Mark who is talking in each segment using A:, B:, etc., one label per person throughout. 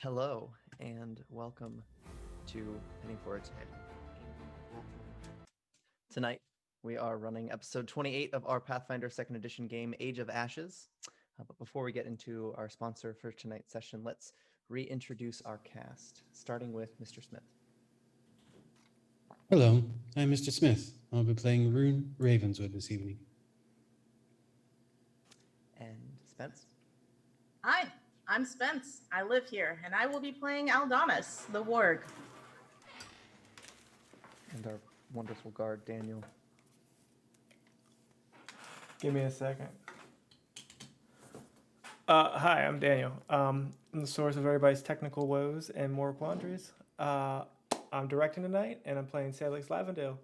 A: Hello and welcome to Penny for Its Head. Tonight we are running episode 28 of our Pathfinder 2nd Edition game, Age of Ashes. But before we get into our sponsor for tonight's session, let's reintroduce our cast, starting with Mr. Smith.
B: Hello, I'm Mr. Smith. I'll be playing Rune Ravenswood this evening.
A: And Spence.
C: Hi, I'm Spence. I live here, and I will be playing Aldonis, the warg.
A: And our wonderful guard, Daniel.
D: Give me a second. Hi, I'm Daniel. I'm the source of everybody's technical woes and moral quandaries. I'm directing tonight, and I'm playing Sailix Lavendale.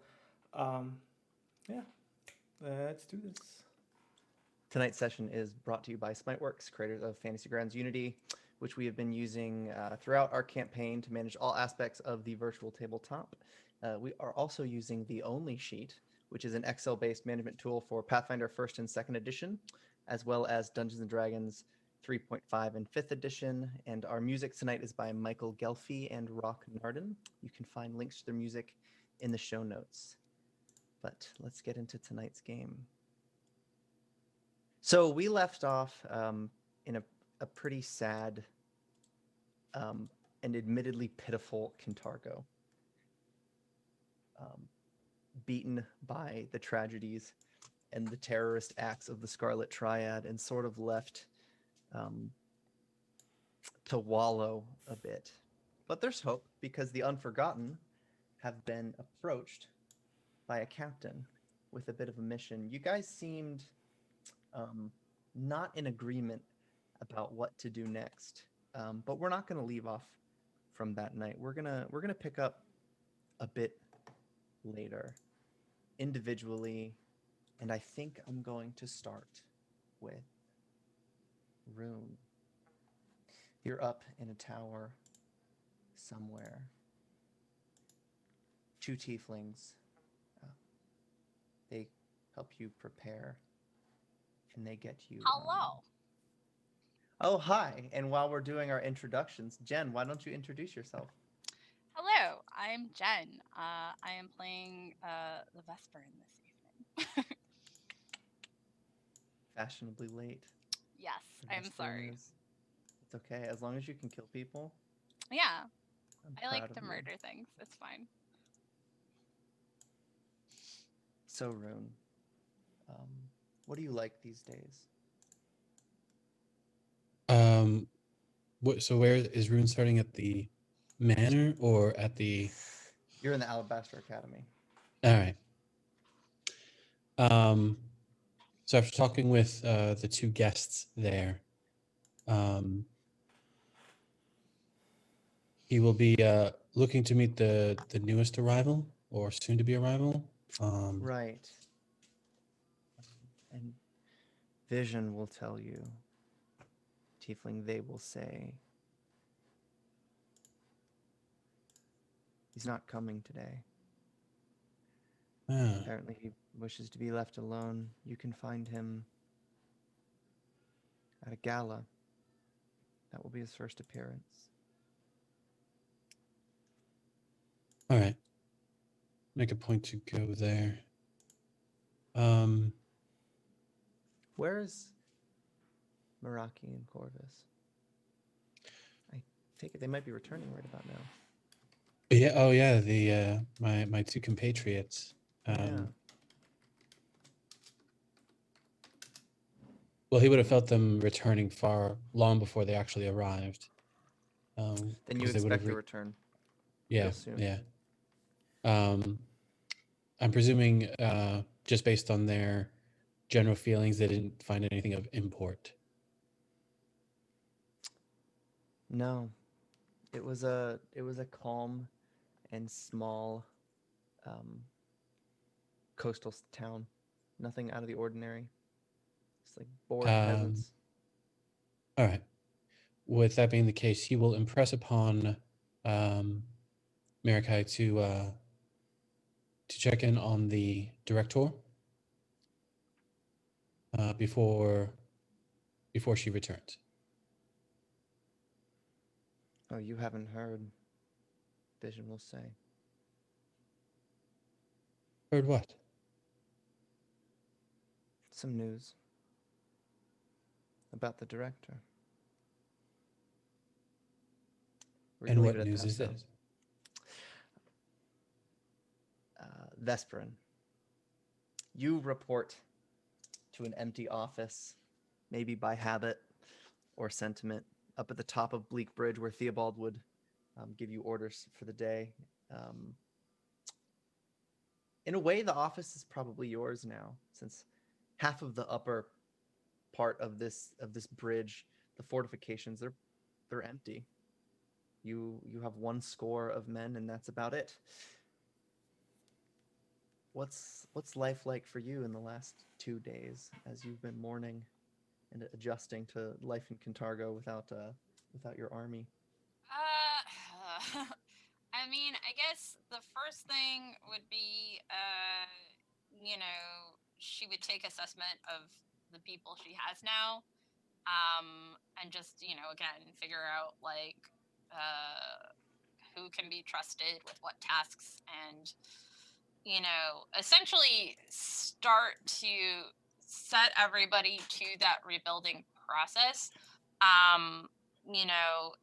D: Yeah, let's do this.
A: Tonight's session is brought to you by Smiteworks, creators of Fantasy Grounds Unity, which we have been using throughout our campaign to manage all aspects of the virtual tabletop. We are also using the Only Sheet, which is an Excel-based management tool for Pathfinder 1st and 2nd edition, as well as Dungeons & Dragons 3.5 and 5th edition. And our music tonight is by Michael Gelfi and Rock Narden. You can find links to their music in the show notes. But let's get into tonight's game. So we left off in a pretty sad and admittedly pitiful Kintargo. Beaten by the tragedies and the terrorist acts of the Scarlet Triad and sort of left to wallow a bit. But there's hope because the Unforgotten have been approached by a captain with a bit of a mission. You guys seemed not in agreement about what to do next, but we're not going to leave off from that night. We're gonna pick up a bit later, individually, and I think I'm going to start with Rune. You're up in a tower somewhere. Two tieflings. They help you prepare, and they get you.
E: Hello.
A: Oh, hi. And while we're doing our introductions, Jen, why don't you introduce yourself?
E: Hello, I'm Jen. I am playing the Vesperin this evening.
A: Fashionably late.
E: Yes,
A: The
E: I'm
A: best
E: sorry.
A: news. It's okay. As long as you can kill people.
E: Yeah,
A: I'm
E: I like
A: proud
E: to
A: of you.
E: murder things. It's fine.
A: So, Rune, what do you like these days?
B: So where is Rune starting, at the Manor or at the?
A: You're in the Alabaster Academy.
B: All right. So after talking with the two guests there, he will be looking to meet the newest arrival or soon to be arrival.
A: Right. And Vision will tell you. Tiefling, they will say. He's not coming today. Apparently he wishes to be left alone. You can find him at a gala. That will be his first appearance.
B: All right. Make a point to go there.
A: Where's Meraki and Corvus? I take it they might be returning right about now.
B: Yeah. Oh, yeah. The my two compatriots.
A: Yeah.
B: Well, he would have felt them returning far long before they actually arrived.
A: Then you
B: 'cause they would
A: expect
B: have
A: a return.
B: Yeah.
A: real soon.
B: Yeah. I'm presuming, just based on their general feelings, they didn't find anything of import.
A: No. It was a calm and small coastal town. Nothing out of the ordinary. It's like bored peasants.
B: All right. With that being the case, he will impress upon Marikai to check in on the director before she returns.
A: Oh, you haven't heard. Vision will say.
B: Heard what?
A: Some news about the director. We're
B: And
A: gonna
B: what
A: leave it at
B: news
A: that,
B: is
A: though.
B: this?
A: Vesperin, you report to an empty office, maybe by habit or sentiment, up at the top of Bleak Bridge where Theobald would give you orders for the day. In a way, the office is probably yours now, since half of the upper part of this bridge, the fortifications, they're empty. You have 1 score of men, and that's about it. What's life like for you in the last 2 days as you've been mourning and adjusting to life in Kintargo without your army?
E: I mean, I guess the first thing would be, she would take assessment of the people she has now, and just, again, figure out, like, who can be trusted with what tasks, and, essentially start to set everybody to that rebuilding process.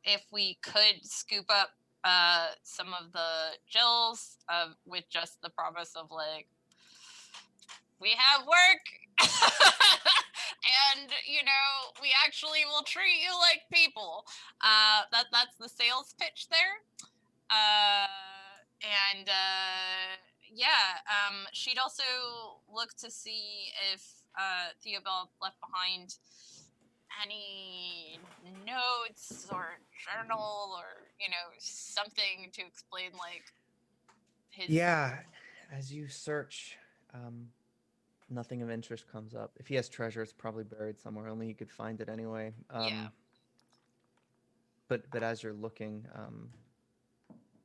E: If we could scoop up some of the Jills with just the promise of, like, we have work and we actually will treat you like people. That's the sales pitch there. And yeah, she'd also look to see if Theobald left behind any notes or journal or something to explain, like, his...
A: Yeah, as you search, nothing of interest comes up. If he has treasure, it's probably buried somewhere. Only he could find it anyway.
E: Yeah.
A: But as you're looking,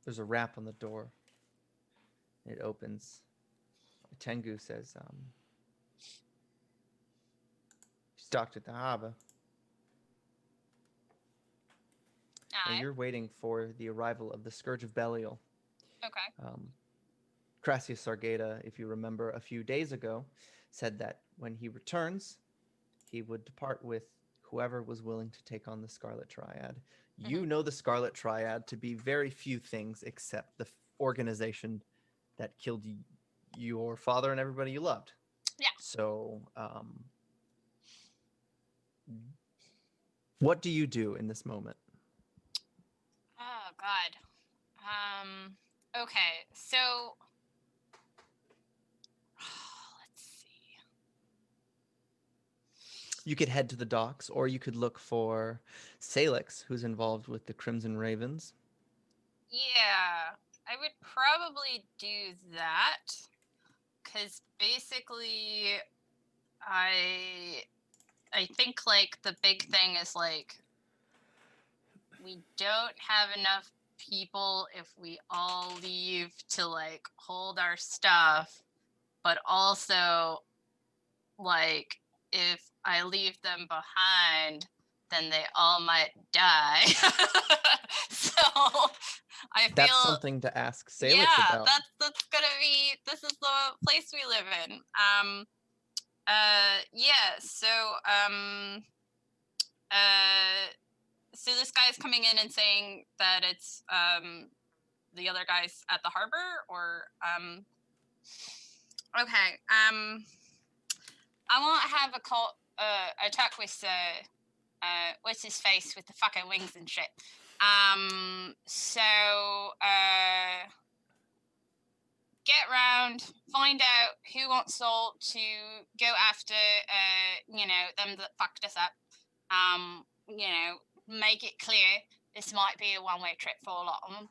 A: there's a rap on the door. It opens. Tengu says, "She's docked at the harbor." And
E: Aye.
A: you're waiting for the arrival of the Scourge of Belial.
E: Okay.
A: Crassius Sargata, if you remember a few days ago, said that when he returns, he would depart with whoever was willing to take on the Scarlet Triad. You know the Scarlet Triad to be very few things except the organization that killed your father and everybody you loved.
E: Yeah.
A: So, what do you do in this moment?
E: Oh God. Okay, so let's see.
A: You could head to the docks, or you could look for Sailix, who's involved with the Crimson Ravens.
E: Yeah, I would probably do that, because basically I think, like, the big thing is, like, we don't have enough people if we all leave to, like, hold our stuff, but also, like, if I leave them behind, then they all might die. So I feel
A: That's something to ask Sailix
E: yeah,
A: about.
E: that's gonna be, this is the place we live in. Yeah, so this guy's coming in and saying that it's the other guys at the harbor, or okay, I want to have a talk with what's his face with the fucking wings and shit. So get round, find out who wants Saul to go after, them that fucked us up. Make it clear this might be a one-way trip for a lot of them.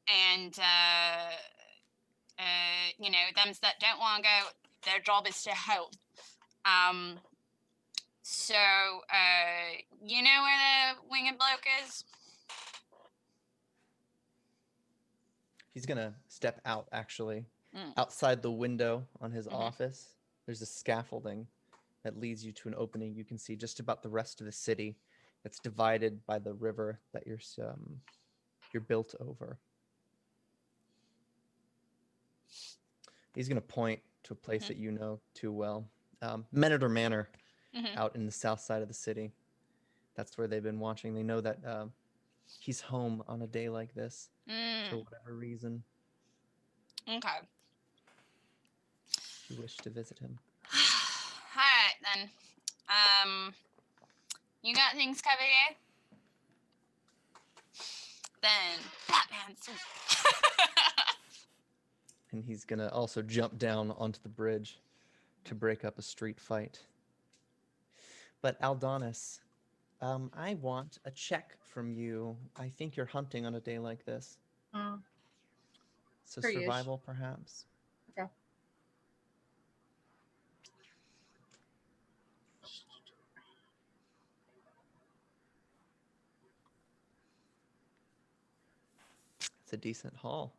E: And them that don't want to go, their job is to help. So you know where the winged bloke is?
A: He's gonna step out, actually. Outside the window on his office, there's a scaffolding that leads you to an opening you can see just about the rest of the city. that's divided by the river that you're built over. He's going to point to a place
E: Mhm.
A: that you know too well. Menador Manor,
E: Mhm.
A: out in the south side of the city. That's where they've been watching. They know that he's home on a day like this for
E: Mm.
A: whatever reason.
E: Okay.
A: You wish to visit him.
E: All right then. You got things covered here? Then Batman swoop.
A: And he's going to also jump down onto the bridge to break up a street fight. But Aldonis, I want a check from you. I think you're hunting on a day like this.
C: Mm,
A: So
C: Per usual.
A: survival, perhaps?
C: okay.
A: It's a decent haul.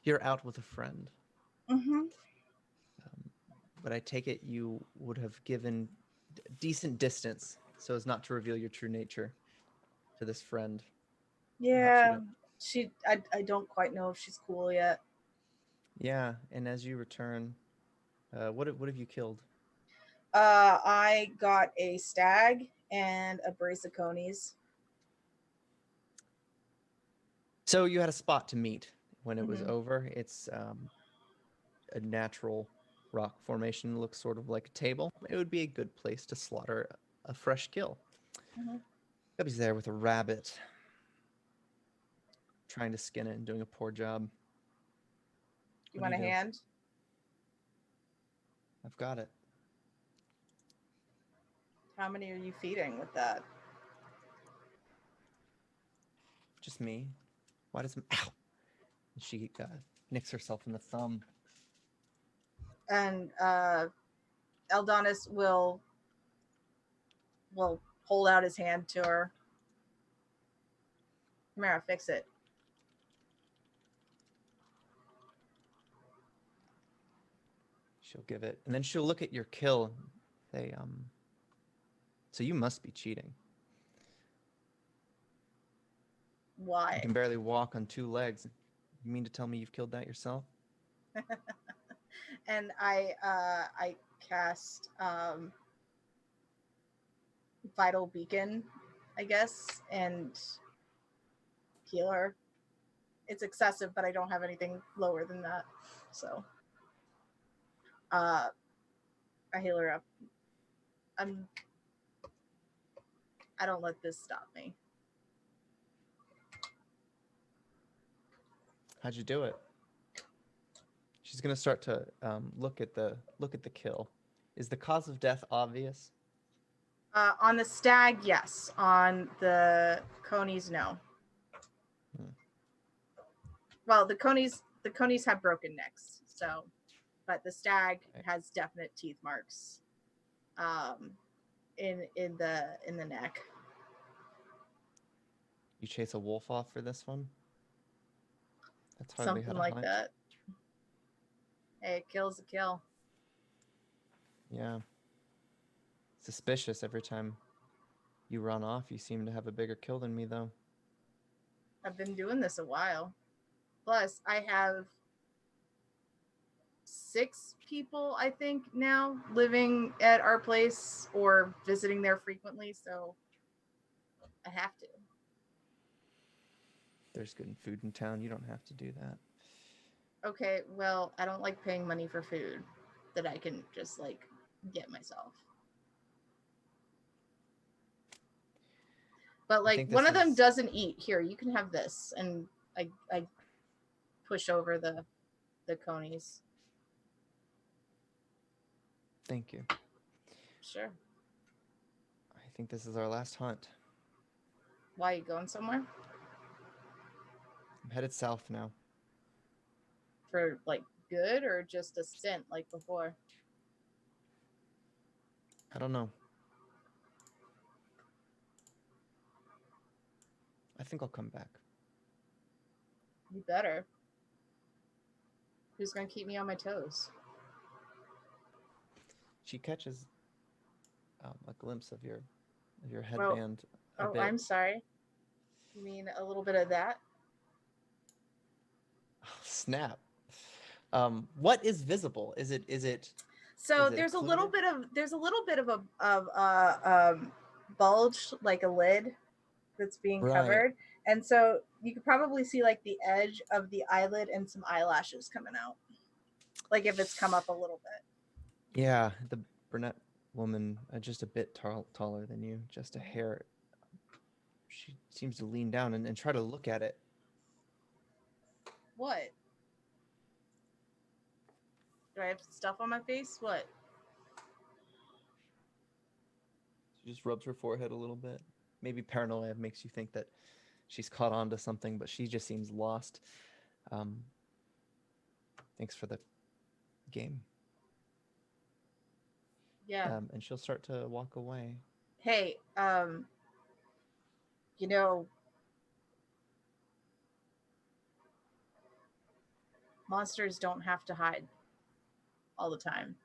A: You're out with a friend,
C: Mm-hmm.
A: but I take it you would have given decent distance so as not to reveal your true nature to this friend.
C: Yeah.
A: don't-
C: I don't quite know if she's cool yet.
A: Yeah, and as you return, what have you killed?
C: I got a stag and a brace of conies.
A: So you had a spot to meet when it was
C: Mhm.
A: over. It's a natural rock formation. Looks sort of like a table. It would be a good place to slaughter a fresh kill.
C: Mhm.
A: Gubby's there with a rabbit, trying to skin it and doing a poor job.
C: You
A: What
C: want
A: do
C: a
A: you do?
C: hand?
A: I've got it.
C: How many are you feeding with that?
A: Just me. Why does ow? And she nicks herself in the thumb.
C: And Eldonis will hold out his hand to her. Come here, I'll fix it.
A: She'll give it, and then she'll look at your kill. And say, so you must be cheating. You
C: Why?
A: can barely walk on two legs. You mean to tell me you've killed that yourself?
C: And I cast Vital Beacon, I guess, and heal her. It's excessive, but I don't have anything lower than that. So I heal her up. I don't let this stop me.
A: How'd you do it? She's gonna start to look at the kill. Is the cause of death obvious?
C: On the stag, yes. On the conies, no.
A: Hmm.
C: Well, the conies have broken necks, so, but the stag
A: Okay.
C: has definite teeth marks, in the neck.
A: You chase a wolf off for this one? That's hardly how
C: Something
A: to
C: like
A: hunt.
C: that. Hey, a kill's a kill.
A: Yeah. Suspicious every time you run off. You seem to have a bigger kill than me, though.
C: I've been doing this a while. Plus, I have 6 people, I think, now living at our place or visiting there frequently, so I have to.
A: There's good food in town. You don't have to do that.
C: Okay, well, I don't like paying money for food that I can just like get myself. But
A: I
C: like
A: think
C: one
A: this
C: of them
A: is-
C: doesn't eat. Here, you can have this, and I push over the conies.
A: Thank you.
C: Sure.
A: I think this is our last hunt.
C: Why, you going somewhere?
A: I'm headed south now.
C: For like good or just a stint like before?
A: I don't know. I think I'll come back.
C: You better. Who's gonna keep me on my toes?
A: She catches a glimpse of your
C: Well,
A: headband. A
C: Oh,
A: bit.
C: I'm sorry. You mean a little bit of that?
A: Snap. What is visible? Is it
C: So
A: Is it
C: there's a little
A: occluded?
C: bit of bulge, like a lid that's being
A: Right.
C: covered, and so you could probably see like the edge of the eyelid and some eyelashes coming out, like if it's come up a little bit.
A: Yeah, the brunette woman, just a bit taller than you, just a hair. She seems to lean down and try to look at it.
C: What? Do I have stuff on my face? What?
A: She just rubs her forehead a little bit. Maybe paranoia makes you think that she's caught on to something, but she just seems lost. Thanks for the game.
C: Yeah.
A: And she'll start to walk away.
C: Hey, you know, monsters don't have to hide all the time.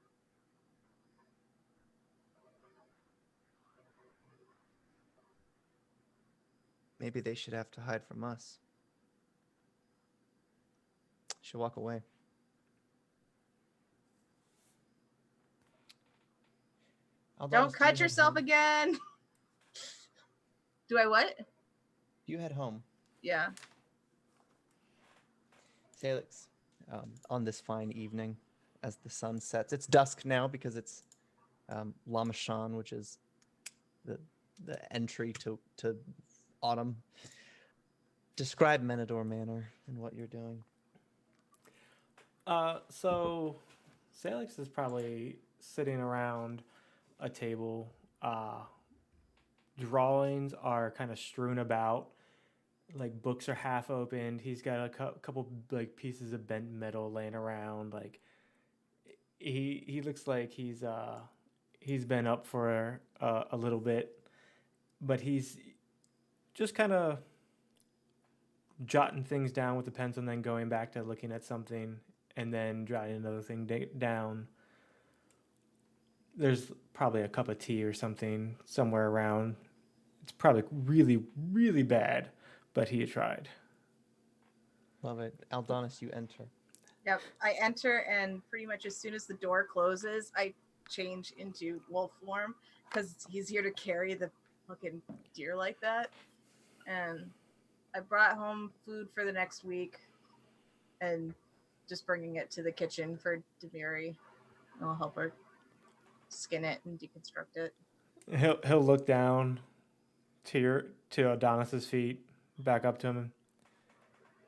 A: Maybe they should have to hide from us. She'll walk away. Aldonis,
C: Don't
A: do you
C: cut
A: head
C: yourself
A: home?
C: again. Do I what?
A: Do you head home?
C: Yeah.
A: Sailix, on this fine evening, as the sun sets. It's dusk now because it's Lamashan, which is the entry to autumn. Describe Menador Manor and what you're doing.
D: So Salix is probably sitting around a table. Drawings are kind of strewn about. Like books are half opened. He's got a couple like pieces of bent metal laying around. Like he looks like he's been up for a little bit, but he's just kind of jotting things down with the pencil and then going back to looking at something and then jotting another thing down. There's probably a cup of tea or something somewhere around. It's probably really, really bad, but he tried.
A: Love it. Aldonis, you enter.
C: Yep. I enter, and pretty much as soon as the door closes, I change into wolf form because it's easier to carry the fucking deer like that. And I brought home food for the next week, and just bringing it to the kitchen for Demiri. I'll help her skin it and deconstruct it.
D: He'll look down to Adonis's feet, back up to him.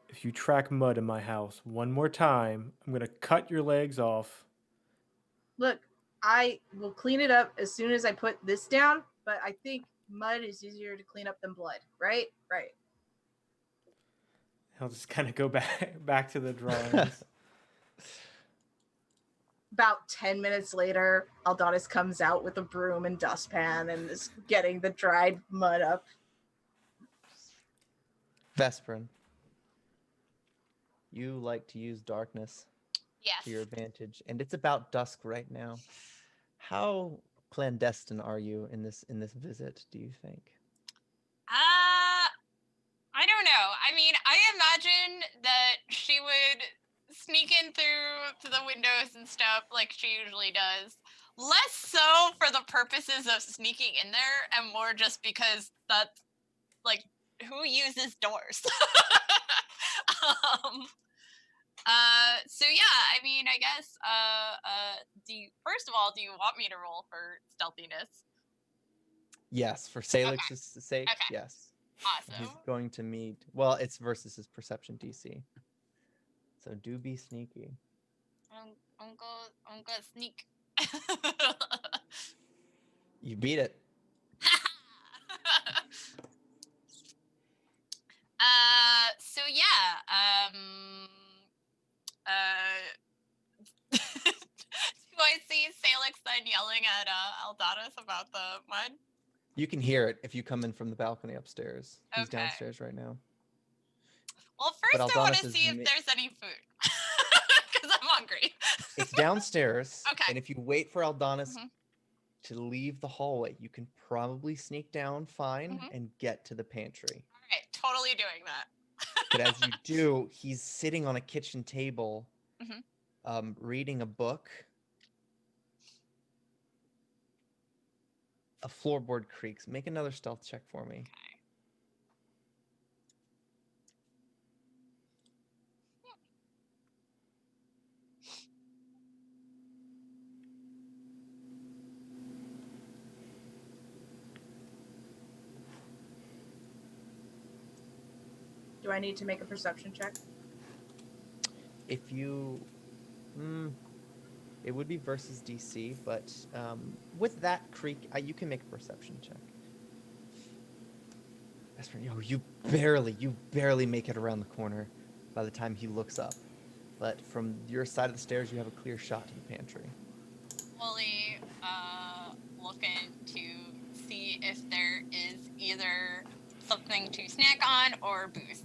D: If you track mud in my house one more time, I'm gonna cut your legs off.
C: Look, I will clean it up as soon as I put this down, but I think mud is easier to clean up than blood, right? Right.
D: He'll just kind of go back to the drawings.
C: About 10 minutes later, Aldonis comes out with a broom and dustpan and is getting the dried mud up.
A: Vesperin, you like to use darkness to your
E: Yes.
A: advantage, and it's about dusk right now. How clandestine are you in this visit, do you think?
E: I don't know. I mean, I imagine that she would sneak in through the windows and stuff like she usually does. Less so for the purposes of sneaking in there, and more just because that's like who uses doors. um, so yeah, I mean, I guess. First of all, do you want me to roll for stealthiness?
A: Yes, for Salix's sake,
E: Okay.
A: yes.
E: Awesome.
A: He's going to meet. Well, it's versus his perception DC. So do be sneaky.
E: I'm gonna sneak.
A: You beat it.
E: So yeah, do I see Salix then yelling at Aldanis about the mud?
A: You can hear it if you come in from the balcony upstairs. He's
E: Okay.
A: downstairs right now.
E: Well,
A: But
E: first I want
A: Aldonis
E: to
A: is
E: see if there's any food. Because I'm hungry.
A: It's downstairs.
E: Okay.
A: And if you wait for Aldonis
E: Mhm.
A: to leave the hallway. You can probably sneak down fine
E: Mhm.
A: and get to the pantry.
E: All right, totally doing that.
A: But as you do, he's sitting on a kitchen table, reading a book. A floorboard creaks. Make another stealth check for me.
C: Do I need to make a perception check?
A: If you, it would be versus DC, but with that creak, you can make a perception check. That's right. You barely make it around the corner by the time he looks up. But from your side of the stairs, you have a clear shot to the pantry.
E: Fully looking to see if there is either something to snack on or booze.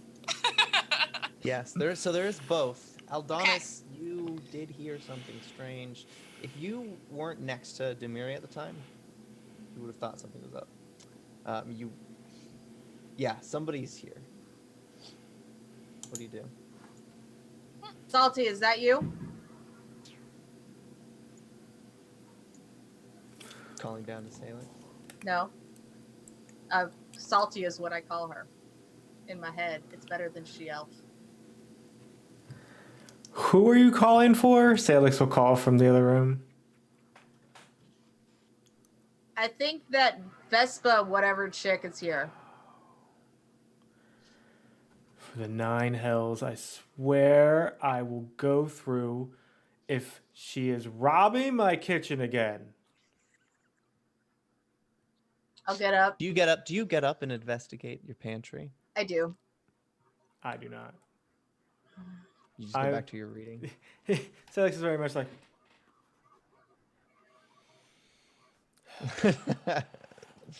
A: Yes, there is both. Aldonis, you did hear something strange. If you weren't next to Demiri at the time, you would have thought something was up. Yeah, somebody's here. What do you do?
C: Salty, is that you?
A: Calling down to Sailix?
C: No. Salty is what I call her. In my head, it's better than she-elf.
D: Who are you calling for? Sailix will call from the other room.
C: I think that Vespa, whatever chick, is here.
D: For the 9 hells, I swear I will go through if she is robbing my kitchen again.
C: I'll get up.
A: Do you get up and investigate your pantry?
C: I do.
D: I do not.
A: You just go back to your reading.
D: Sailix is very much like,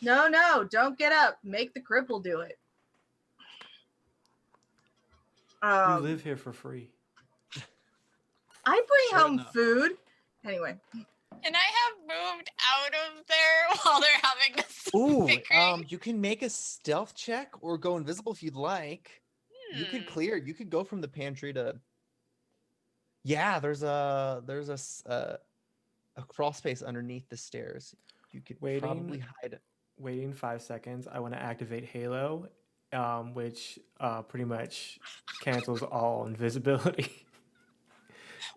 C: No, don't get up. Make the cripple do it.
D: you live here for free.
C: I bring
A: Sure
C: home
A: enough.
C: food. Anyway.
E: Can I have moved out of there while they're having this bickering?
A: You can make a stealth check or go invisible if you'd like. You could clear. You could go from the pantry to. Yeah, there's a crawl space underneath the stairs. You could probably hide.
D: Waiting 5 seconds. I want to activate Halo, which pretty much cancels all invisibility.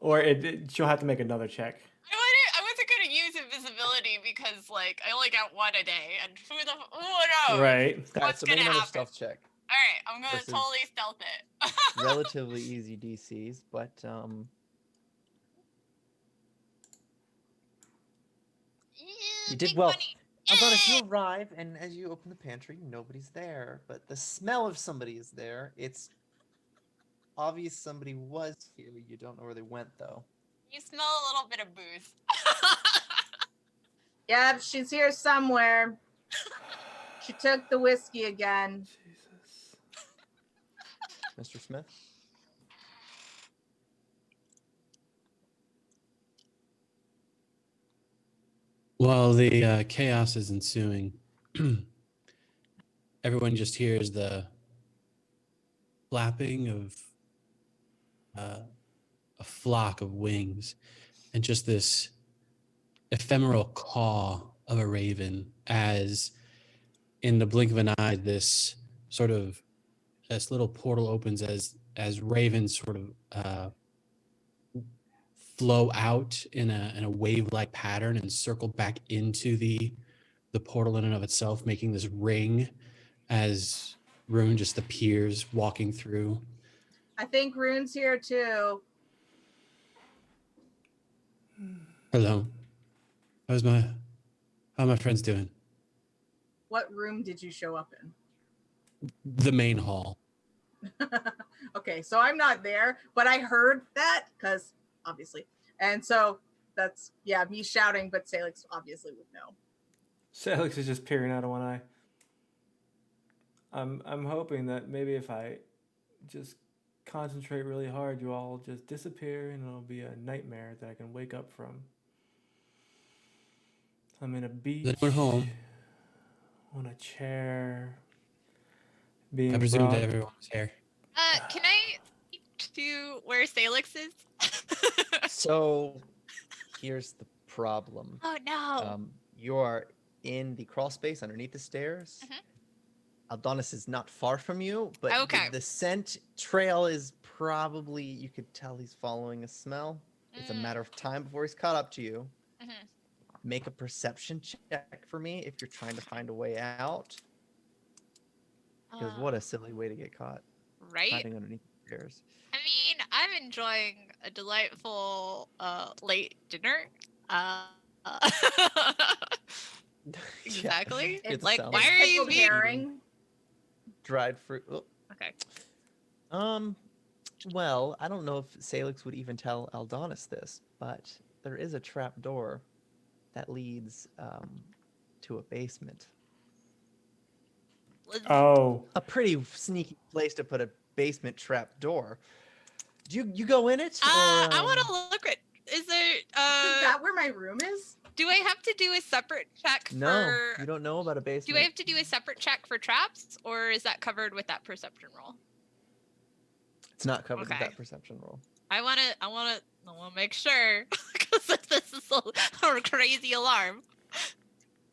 D: Or she'll have to make another check.
E: I wasn't gonna use invisibility because like I only got one a day, and who knows?
D: Right.
E: What's
A: So
E: gonna
A: make another
E: happen?
A: stealth check.
E: All right, I'm gonna
A: Versus-
E: totally stealth it.
A: Relatively easy DCs, but you did
E: big
A: well.
E: money.
A: Aldonis, you arrive, and as you open the pantry, nobody's there, but the smell of somebody is there. It's obvious somebody was here. You don't know where they went, though.
E: You smell a little bit of booze.
C: Yep, she's here somewhere. She took the whiskey again.
D: Jesus.
A: Mr. Smith?
B: While the chaos is ensuing, everyone just hears the flapping of a flock of wings and just this ephemeral caw of a raven as in the blink of an eye this little portal opens as ravens sort of flow out in a wave-like pattern and circle back into the portal in and of itself, making this ring as Rune just appears walking through.
C: I think Rune's here too.
B: Hello. How are my friends doing?
C: What room did you show up in?
B: The main hall.
C: Okay, so I'm not there, but I heard that because obviously. And so that's, me shouting, but Sailix obviously would know.
D: Sailix is just peering out of one eye. I'm hoping that maybe if I just concentrate really hard, you all just disappear and it'll be a nightmare that I can wake up from. I'm in a beach.
B: Then we're home.
D: On a chair.
B: I
D: Being
B: presumed
D: brought.
B: everyone's here.
E: Can I speak to where Sailix is?
A: So here's the problem.
E: Oh no.
A: You are in the crawl space underneath the stairs. Aldonis is not far from you, but
E: Okay.
A: the scent trail is probably, you could tell he's following a smell. It's a matter of time before he's caught up to you.
E: Mhm.
A: Make a perception check for me if you're trying to find a way out. Because what a silly way to get caught.
E: Right?
A: Hiding underneath the stairs.
E: I mean, I'm enjoying a delightful late dinner. Uh, exactly.
A: Yeah,
C: It's
E: Like,
A: sounds
E: why
C: it's
E: are you
C: pickled
E: being?
C: herring.
A: dried fruit. Oh.
E: Okay.
A: Well, I don't know if Salix would even tell Aldonis this, but there is a trap door that leads to a basement.
D: Oh.
A: A pretty sneaky place to put a basement trap door. Do you go in it? Or,
E: I want to look at. Is there?
C: Is that where my room is?
E: Do I have to do a separate check
A: No,
E: for?
A: you don't know about a
E: Do
A: basement.
E: I have to do a separate check for traps, or is that covered with that perception roll?
A: It's not covered with
E: Okay.
A: that perception roll.
E: I want to make sure because this is a crazy alarm.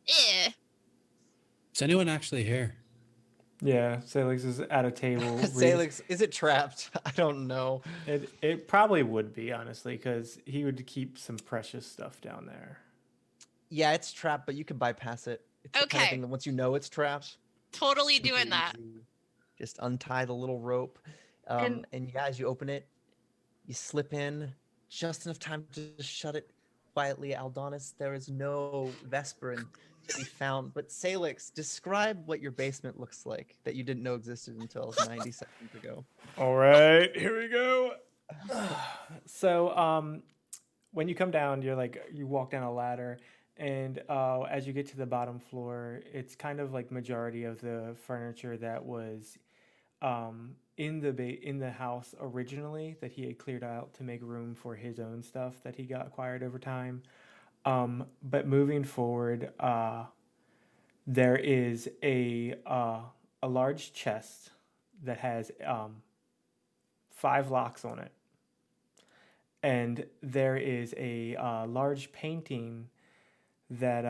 E: Eh.
B: Is anyone actually here?
D: Yeah, Salix is at a table.
A: Salix, is it trapped? I don't know.
D: It probably would be, honestly, because he would keep some precious stuff down there.
A: Yeah, it's trapped, but you can bypass it. It's the kind of
E: Okay.
A: thing that once you know it's trapped,
E: Totally
A: super
E: doing that.
A: easy. Just untie the little rope. And yeah, as you open it, you slip in just enough time to shut it quietly. Aldonis, there is no Vesperin to be found. But Salix, describe what your basement looks like that you didn't know existed until 90 seconds ago.
D: All right, here we go. So, when you come down, you walk down a ladder, and as you get to the bottom floor, it's kind of like majority of the furniture that was in the house originally that he had cleared out to make room for his own stuff that he got acquired over time. But moving forward, there is a large chest that has 5 locks on it, and there is a large painting that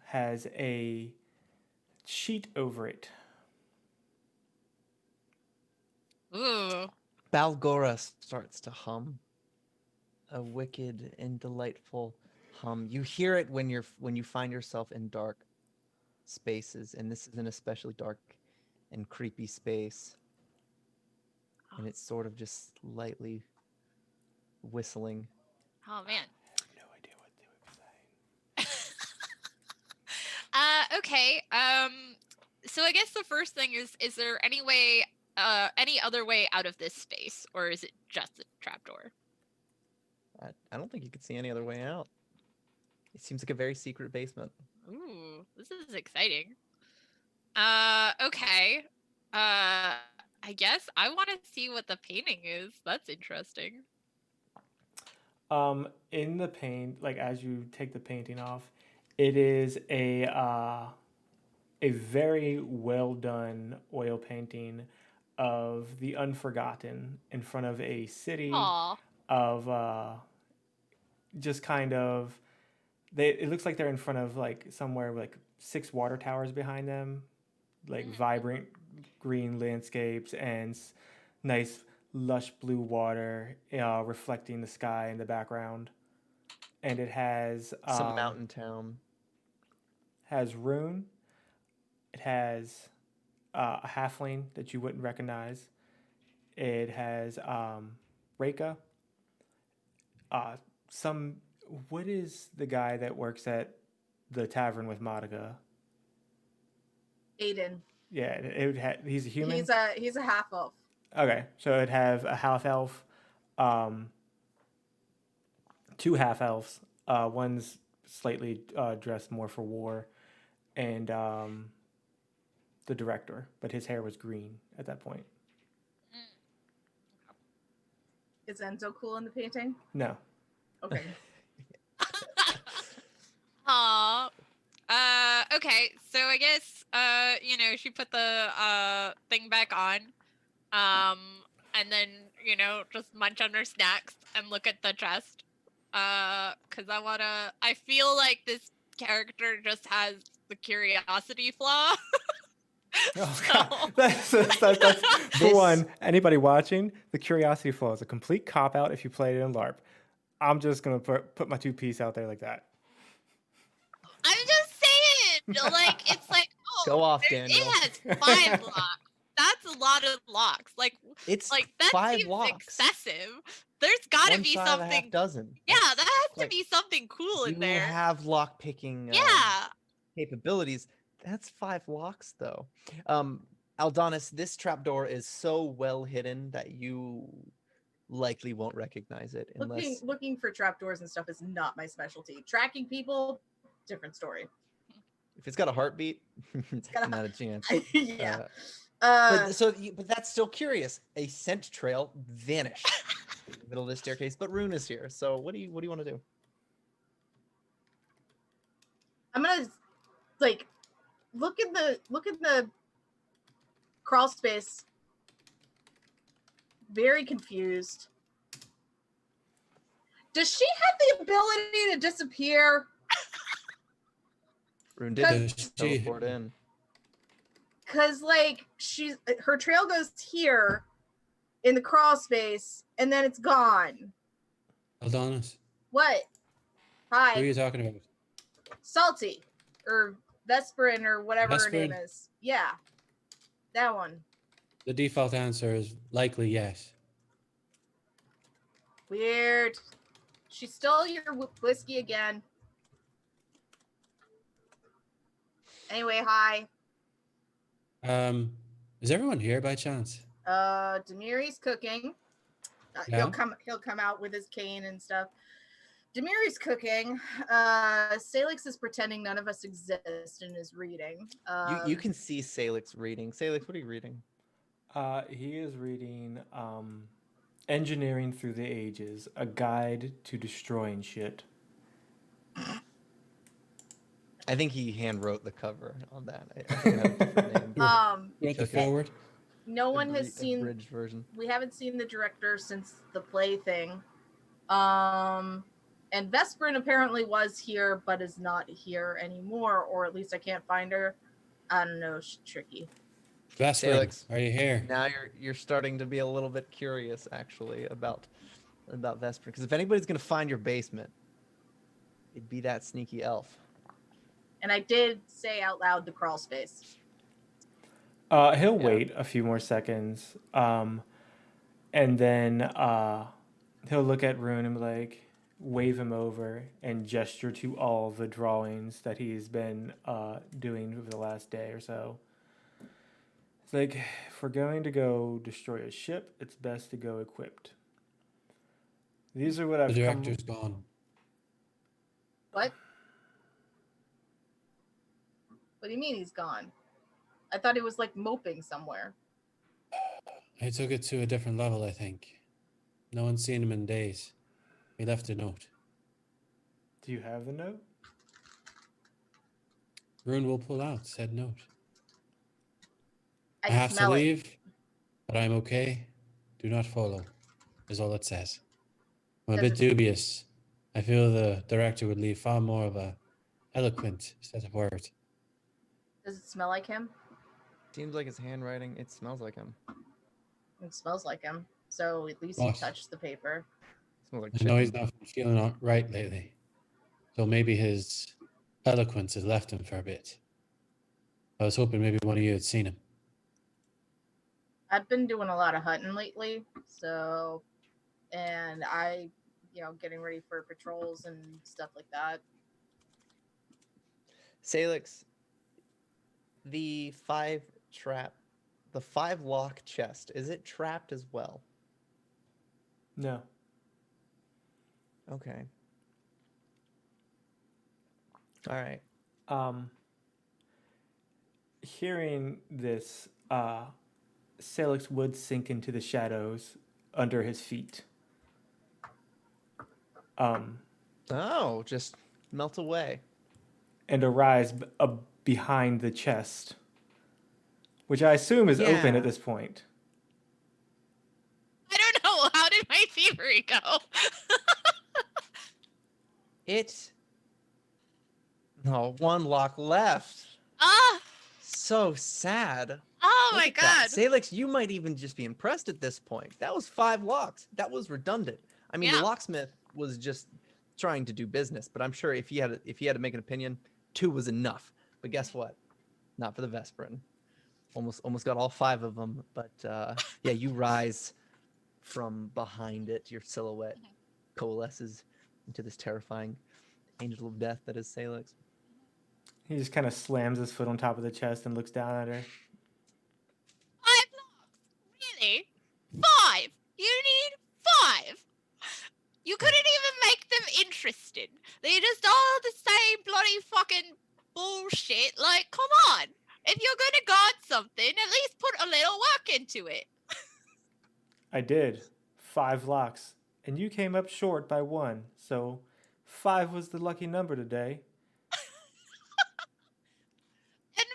D: has a sheet over it.
E: Ooh.
A: Balgora starts to hum. A wicked and delightful hum. You hear it when you find yourself in dark spaces, and this is an especially dark and creepy space. And it's sort of just lightly whistling.
E: Oh man.
D: I have no idea what they would be saying.
E: Okay. So I guess the first thing is there any way, any other way out of this space, or is it just a trapdoor?
A: I don't think you could see any other way out. It seems like a very secret basement.
E: Ooh, this is exciting. Okay. I guess I want to see what the painting is. That's interesting.
D: In the paint, like as you take the painting off, it is a very well done oil painting of the Unforgotten in front of a city
E: Aw.
D: of just kind of it looks like they're in front of like somewhere like 6 water towers behind them, like vibrant green landscapes and nice lush blue water reflecting the sky in the background. And it has
A: Some mountain town.
D: has Rune. It has a halfling that you wouldn't recognize. It has Reika. What is the guy that works at the tavern with Monica?
C: Aiden.
D: Yeah, he's a human.
C: He's a half elf.
D: Okay, so it'd have a half elf, 2 half elves. One's slightly dressed more for war, and the director, but his hair was green at that point.
C: Is Enzo cool in the painting?
D: No.
C: Okay.
E: Aw. Okay, so I guess she put the thing back on, and then just munch on her snacks and look at the chest, because I feel like this character just has the curiosity flaw.
D: Oh,
E: So
D: God. That's for
A: This-
D: one. Anybody watching, the curiosity flow is a complete cop out if you play it in LARP. I'm just gonna put my 2 piece out there like that.
E: I'm just saying, like it's like
A: Go off,
E: it
A: Daniel.
E: has 5 locks. That's a lot of locks. Like
A: It's
E: that
A: 5
E: seems
A: locks.
E: excessive. There's got to
A: One
E: be
A: shy of a half
E: something.
A: dozen.
E: Yeah, that
A: That's
E: has to
A: like,
E: be something cool in
A: you
E: there.
A: have lock picking
E: Yeah.
A: capabilities. That's 5 locks though. Aldonis, this trapdoor is so well hidden that you likely won't recognize it unless
C: Looking for trapdoors and stuff is not my specialty. Tracking people, different story.
A: if it's got a heartbeat,
C: got a-
A: not a chance.
C: Yeah.
A: But that's still curious. A scent trail vanished in the middle of the staircase, but Rune is here. So what do you want to do?
C: I'm gonna like look at the crawl space. Very confused. Does she have the ability to disappear?
A: Rune
B: Does
A: did
B: she-
A: teleport in.
C: Cause like her trail goes here in the crawl space and then it's gone.
B: Adonis,
C: What?
B: who are
C: Hi,
B: you talking about?
C: Salty or Vesperin or whatever her name
B: Vesperin?
C: is. Yeah, that one.
B: The default answer is likely yes.
C: Weird. She stole your whiskey again. Anyway, hi.
B: Is everyone here by chance?
C: Demiri's cooking.
B: Yeah?
C: He'll come out with his cane and stuff. Demiri's cooking. Sailix is pretending none of us exist and is reading.
A: You can see Sailix reading. Sailix, what are you reading?
D: He is reading Engineering Through the Ages, a guide to destroying shit.
A: I think he hand wrote the cover on that. I think it had a different name.
B: Wrote the
A: took it.
B: forward?
C: No one has seen.
A: Abridged version.
C: We haven't seen the director since the play thing. And Vesperin apparently was here, but is not here anymore, or at least I can't find her. I don't know. She's tricky.
B: Vesper,
A: Sailix,
B: are you here?
A: Now you're starting to be a little bit curious, actually, about Vesper. Because if anybody's gonna find your basement, it'd be that sneaky elf.
C: And I did say out loud the crawl space.
D: He'll wait a few more seconds, and then he'll look at Rune and like wave him over and gesture to all the drawings that he's been doing over the last day or so. It's like, if we're going to go destroy a ship, it's best to go equipped. These are what
B: The
D: I've come.
B: director's gone.
C: What? What do you mean he's gone? I thought he was like moping somewhere.
B: I took it to a different level, I think. No one's seen him in days. He left a note.
D: Do you have the note?
B: Rune will pull out said note. I
C: I
B: have to
C: smell it.
B: leave, but I'm okay. Do not follow, is all it says. I'm a bit
C: Does it-
B: dubious. I feel the director would leave far more of a eloquent set of words.
C: Does it smell like him?
A: Seems like his handwriting. It smells like him.
C: It smells like him. So at least
B: What?
C: he touched the paper.
A: Smells like
B: I know he's
A: chicken.
B: not feeling right lately. So maybe his eloquence has left him for a bit. I was hoping maybe one of you had seen him.
C: I've been doing a lot of hunting lately, so and I, getting ready for patrols and stuff like that.
A: Sailix, the 5 lock chest, is it trapped as well?
D: No.
A: Okay. All right.
D: Hearing this, Sailix would sink into the shadows under his feet.
A: Oh, just melt away.
D: And arise a behind the chest, which I assume is open
A: Yeah.
D: at this point.
E: I don't know. How did my thievery go?
A: One lock left.
E: Ah,
A: So sad.
E: oh
A: Look
E: my
A: at that.
E: god.
A: Salix, you might even just be impressed at this point. That was 5 locks. That was redundant. I mean, the
E: Yeah.
A: locksmith was just trying to do business, but I'm sure if he had to make an opinion, 2 was enough. But guess what? Not for the Vesperin. Almost got all 5 of them. But yeah, you rise from behind it. Your silhouette coalesces into this terrifying angel of death that is Salix.
D: He just kind of slams his foot on top of the chest and looks down at her.
E: 5 locks? Really? 5? You need 5? You couldn't even make them interested. They just all the same bloody fucking bullshit. Like, come on. If you're gonna guard something, at least put a little work into it.
D: I did. 5 locks. And you came up short by 1. So 5 was the lucky number today.
E: And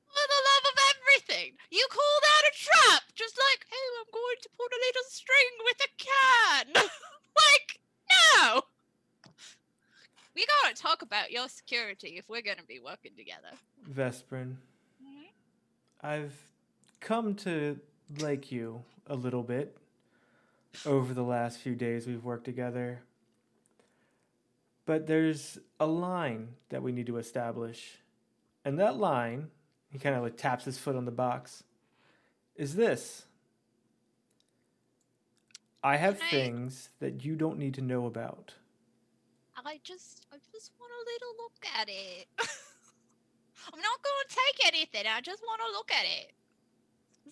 E: for the love of everything, you call that a trap? Just like, oh, I'm going to put a little string with a can. Like, no. We gotta talk about your security if we're gonna be working together.
D: Vesperin, I've come to like you a little bit over the last few days we've worked together. But there's a line that we need to establish. And that line, he kind of like taps his foot on the box, is this. I have
E: Can I-
D: things that you don't need to know about.
E: I just want a little look at it. I'm not gonna take anything. I just want to look at it.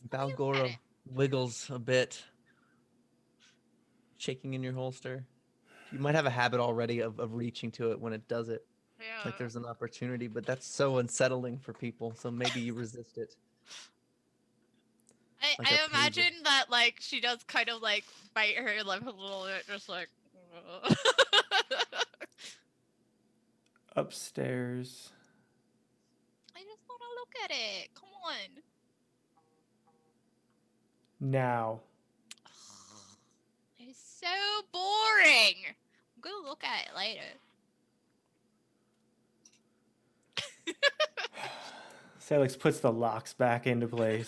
E: Just let me look at
A: Balgora
E: it.
A: wiggles a bit, shaking in your holster. You might have a habit already of reaching to it when it does it,
E: Yeah.
A: like there's an opportunity, but that's so unsettling for people, so maybe you resist it. like a
E: I
A: pager.
E: imagine that like she does kind of like bite her lip a little bit, just like.
D: Upstairs.
E: I just want to look at it. Come on.
D: Now.
E: It's so boring. I'm gonna look at it later.
D: Sailix puts the locks back into place.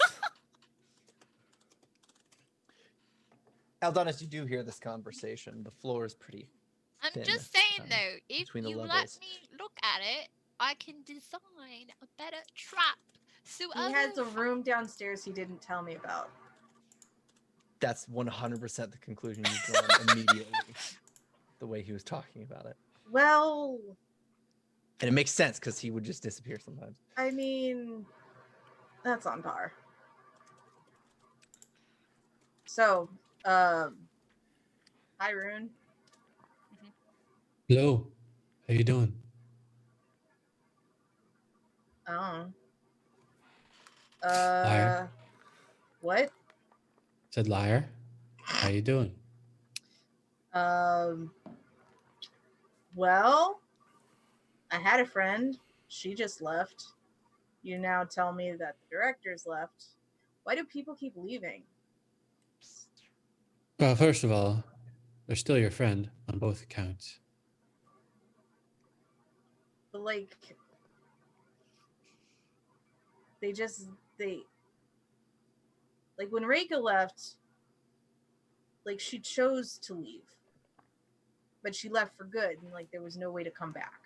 A: Aldonis, you do hear this conversation. The floor is pretty
E: I'm
A: thin,
E: just saying though, if
A: between the
E: you let
A: levels.
E: me look at it, I can design a better trap. So
C: He has a room downstairs he didn't tell me about.
A: That's 100% the conclusion you've drawn immediately. The way he was talking about it.
C: Well,
A: And it makes sense because he would just disappear sometimes.
C: I mean, that's on par. So, hi, Rune.
B: Hello. How you doing?
C: Oh.
B: Liar.
C: What?
B: Said liar. How you doing?
C: Well, I had a friend. She just left. You now tell me that the director's left. Why do people keep leaving?
B: Well, first of all, they're still your friend on both accounts.
C: But like, they like when Reika left, like she chose to leave. But she left for good and like there was no way to come back.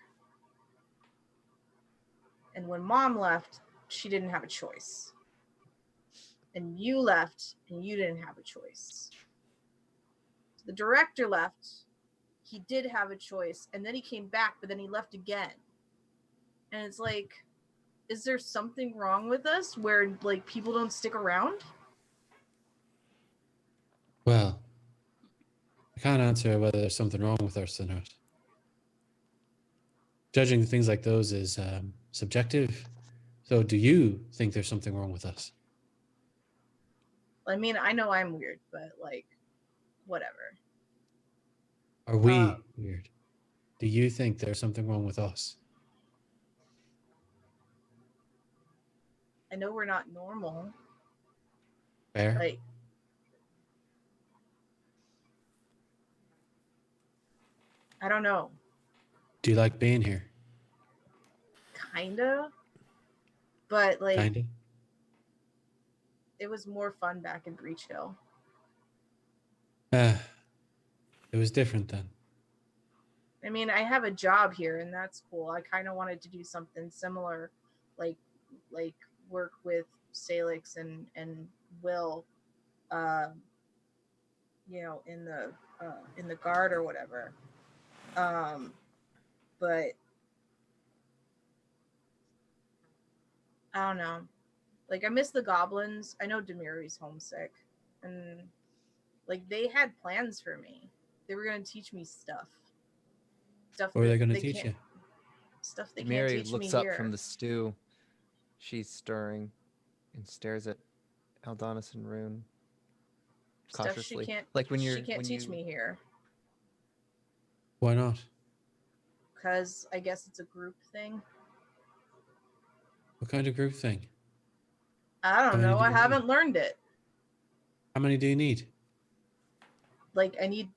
C: And when Mom left, she didn't have a choice. And you left and you didn't have a choice. The director left, he did have a choice, and then he came back, but then he left again. And it's like, is there something wrong with us where like people don't stick around?
B: Well, I can't answer whether there's something wrong with us or not. Judging things like those is subjective. So do you think there's something wrong with us?
C: I mean, I know I'm weird, but like, whatever.
B: Are we weird? Do you think there's something wrong with us?
C: I know we're not normal.
B: Fair.
C: Like, I don't know.
B: Do you like being here?
C: Kinda. But like,
B: Kinda.
C: it was more fun back in Breach Hill.
B: It was different then.
C: I mean, I have a job here, and that's cool. I kind of wanted to do something similar, like work with Sailix and Will, you know, in the guard or whatever. But I don't know. Like, I miss the goblins. I know Demiri's homesick, and like they had plans for me. They were gonna teach me stuff. Stuff
B: What were
C: that
B: they going to
C: they
B: teach
C: can't.
B: you?
C: Stuff they can't
A: Mary
C: teach me
A: looks up
C: here.
A: from the stew. She's stirring and stares at Aldonis and Rune
C: Stuff
A: cautiously.
C: she can't.
A: Like when
C: She can't teach
A: you
C: me here
B: Why not?
C: because I guess it's a group thing.
B: What kind of group thing?
C: I
B: How
C: don't
B: many
C: know.
B: do
C: I
B: you
C: haven't
B: need?
C: learned it.
B: How many do you need?
C: Like, I need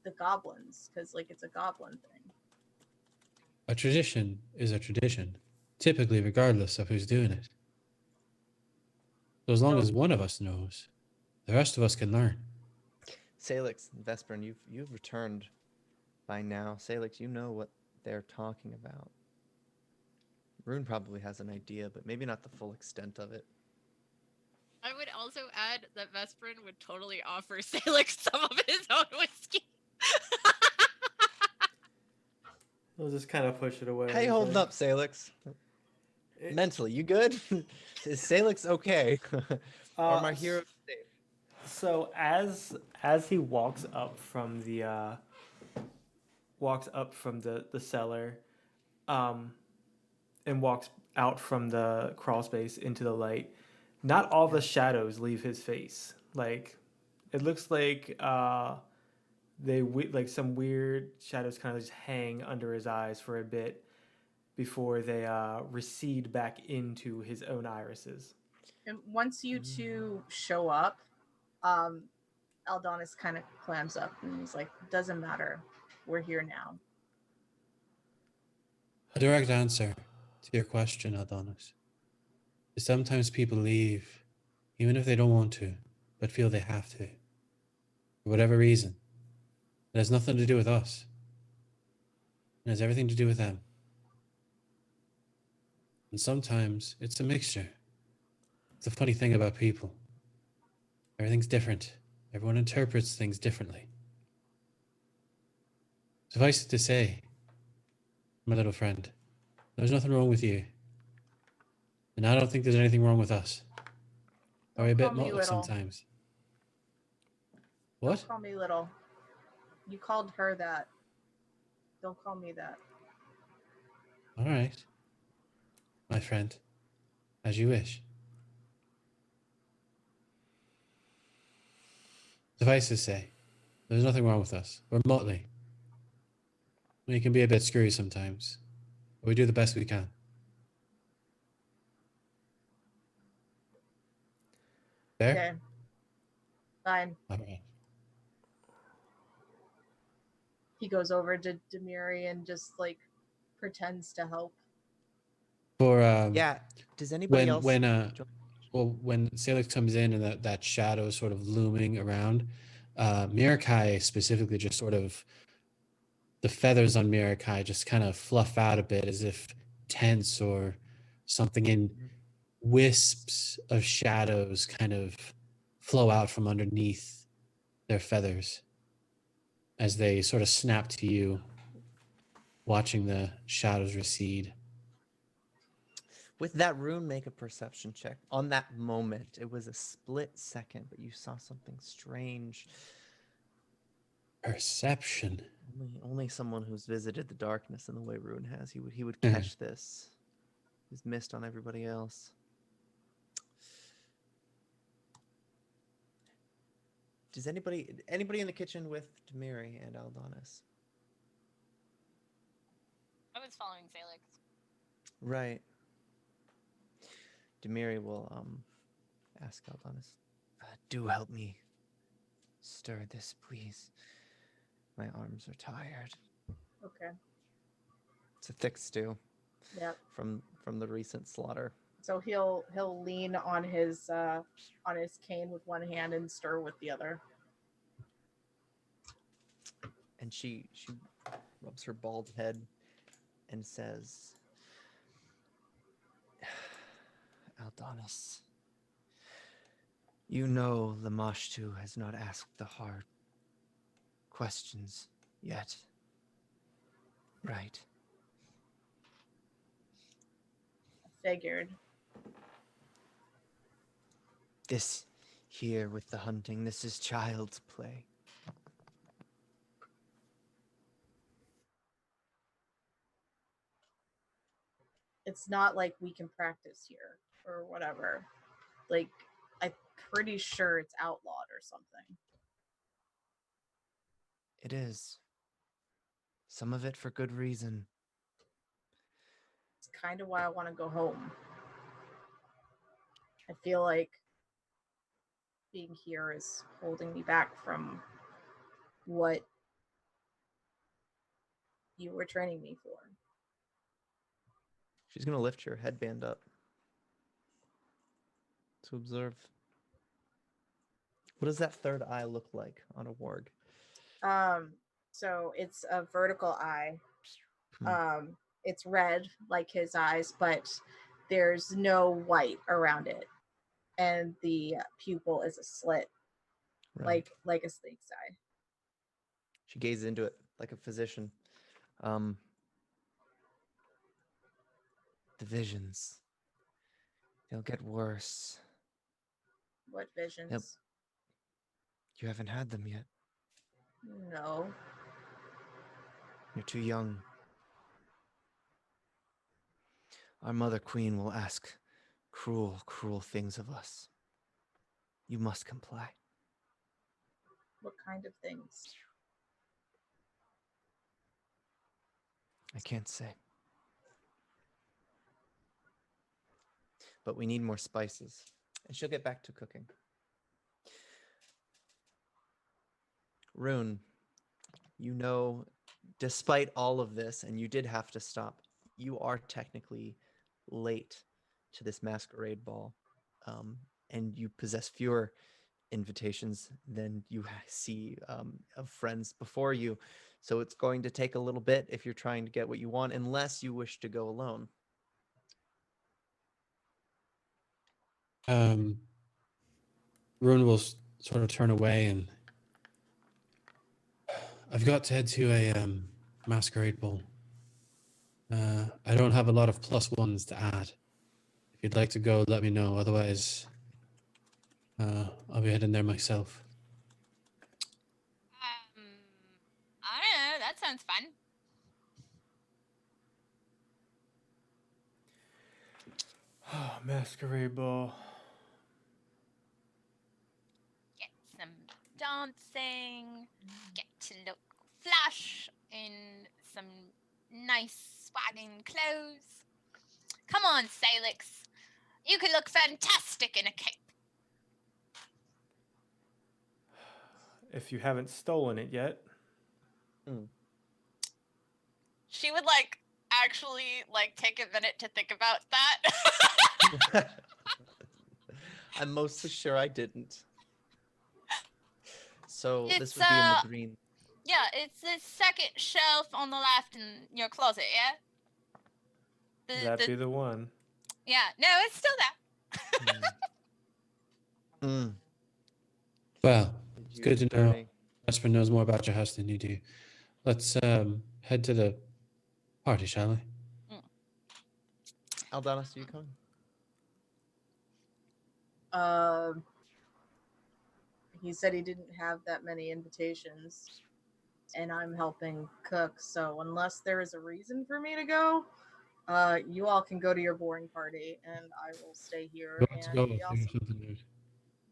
C: the goblins because like it's a goblin thing.
B: A tradition is a tradition, typically regardless of who's doing it. So as long
C: No.
B: as one of us knows, the rest of us can learn.
A: Sailix and Vesperin, you've returned by now. Sailix, you know what they're talking about. Rune probably has an idea, but maybe not the full extent of it.
E: I would also add that Vesperin would totally offer Salix some of his own whiskey.
D: We'll just kind of push it away.
A: How you holding up, Sailix? Mentally, you good? Is Sailix okay? Are my heroes safe?
D: So as he walks up from the cellar, and walks out from the crawl space into the light, not all the shadows leave his face. Like, it looks like like some weird shadows kind of just hang under his eyes for a bit before they recede back into his own irises.
C: And once you two show up, Aldonis kind of clams up and he's like, "Doesn't matter. We're here now."
B: A direct answer to your question, Adonis, is sometimes people leave, even if they don't want to, but feel they have to. For whatever reason. It has nothing to do with us. It has everything to do with them. And sometimes it's a mixture. It's the funny thing about people. Everything's different. Everyone interprets things differently. Suffice it to say, my little friend, there's nothing wrong with you. And I don't think there's anything wrong with us. Are we a
C: Don't
B: bit
C: call me
B: muddled
C: little.
B: sometimes? What?
C: Don't call me little. You called her that. Don't call me that.
B: All right. My friend, as you wish. Suffice to say, there's nothing wrong with us. We're motley. We can be a bit screwy sometimes, but we do the best we can. There?
C: Okay. Fine.
B: All right.
C: He goes over to Demiri and just like pretends to help.
B: For
A: Yeah. Does anybody else?
B: when Salix comes in and that shadow is sort of looming around, Mirakai specifically just sort of, the feathers on Mirakai just kind of fluff out a bit as if tense or something, in wisps of shadows kind of flow out from underneath their feathers as they sort of snap to you, watching the shadows recede.
A: With that rune, make a perception check. On that moment, it was a split second, but you saw something strange.
B: Perception.
A: Only someone who's visited the darkness in the way Rune has, he would
B: Mhm.
A: catch this. He's missed on everybody else. Does anybody in the kitchen with Demiri and Aldonis?
E: I was following Salix.
A: Right. Demiri will ask Aldonis, do help me stir this, please. My arms are tired.
C: Okay.
A: It's a thick stew
C: Yep.
A: from the recent slaughter.
C: So he'll lean on his cane with one hand and stir with the other.
A: And she rubs her bald head and says, Aldonis, you know Lamashtu has not asked the hard questions yet, right?
C: Figured.
A: This here with the hunting, this is child's play.
C: It's not like we can practice here or whatever. Like, I'm pretty sure it's outlawed or something.
A: It is. Some of it for good reason.
C: It's kind of why I want to go home. I feel like being here is holding me back from what you were training me for.
A: She's going to lift your headband up to observe. What does that third eye look like on a warg?
C: So it's a vertical eye.
A: Hmm.
C: It's red like his eyes, but there's no white around it. And the pupil is a slit,
A: Right.
C: like a snake's eye.
A: She gazes into it like a physician. The visions. They'll get worse.
C: What visions?
A: You haven't had them yet.
C: No.
A: You're too young. Our Mother Queen will ask cruel, cruel things of us. You must comply.
C: What kind of things?
A: I can't say. But we need more spices. And she'll get back to cooking. Rune, you know, despite all of this, and you did have to stop, you are technically late to this masquerade ball. And you possess fewer invitations than you see of friends before you. So it's going to take a little bit if you're trying to get what you want, unless you wish to go alone.
B: Rune will sort of turn away and I've got to head to a masquerade ball. I don't have a lot of +1s to add. If you'd like to go, let me know. Otherwise, I'll be heading there myself.
E: I don't know. That sounds fun.
D: Oh, masquerade ball.
E: Get some dancing. Get to look flash in some nice swagging clothes. Come on, Sailix. You could look fantastic in a cape.
D: If you haven't stolen it yet.
E: She would actually take a minute to think about that.
A: I'm mostly sure I didn't. So
E: It's,
A: this would be in the green.
E: Yeah, it's the second shelf on the left in your closet, yeah?
D: That'd be the one.
E: Yeah, no, it's still there.
B: Well,
A: Did
B: it's
A: you
B: good to
A: start
B: know
A: a-
B: Jasper knows more about your house than you do. Let's head to the party, shall we?
A: Aldonis, are you coming?
C: He said he didn't have that many invitations, and I'm helping cook. So unless there is a reason for me to go, you all can go to your boring party, and I will stay here.
B: If you want to
C: And
B: go,
C: be
B: I'll figure
C: awesome.
B: something out.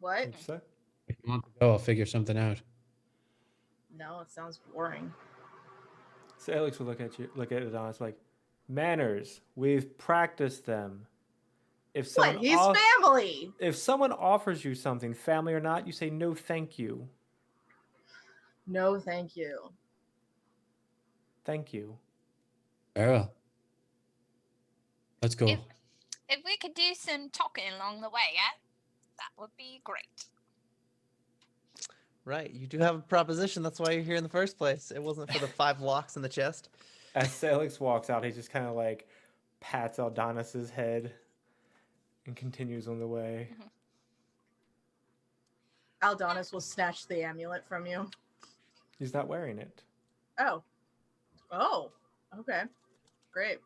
C: What?
D: What'd you say?
B: If you want to go, I'll figure something out.
C: No, it sounds boring.
D: Sailix will look at it on. It's like, manners. We've practiced them. If
C: What?
D: someone
C: He's family.
D: if someone offers you something, family or not, you say no, thank you.
C: No, thank you.
D: Thank you.
B: Very well. Let's go.
E: If we could do some talking along the way, yeah, that would be great.
A: Right. You do have a proposition. That's why you're here in the first place. It wasn't for the 5 locks in the chest.
D: As Sailix walks out, he just kind of like pats Aldonis's head and continues on the way.
C: Aldonis will snatch the amulet from you.
D: He's not wearing it.
C: Oh. Oh. Okay. Great.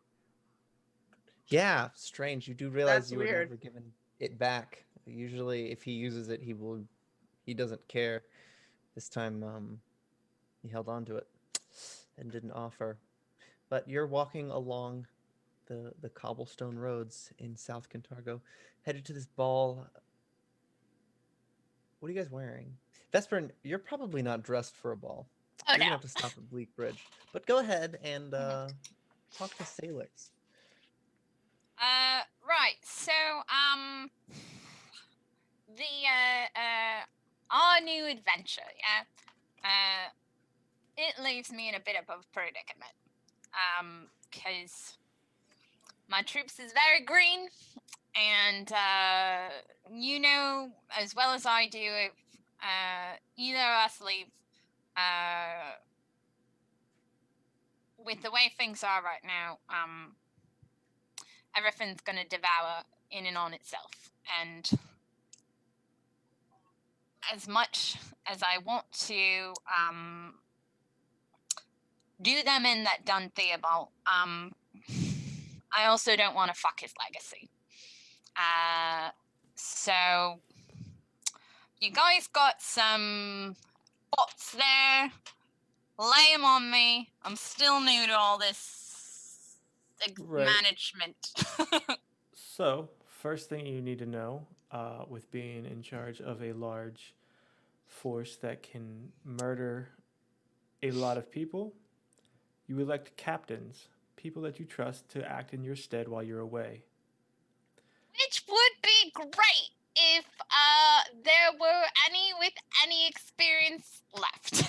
A: Yeah, strange. You do realize
C: That's
A: you were
C: weird.
A: never given it back. Usually, if he uses it, he doesn't care. This time, he held on to it and didn't offer. But you're walking along the cobblestone roads in South Cantargo, headed to this ball. What are you guys wearing? Vesper, you're probably not dressed for a ball.
E: Oh
A: You're
E: no.
A: gonna have to stop at Bleak Bridge. But go ahead and
E: Mhm.
A: talk to Sailix.
E: Right. So, our new adventure, yeah. It leaves me in a bit of a predicament. Because my troops is very green, and you know as well as I do, if either of us leave, with the way things are right now, everything's gonna devour in and on itself, and as much as I want to do them in that done Theobald, I also don't want to fuck his legacy. So you guys got some thoughts there. Lay them on me. I'm still new to all this
D: Right.
E: management.
D: So, first thing you need to know, with being in charge of a large force that can murder a lot of people, you elect captains, people that you trust to act in your stead while you're away.
E: Which would be great if there were any with any experience left.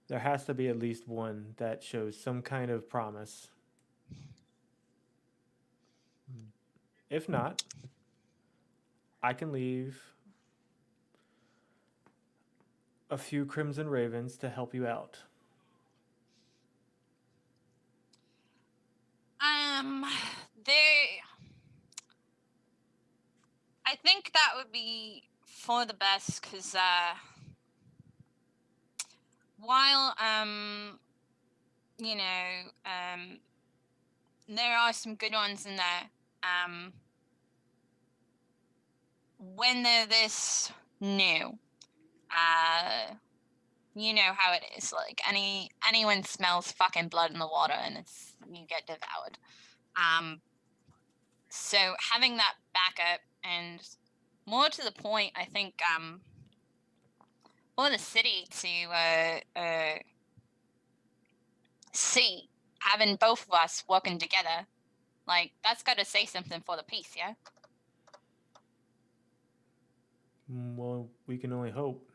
D: There has to be at least one that shows some kind of promise. If not, I can leave a few Crimson Ravens to help you out.
E: They. I think that would be for the best, because while you know, there are some good ones in there. When they're this new, you know how it is. Like anyone smells fucking blood in the water, and you get devoured. So having that backup, and more to the point, I think for the city to see having both of us working together, like that's got to say something for the peace, yeah.
D: Well, we can only hope.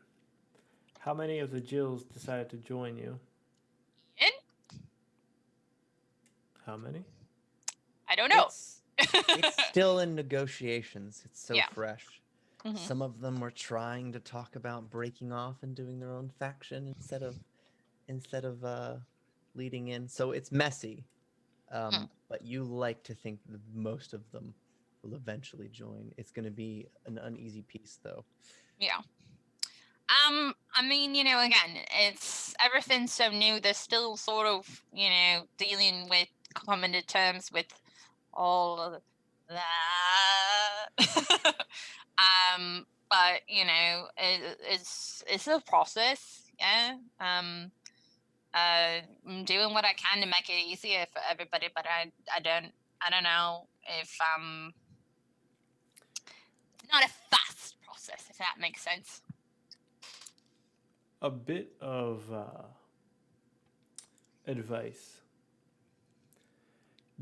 D: How many of the Jills decided to join you?
E: Ian?
D: How many?
E: I don't know.
A: It's still in negotiations. It's so
E: Yeah.
A: fresh.
E: Mhm.
A: Some of them were trying to talk about breaking off and doing their own faction instead of leading in. So it's messy. But you like to think that most of them will eventually join. It's going to be an uneasy piece, though.
E: Yeah. I mean, you know, again, it's everything's so new. They're still sort of, you know, dealing with coming to terms with all of that. But you know, it's a process. Yeah. I'm doing what I can to make it easier for everybody, but I don't know if it's not a fast process, if that makes sense.
D: A bit of advice.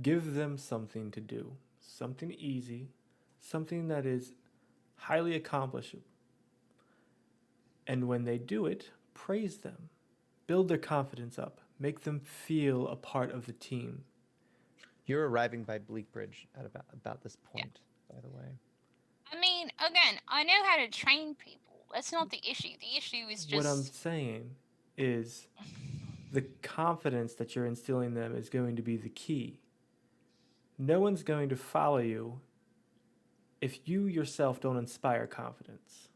D: Give them something to do. Something easy, something that is highly accomplished. And when they do it, praise them, build their confidence up, make them feel a part of the team.
A: You're arriving by Bleak Bridge at about this
E: Yeah.
A: point, by the way.
E: I mean, again, I know how to train people. That's not the issue. The issue is just
D: What I'm saying is the confidence that you're instilling in them is going to be the key. No one's going to follow you if you yourself don't inspire confidence.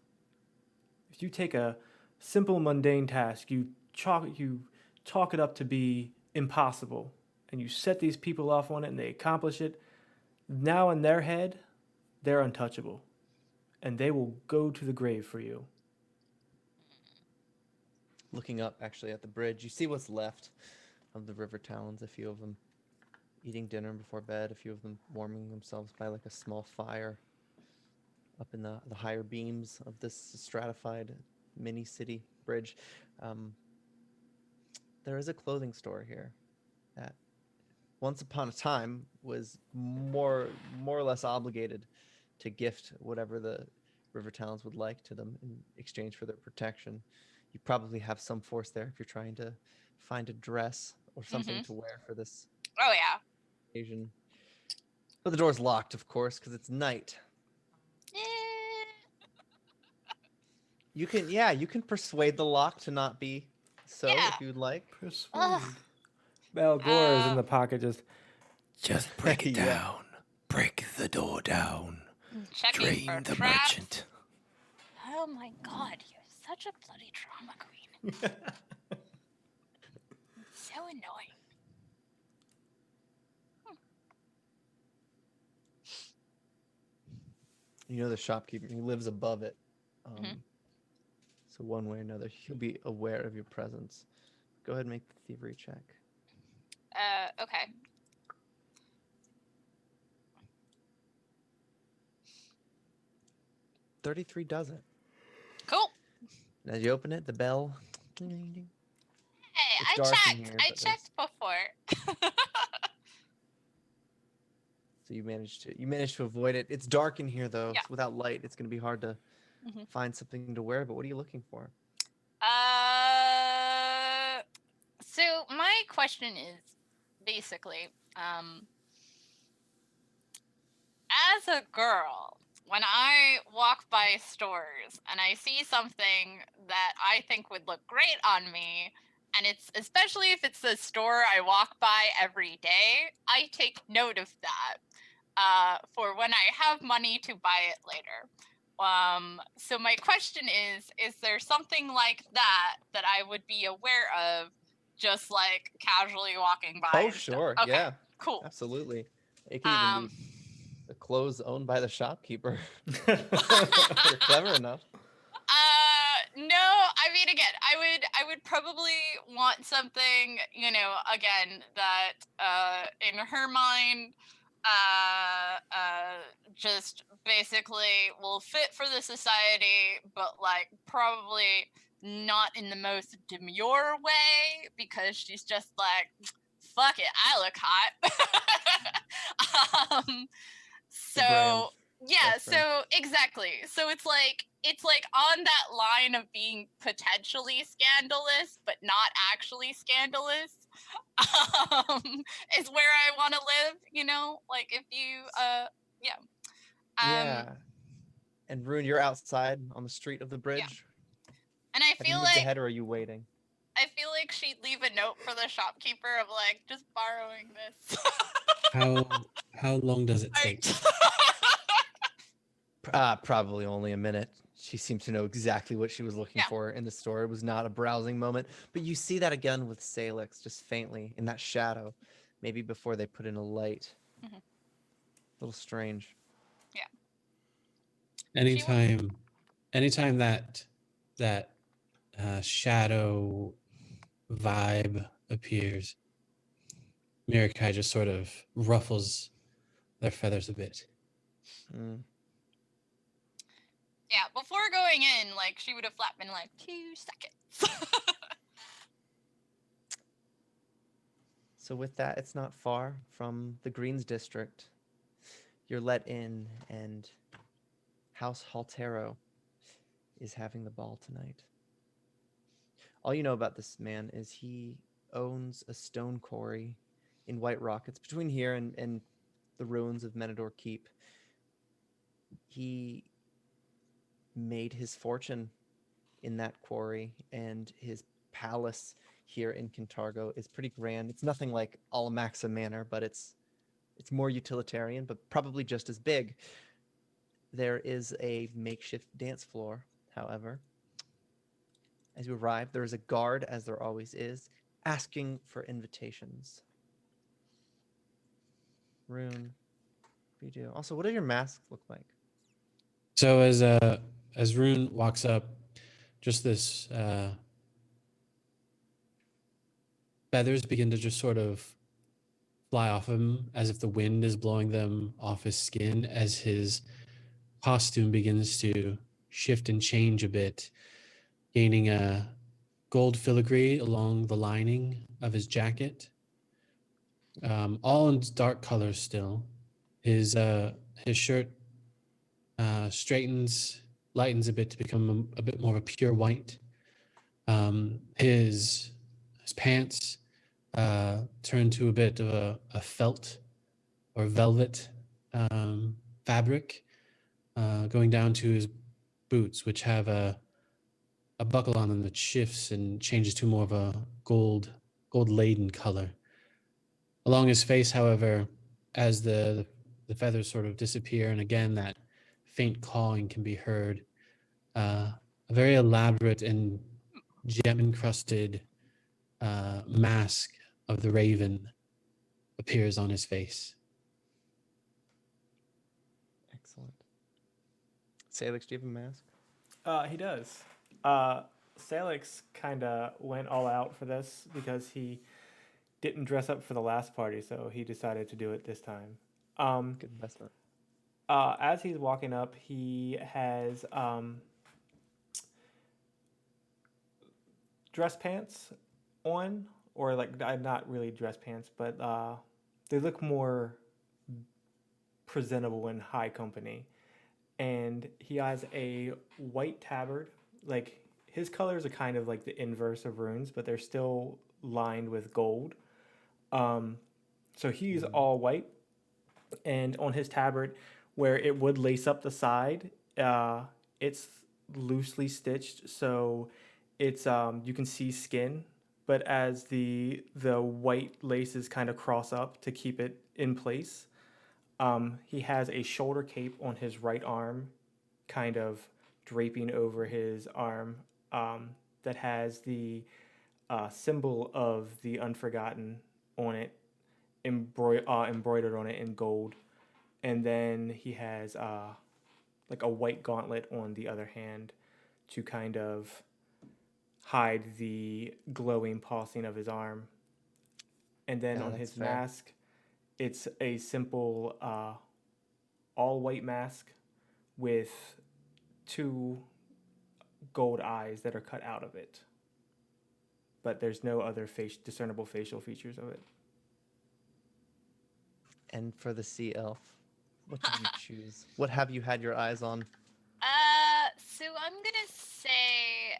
D: If you take a simple, mundane task, you talk it up to be impossible, and you set these people off on it and they accomplish it, now in their head, they're untouchable. And they will go to the grave for you.
A: Looking up actually at the bridge, you see what's left of the river talons, a few of them eating dinner before bed, a few of them warming themselves by like a small fire up in the higher beams of this stratified mini city bridge. There is a clothing store here that once upon a time was more or less obligated to gift whatever the river talons would like to them in exchange for their protection. You probably have some force there if you're trying to find a dress or something to wear for this
E: oh yeah.
A: occasion. But the door's locked, of course, because it's night. You can persuade the lock to not be so
E: Yeah.
A: if you'd like.
D: Persuade.
E: Ugh.
D: Balgor is in the pocket just break it
A: Yeah.
D: down. Break the door down.
E: Checking
D: Drain
E: for
D: the
E: traps.
D: merchant.
E: Oh my god, you're such a bloody drama queen. It's so annoying.
A: You know the shopkeeper, he lives above it.
E: Mhm.
A: So one way or another, he'll be aware of your presence. Go ahead and make the thievery check.
E: Okay.
A: 33 does it.
E: Cool.
A: And as you open it, the bell.
E: Hey,
A: It's
E: I
A: dark in
E: checked.
A: here,
E: I
A: but
E: checked before.
A: So you managed to avoid it. It's dark in here though.
E: Yeah.
A: So without light, it's going to be hard to
E: Mhm.
A: find something to wear. But what are you looking for?
E: So my question is basically, as a girl, when I walk by stores and I see something that I think would look great on me, and it's especially if it's a store I walk by every day, I take note of that for when I have money to buy it later. So my question is there something like that that I would be aware of just like casually walking by?
A: Oh,
E: and stuff?
A: sure.
E: Okay,
A: Yeah,
E: cool.
A: absolutely. It can even
E: Um,
A: be the clothes owned by the shopkeeper. If you're clever enough.
E: No, I mean, again, I would probably want something, again, that in her mind just basically will fit for the society, but like probably not in the most demure way, because she's just like, fuck it, I look hot.
A: The brand.
E: So yeah,
A: Best brand.
E: so exactly. So it's like on that line of being potentially scandalous but not actually scandalous. Is where I want to live, like if you yeah.
A: Yeah. And Rune, you're outside on the street of the bridge.
E: And I
A: Have you
E: feel
A: moved
E: like
A: ahead or are you waiting?
E: she'd leave a note for the shopkeeper of like, just borrowing this.
B: How long does it take?
A: Probably only a minute. She seemed to know exactly what she was looking
E: Yeah.
A: for in the store. It was not a browsing moment. But you see that again with Sailix, just faintly in that shadow, maybe before they put in a light.
E: Mhm.
A: A little strange.
B: Anytime that shadow vibe appears, Mirakai just sort of ruffles their feathers a bit.
A: Mm.
E: Yeah, before going in, like she would have flapped in like 2 seconds.
A: So with that, it's not far from the Greens district. You're let in, and House Haltero is having the ball tonight. All you know about this man is he owns a stone quarry in White Rock. It's between here and the ruins of Menador Keep. He made his fortune in that quarry, and his palace here in Kintargo is pretty grand. It's nothing like Alamaxa Manor, but it's more utilitarian, but probably just as big. There is a makeshift dance floor, however. As you arrive, there is a guard, as there always is, asking for invitations. Rune, what do you do? Also, what does your mask look like?
B: So as Rune walks up, just this feathers begin to just sort of fly off of him as if the wind is blowing them off his skin as his costume begins to shift and change a bit, gaining a gold filigree along the lining of his jacket, all in dark colors still. His shirt lightens a bit to become a bit more of a pure white. His pants turn to a bit of a felt or velvet fabric, going down to his boots, which have a buckle on them that shifts and changes to more of a gold laden color. Along his face, however, as the feathers sort of disappear, and again that faint cawing can be heard, a very elaborate and gem encrusted mask of the raven appears on his face.
A: Excellent. Sailix, do you have a mask?
D: He does. Sailix kind of went all out for this because he didn't dress up for the last party, so he decided to do it this time.
A: Good investment.
D: As he's walking up, he has dress pants on, or like not really dress pants, but they look more presentable in high company. And he has a white tabard. Like his colors are kind of like the inverse of Rune's, but they're still lined with gold. So he's all white, and on his tabard, where it would lace up the side, it's loosely stitched, so it's you can see skin, but as the white laces kind of cross up to keep it in place. He has a shoulder cape on his right arm, kind of draping over his arm, that has the symbol of the Unforgotten on it, embroidered on it in gold. And then he has like a white gauntlet on the other hand to kind of hide the glowing pulsing of his arm. And then
A: Yeah,
D: on
A: that's
D: his
A: fair.
D: mask, it's a simple all white mask with 2 gold eyes that are cut out of it. But there's no other discernible facial features of it.
A: And for the sea elf, what did you choose? What have you had your eyes on?
E: So I'm gonna say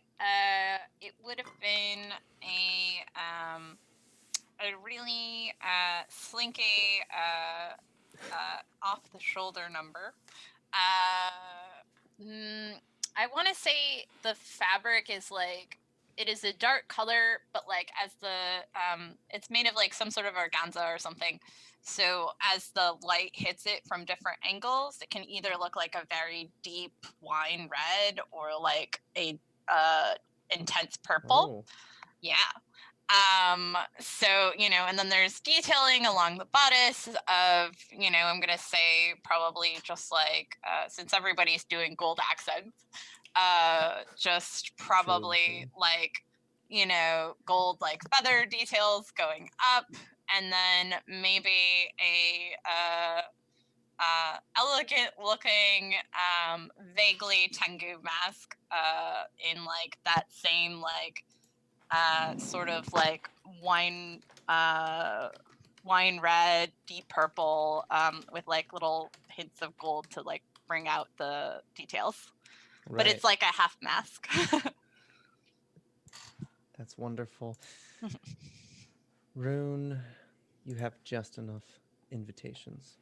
E: it would have been a really slinky off the shoulder number. I want to say the fabric is like, it is a dark color, but like as the it's made of like some sort of organza or something. So as the light hits it from different angles, it can either look like a very deep wine red or like a intense purple.
A: Oh,
E: Yeah. So, and then there's detailing along the bodice of, I'm going to say probably just like, since everybody's doing gold accents, just probably
A: true.
E: like, gold like feather details going up, and then maybe a, elegant looking, vaguely Tengu mask, in like that same like, sort of like wine red, deep purple, with like little hints of gold to like bring out the details.
A: Right.
E: But it's like a half mask.
A: That's wonderful. Rune, you have just enough invitations.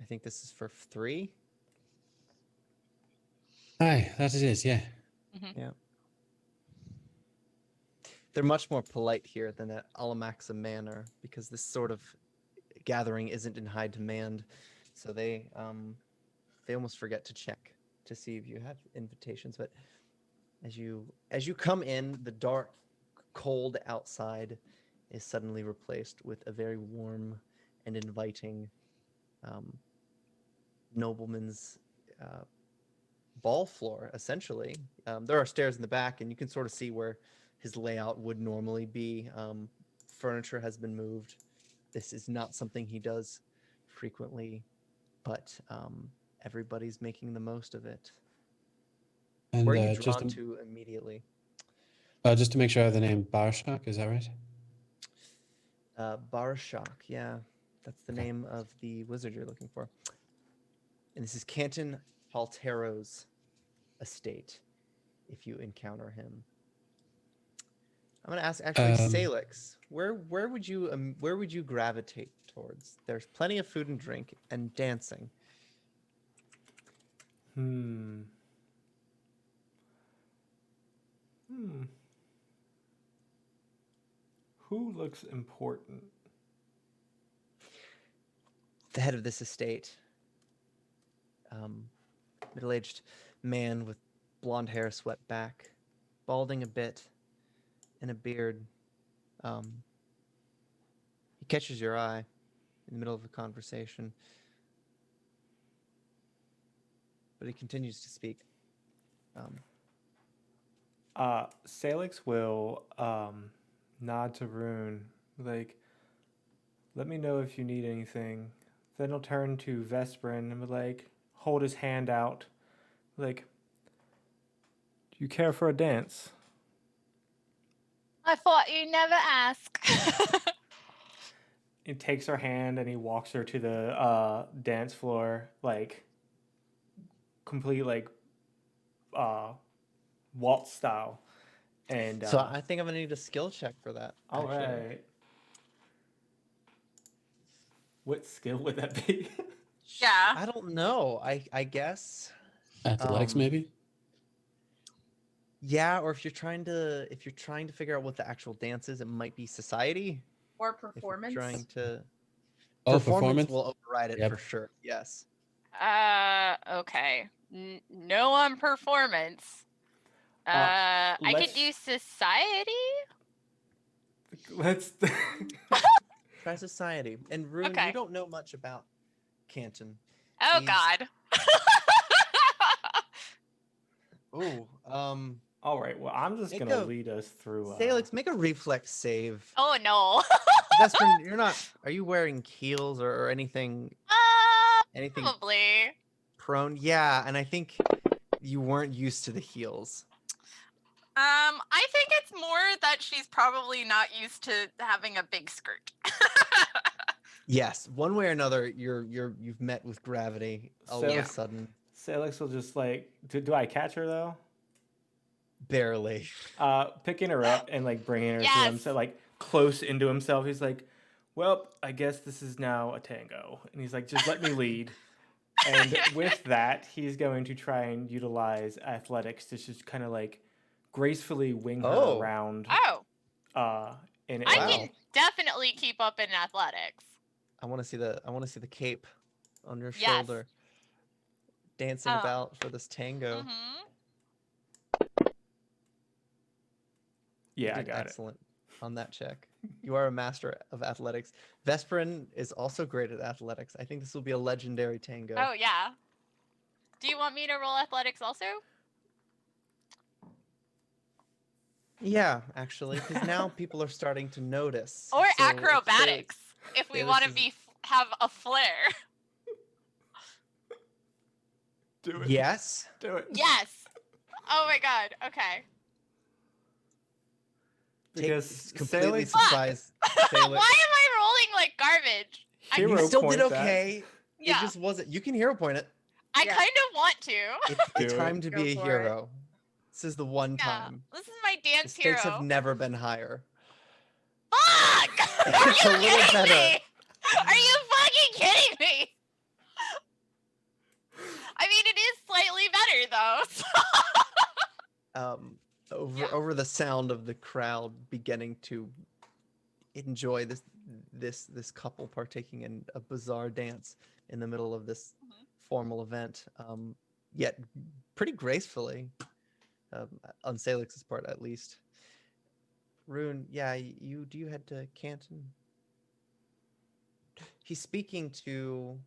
A: I think this is for 3.
B: Aye, that it is, yeah.
A: Yeah. They're much more polite here than at Alamaxa Manor because this sort of gathering isn't in high demand. So they almost forget to check to see if you have invitations. But as you come in, the dark, cold outside is suddenly replaced with a very warm and inviting nobleman's ball floor, essentially. There are stairs in the back, and you can sort of see where his layout would normally be. Furniture has been moved. This is not something he does frequently, but everybody's making the most of it.
B: And
A: Where are you drawn to immediately?
B: just to make sure I have the name Barshak, is that right?
A: Barashak, yeah. That's the name of the wizard you're looking for. And this is Canton Haltero's estate, if you encounter him. I'm going to ask, actually, Sailix, where would you gravitate towards? There's plenty of food and drink and dancing.
D: Who looks important?
A: The head of this estate, middle-aged man with blonde hair swept back, balding a bit, and a beard. He catches your eye in the middle of a conversation, but he continues to speak.
D: Sailix will nod to Rune, like, let me know if you need anything. Then he'll turn to Vesperin and like hold his hand out, like, do you care for a dance?
E: I thought you'd never ask.
D: He takes her hand and he walks her to the dance floor, like complete like waltz style. And
A: So I think I'm gonna need a skill check for that.
D: all
A: actually.
D: right. What skill would that be?
E: Yeah.
A: I don't know. I guess.
B: Athletics, maybe?
A: Yeah, or if you're trying to figure out what the actual dance is, it might be society.
C: Or
A: If you're
C: performance.
A: trying to
B: Oh,
A: performance
B: performance?
A: will override it
B: Yep.
A: for sure. Yes.
E: Okay. No on performance. I could do society.
D: Let's.
A: Try society. And Rune,
E: Okay.
A: you don't know much about Canton.
E: Oh
A: He's-
E: God.
A: Oh,
D: All right. Well, I'm just
A: Make
D: gonna
A: a-
D: lead us through.
A: Salix, make a reflex save.
E: Oh no.
A: Vesper, you're not. Are you wearing heels or anything? Anything
E: Probably.
A: prone? Yeah, and I think you weren't used to the heels.
E: I think it's more that she's probably not used to having a big skirt.
A: Yes, one way or another, you've met with gravity all of
D: So-
A: a sudden.
D: Sailix will just like. Do I catch her though?
A: Barely.
D: Picking her up and like bringing her to
E: Yes.
D: himself, like close into himself. He's like, "Well, I guess this is now a tango," and he's like, "Just let me lead." And with that, he's going to try and utilize athletics to just kind of like gracefully wing her
A: Oh.
D: around.
E: Oh,
D: In
E: I
A: Wow.
E: can definitely keep up in athletics.
A: I want to see the cape on your
E: Yes.
A: shoulder, dancing
E: Oh.
A: about for this tango.
E: Hmm.
A: You
D: Yeah, I
A: did
D: got it.
A: excellent on that check. You are a master of athletics. Vesperin is also great at athletics. I think this will be a legendary tango.
E: Oh yeah. Do you want me to roll athletics also?
A: Yeah, actually, because now people are starting to notice.
E: Or
A: So,
E: acrobatics, if we
A: Felix
E: want to
A: is-
E: have a flair.
D: Do it.
A: Yes.
D: Do it.
E: Yes. Oh my God. Okay.
D: Because
A: completely
D: Sailix,
A: surprised.
E: Why am
A: Felix.
E: I rolling like garbage?
D: hero
A: You still did
D: points at-
A: okay.
E: Yeah.
A: It just wasn't. You can hero point it.
E: I
C: Yeah.
E: kind of want to.
A: It's the
D: Do it.
A: time to
C: Go
A: be a
C: for it.
A: hero. This is the one
E: Yeah,
A: time.
E: this is my
A: The
E: dance
A: stakes have
E: hero.
A: never been higher.
E: Fuck! Are
A: It's
E: you
A: a little
E: kidding
A: better.
E: me? Are you fucking kidding me? I mean, it is slightly better though. So. Yeah.
A: Over the sound of the crowd beginning to enjoy this couple partaking in a bizarre dance in the middle of this
E: Mhm.
A: formal event, yet pretty gracefully, on Sailix's part at least. Rune, yeah, you head to Canton? He's speaking to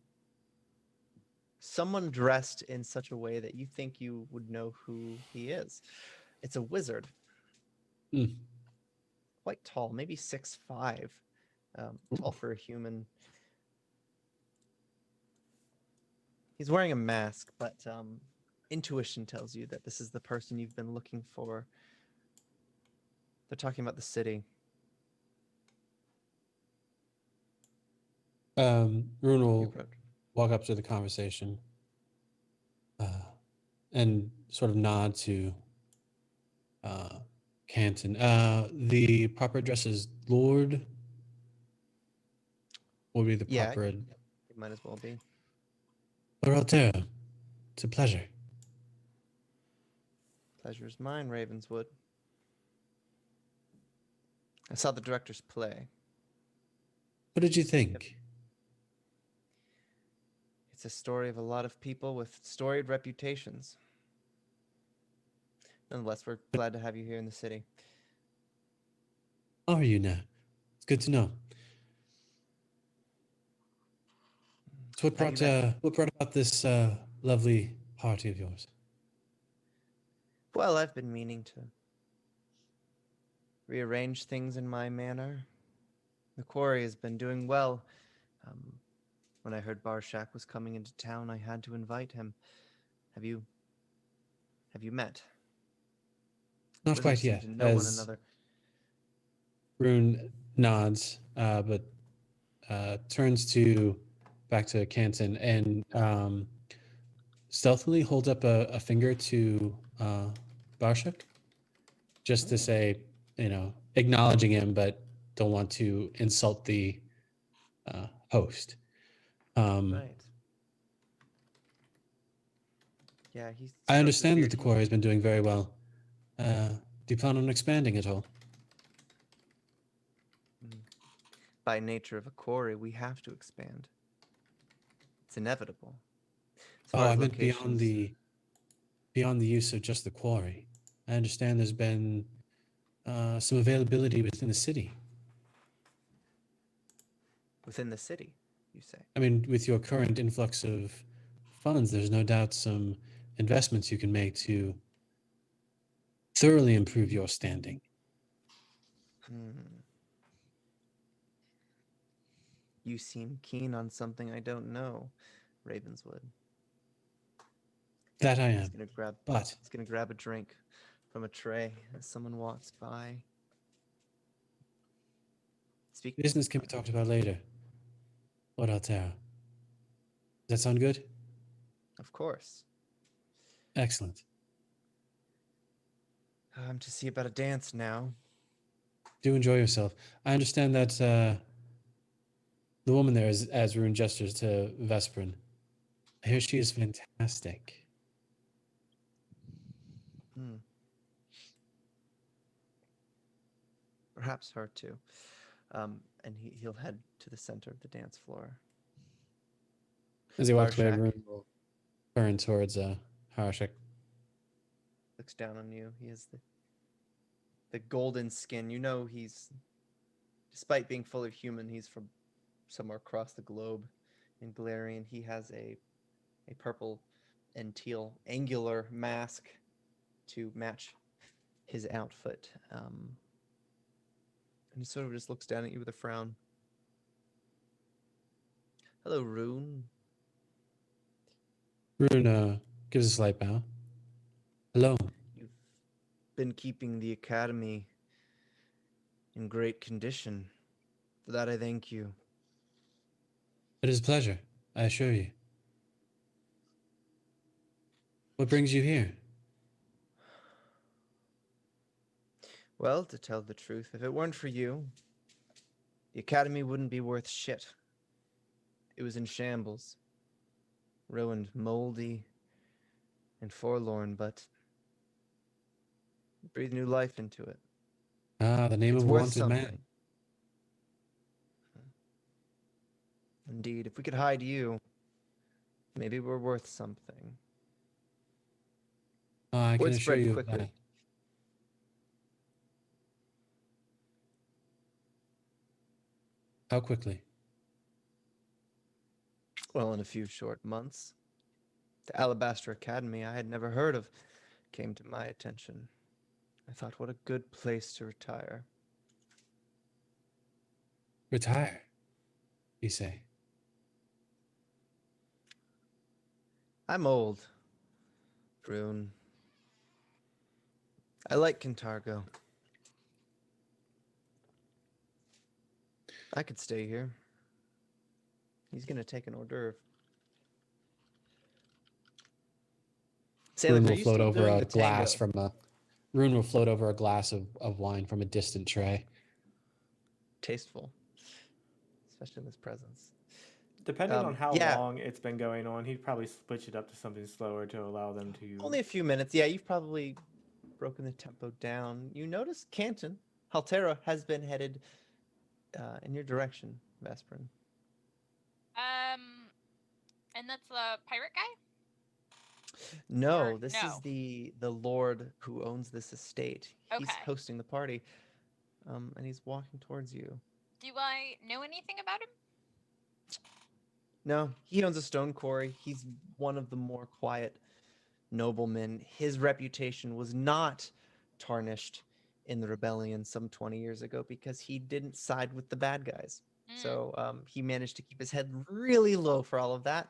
A: someone dressed in such a way that you think you would know who he is. It's a wizard.
B: Hmm.
A: Quite tall, maybe 6'5", tall for a human. He's wearing a mask, but intuition tells you that this is the person you've been looking for. They're talking about the city.
B: Rune
A: You
B: will
A: approach.
B: walk up to the conversation and sort of nod to Canton. The proper address is Lord. What would be the
A: Yeah,
B: proper
A: it might as well be.
B: Lord Altero. It's a pleasure.
A: Pleasure's mine, Ravenswood. I saw the director's play.
B: What did you think?
A: It's a story of a lot of people with storied reputations. Nonetheless, we're glad to have you here in the city.
B: How are you now? It's good to know. So
A: How you been?
B: what brought about this lovely party of yours?
A: Well, I've been meaning to rearrange things in my manor. The quarry has been doing well. When I heard Barshak was coming into town, I had to invite him. Have you met?
B: Not
A: Wizards
B: quite
A: seem
B: yet,
A: to know one
B: as
A: another.
B: Rune nods, but turns back to Canton and stealthily holds up a finger to Barshak, just to say, acknowledging him, but don't want to insult the host.
A: Right. Yeah, he
B: I
A: strokes his
B: understand that
A: beard.
B: the quarry has been doing very well. Do you plan on expanding at all?
A: By nature of a quarry, we have to expand. It's inevitable. As far
B: Oh,
A: as
B: I meant
A: locations,
B: beyond the use of just the quarry. I understand there's been some availability within the city.
A: within the city, you say?
B: I mean, with your current influx of funds, there's no doubt some investments you can make to thoroughly improve your standing.
A: You seem keen on something I don't know, Ravenswood.
B: That I
A: He's
B: am.
A: gonna grab.
B: But
A: He's gonna grab a drink from a tray as someone walks by. Speak.
B: business can be talked about later. What else, Tara? Does that sound good?
A: Of course.
B: Excellent.
A: I'm to see about a dance now.
B: Do enjoy yourself. I understand that the woman there is, as Rune gestures to Vesperin. I hear she is fantastic.
A: Perhaps her too. And he'll head to the center of the dance floor.
B: As he walks away,
A: Barshak
B: Rune will turn towards Harshak.
A: looks down on you. He has the golden skin. You know he's, despite being fully human, he's from somewhere across the globe in Galarian. He has a purple and teal angular mask to match his outfit. And he sort of just looks down at you with a frown. Hello, Rune.
B: Rune gives a slight bow. Hello.
A: You've been keeping the academy in great condition. For that, I thank you.
B: It is a pleasure, I assure you. What brings you here?
A: Well, to tell the truth, if it weren't for you, the academy wouldn't be worth shit. It was in shambles. Ruined, moldy, and forlorn, but breathe new life into it.
B: Ah, the name
A: It's
B: of a
A: worth
B: wanted man.
A: something. Indeed, if we could hide you, maybe we're worth something.
B: Oh, I can
A: Word
B: assure
A: spread
B: you of
A: quickly.
B: that. How quickly?
A: Well, in a few short months. The Alabaster Academy I had never heard of came to my attention. I thought, what a good place to retire.
B: Retire, you say?
A: I'm old, Rune. I like Kintargo. I could stay here. He's gonna take an hors d'oeuvre.
B: Rune
A: Sailix, are
B: will
A: you
B: float
A: still
B: over
A: doing
B: a
A: the
B: glass
A: tango?
B: from a Rune will float over a glass of wine from a distant tray.
A: Tasteful, especially in this presence.
D: Depending on how
A: yeah.
D: long it's been going on, he'd probably switch it up to something slower to allow them to.
A: Only a few minutes. Yeah, you've probably broken the tempo down. You notice Canton, Haltera, has been headed in your direction, Vesperin.
E: And that's the pirate guy?
A: No,
E: Or
A: this is
E: no?
A: the lord who owns this estate. He's
E: Okay.
A: hosting the party, and he's walking towards you.
E: Do I know anything about him?
A: No, he owns a stone quarry. He's one of the more quiet noblemen. His reputation was not tarnished in the rebellion some 20 years ago because he didn't side with the bad guys. So he managed to keep his head really low for all of that,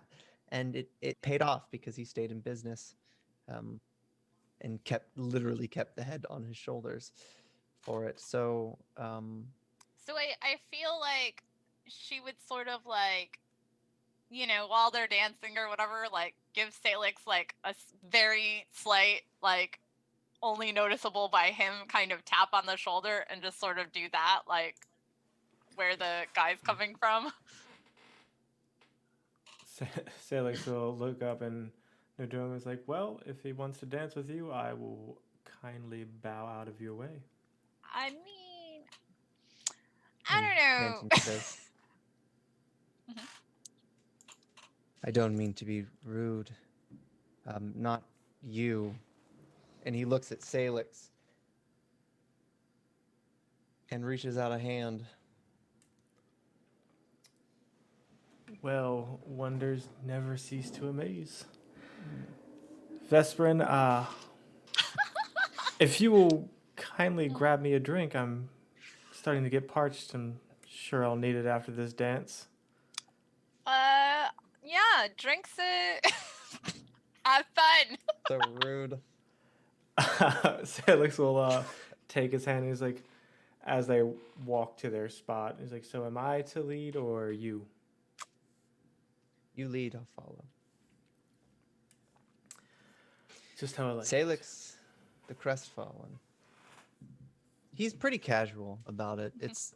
A: and it paid off because he stayed in business, and literally kept the head on his shoulders for it. So
E: So I feel like she would sort of like, while they're dancing or whatever, like give Sailix like a very slight, like only noticeable by him kind of tap on the shoulder and just sort of do that, like where the guy's coming from.
D: Sailix will look up and Nodome is like, well, if he wants to dance with you, I will kindly bow out of your way.
E: I mean, I
A: and
E: don't know.
A: Canton says, I don't mean to be rude. Not you. And he looks at Salix and reaches out a hand.
D: Well, wonders never cease to amaze. Vesperin, if you will kindly grab me a drink, I'm starting to get parched. I'm sure I'll need it after this dance.
E: Yeah, drinks it. Have fun.
A: So rude.
D: Salix will take his hand and he's like, as they walk to their spot, he's like, so am I to lead or you?
A: You lead, I'll follow.
D: Just how I like it.
A: Salix, the crestfallen. He's pretty casual about it. It's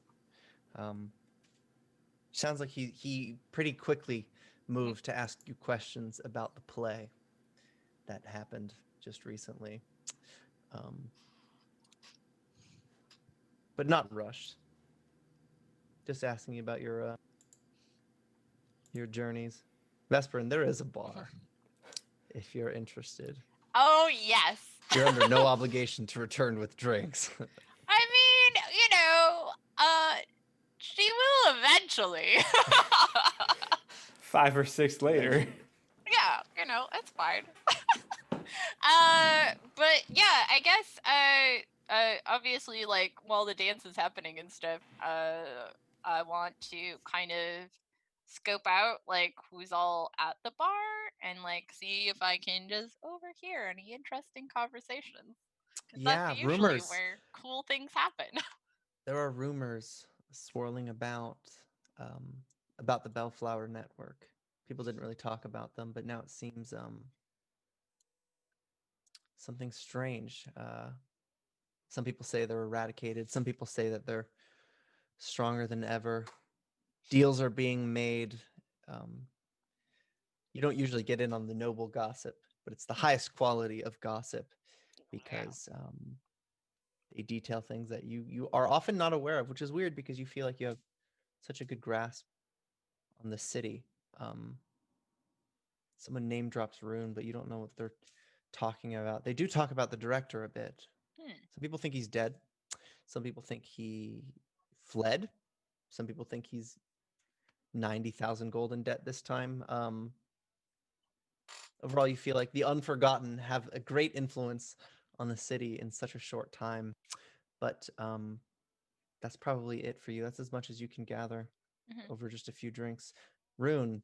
A: sounds like he pretty quickly moved to ask you questions about the play that happened just recently. But not rushed. Just asking you about your journeys. Vesperin, there is a bar if you're interested.
E: Oh, yes.
A: You're under no obligation to return with drinks.
E: I mean, she will eventually.
D: 5 or 6 later.
E: Yeah, it's fine. But yeah, I guess, obviously, like, while the dance is happening and stuff, I want to kind of scope out, like, who's all at the bar and, like, see if I can just overhear any interesting conversations. 'Cause
A: Yeah,
E: that's usually
A: rumors.
E: where cool things happen.
A: There are rumors swirling about the Bellflower Network. People didn't really talk about them, but now it seems something strange. Some people say they're eradicated. Some people say that they're stronger than ever. Deals are being made. Um, you don't usually get in on the noble gossip, but it's the highest quality of gossip because they detail things that you are often not aware of, which is weird because you feel like you have such a good grasp on the city. Someone name drops Rune, but you don't know what they're talking about. They do talk about the director a bit.
E: Hmm.
A: Some people think he's dead. Some people think he fled. Some people think he's 90,000 gold in debt this time. Overall, you feel like the Unforgotten have a great influence on the city in such a short time. But that's probably it for you. That's as much as you can gather
E: Mhm.
A: over just a few drinks. Rune,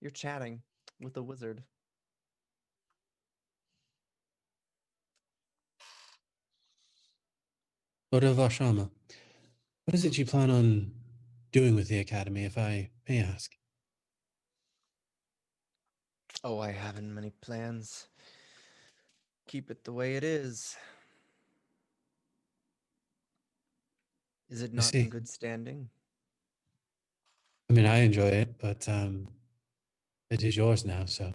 A: you're chatting with the wizard.
B: Lord of Vashama, what is it you plan on doing with the academy, if I may ask?
A: Oh, I haven't many plans. Keep it the way it is. Is it
B: I
A: not in
B: see.
A: good standing?
B: I mean, I enjoy it, but it is yours now, so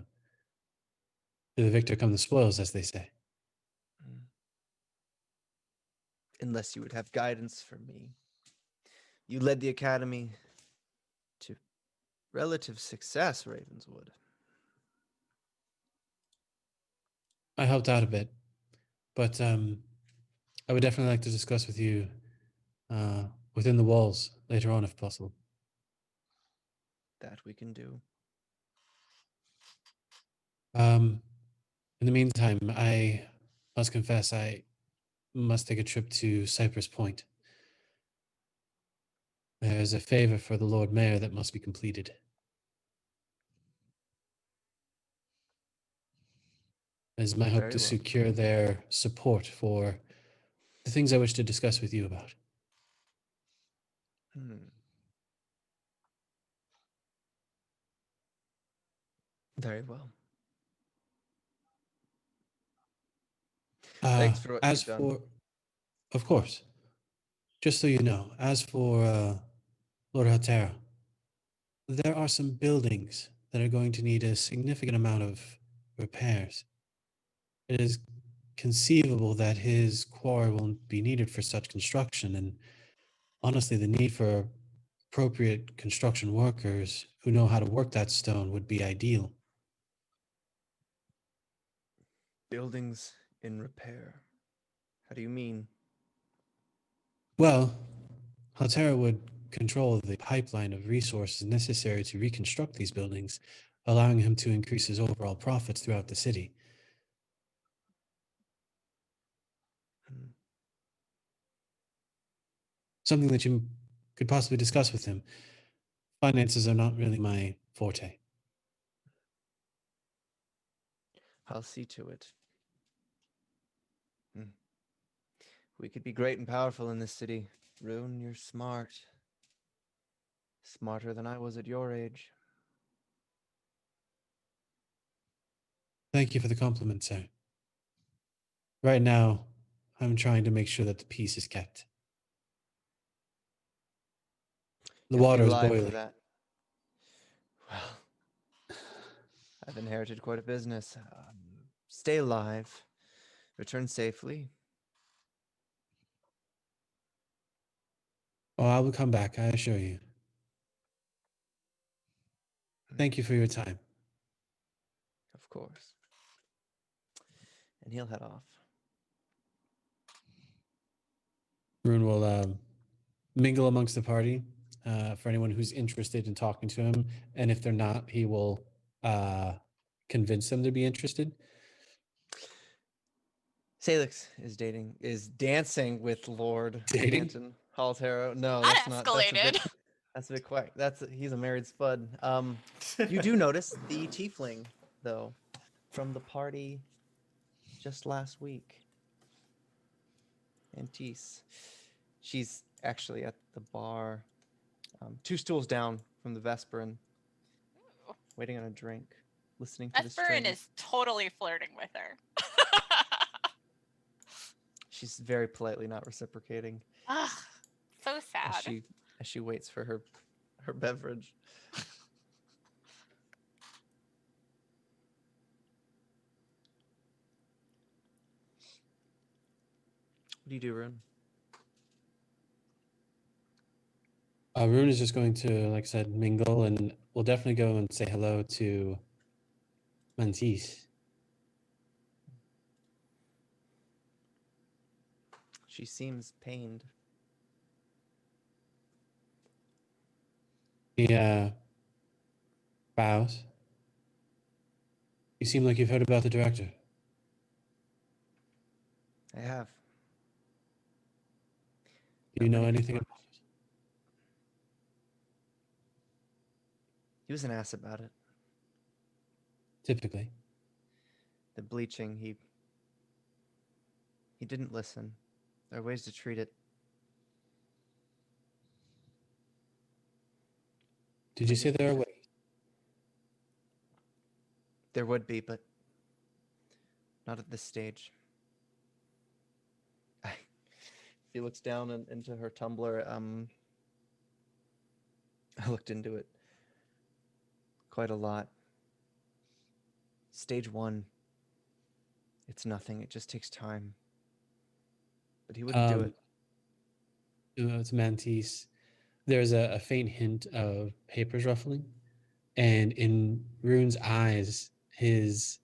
B: to the victor come the spoils, as they say.
A: Mm. Unless you would have guidance for me. You led the academy to relative success, Ravenswood.
B: I helped out a bit, but I would definitely like to discuss with you within the walls later on, if possible.
A: That we can do.
B: In the meantime, I must confess I must take a trip to Cypress Point. There's a favor for the Lord Mayor that must be completed. It is my hope
A: Very
B: to
A: well.
B: secure their support for the things I wish to discuss with you about.
A: Hmm. Very well. Thanks for what
B: As
A: you've done.
B: for, of course, just so you know, as for Lord Hatera, there are some buildings that are going to need a significant amount of repairs. It is conceivable that his quarry won't be needed for such construction, and honestly, the need for appropriate construction workers who know how to work that stone would be ideal.
A: Buildings in repair. How do you mean?
B: Well, Altera would control the pipeline of resources necessary to reconstruct these buildings, allowing him to increase his overall profits throughout the city.
A: Hmm.
B: Something that you could possibly discuss with him. Finances are not really my forte.
A: I'll see to it. Hmm. We could be great and powerful in this city. Rune, you're smart. Smarter than I was at your age.
B: Thank you for the compliment, sir. Right now, I'm trying to make sure that the peace is kept. The
A: You have to be
B: water is
A: alive for
B: boiling.
A: that. Well, I've inherited quite a business. Stay alive. Return safely.
B: Oh, I will come back, I assure you. Thank you for your time.
A: Of course. And he'll head off.
B: Rune will mingle amongst the party for anyone who's interested in talking to him. And if they're not, he will convince them to be interested.
A: Sailix is dancing with Lord
B: Dating?
A: Anton Haltero. No,
E: That
A: that's not. That's a bit.
E: escalated.
A: That's a bit quick. He's a married spud. You do notice the tiefling though, from the party just last week. Antis. She's actually at the bar, 2 stools down from the Vesperin, waiting on a drink. listening to the
E: Esperin
A: strings.
E: is totally flirting with her.
A: She's very politely not reciprocating
E: Ugh, so
A: as
E: sad.
A: she waits for her beverage. What do you do, Rune?
B: Rune is just going to, like I said, mingle, and we'll definitely go and say hello to Mantis.
A: She seems pained.
B: He bows. You seem like you've heard about the director.
A: I have.
B: Do you
A: Not
B: know
A: many
B: anything
A: people-
B: about it?
A: He was an ass about it.
B: Typically.
A: The bleaching, he didn't listen. There are ways to treat it.
B: Did you say there are ways?
A: There would be, but not at this stage. She looks down into her tumbler. I looked into it quite a lot. Stage 1. It's nothing. It just takes time. But he wouldn't do it.
B: It's Mantis. There's a faint hint of papers ruffling, and in Rune's eyes, his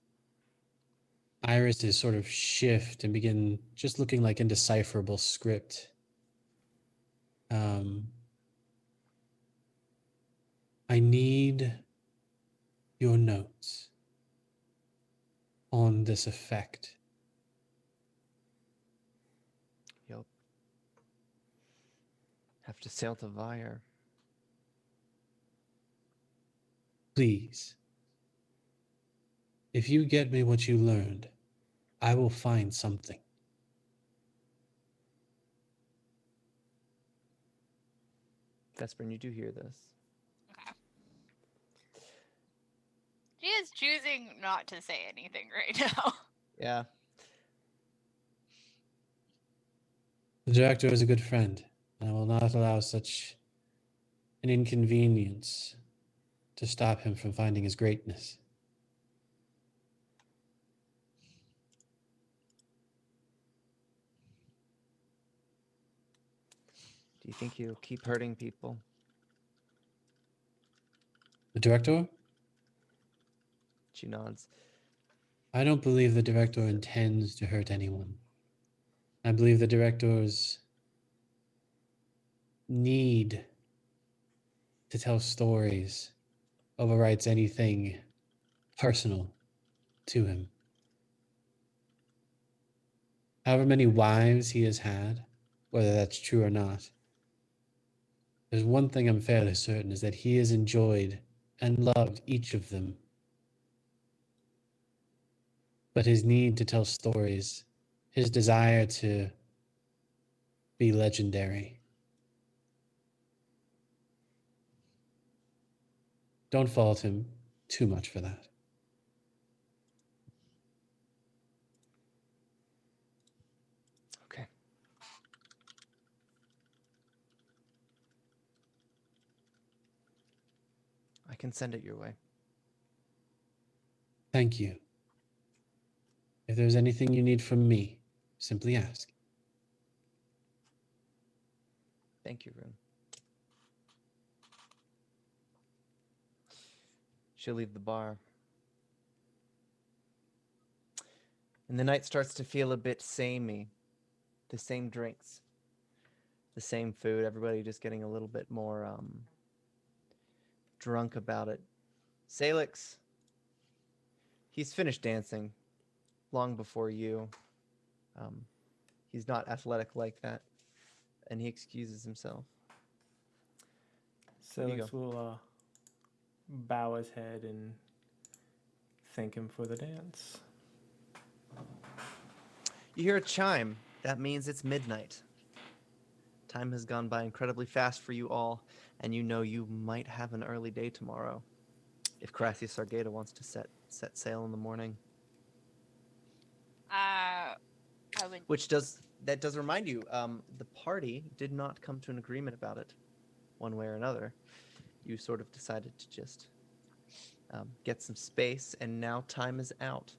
B: irises sort of shift and begin just looking like indecipherable script. I need your notes on this effect.
A: You'll have to sail to Vire.
B: Please. If you get me what you learned, I will find something.
A: Vesperin, you do hear this.
E: Okay. She is choosing not to say anything right now.
A: Yeah.
B: The director is a good friend, and I will not allow such an inconvenience to stop him from finding his greatness.
A: Do you think he'll keep hurting people?
B: The director?
A: She nods.
B: I don't believe the director intends to hurt anyone. I believe the director's need to tell stories overrides anything personal to him. However many wives he has had, whether that's true or not, there's one thing I'm fairly certain is that he has enjoyed and loved each of them. But his need to tell stories, his desire to be legendary. Don't fault him too much for that.
A: Okay. I can send it your way.
B: Thank you. If there's anything you need from me, simply ask.
A: Thank you, Rune. She'll leave the bar. And the night starts to feel a bit samey. The same drinks. The same food. Everybody just getting a little bit more drunk about it. Sailix. He's finished dancing long before you. He's not athletic like that. And he excuses himself. you
D: Sailix will bow his head and thank him for the dance.
A: You hear a chime. That means it's midnight. Time has gone by incredibly fast for you all, and you know you might have an early day tomorrow if Crassius Sargata wants to set set sail in the morning.
E: I would.
A: That does remind you, the party did not come to an agreement about it, one way or another. You sort of decided to just get some space, and now time is out.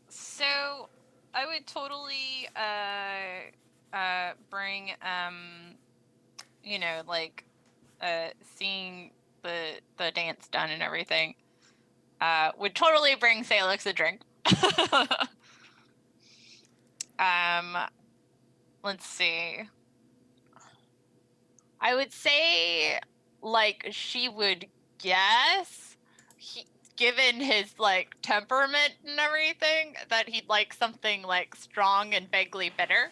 E: So I would totally bring like seeing the dance done and everything. Would totally bring Sailix a drink. Let's see. I would say, like, she would guess, given his, like, temperament and everything, that he'd like something, like, strong and vaguely bitter.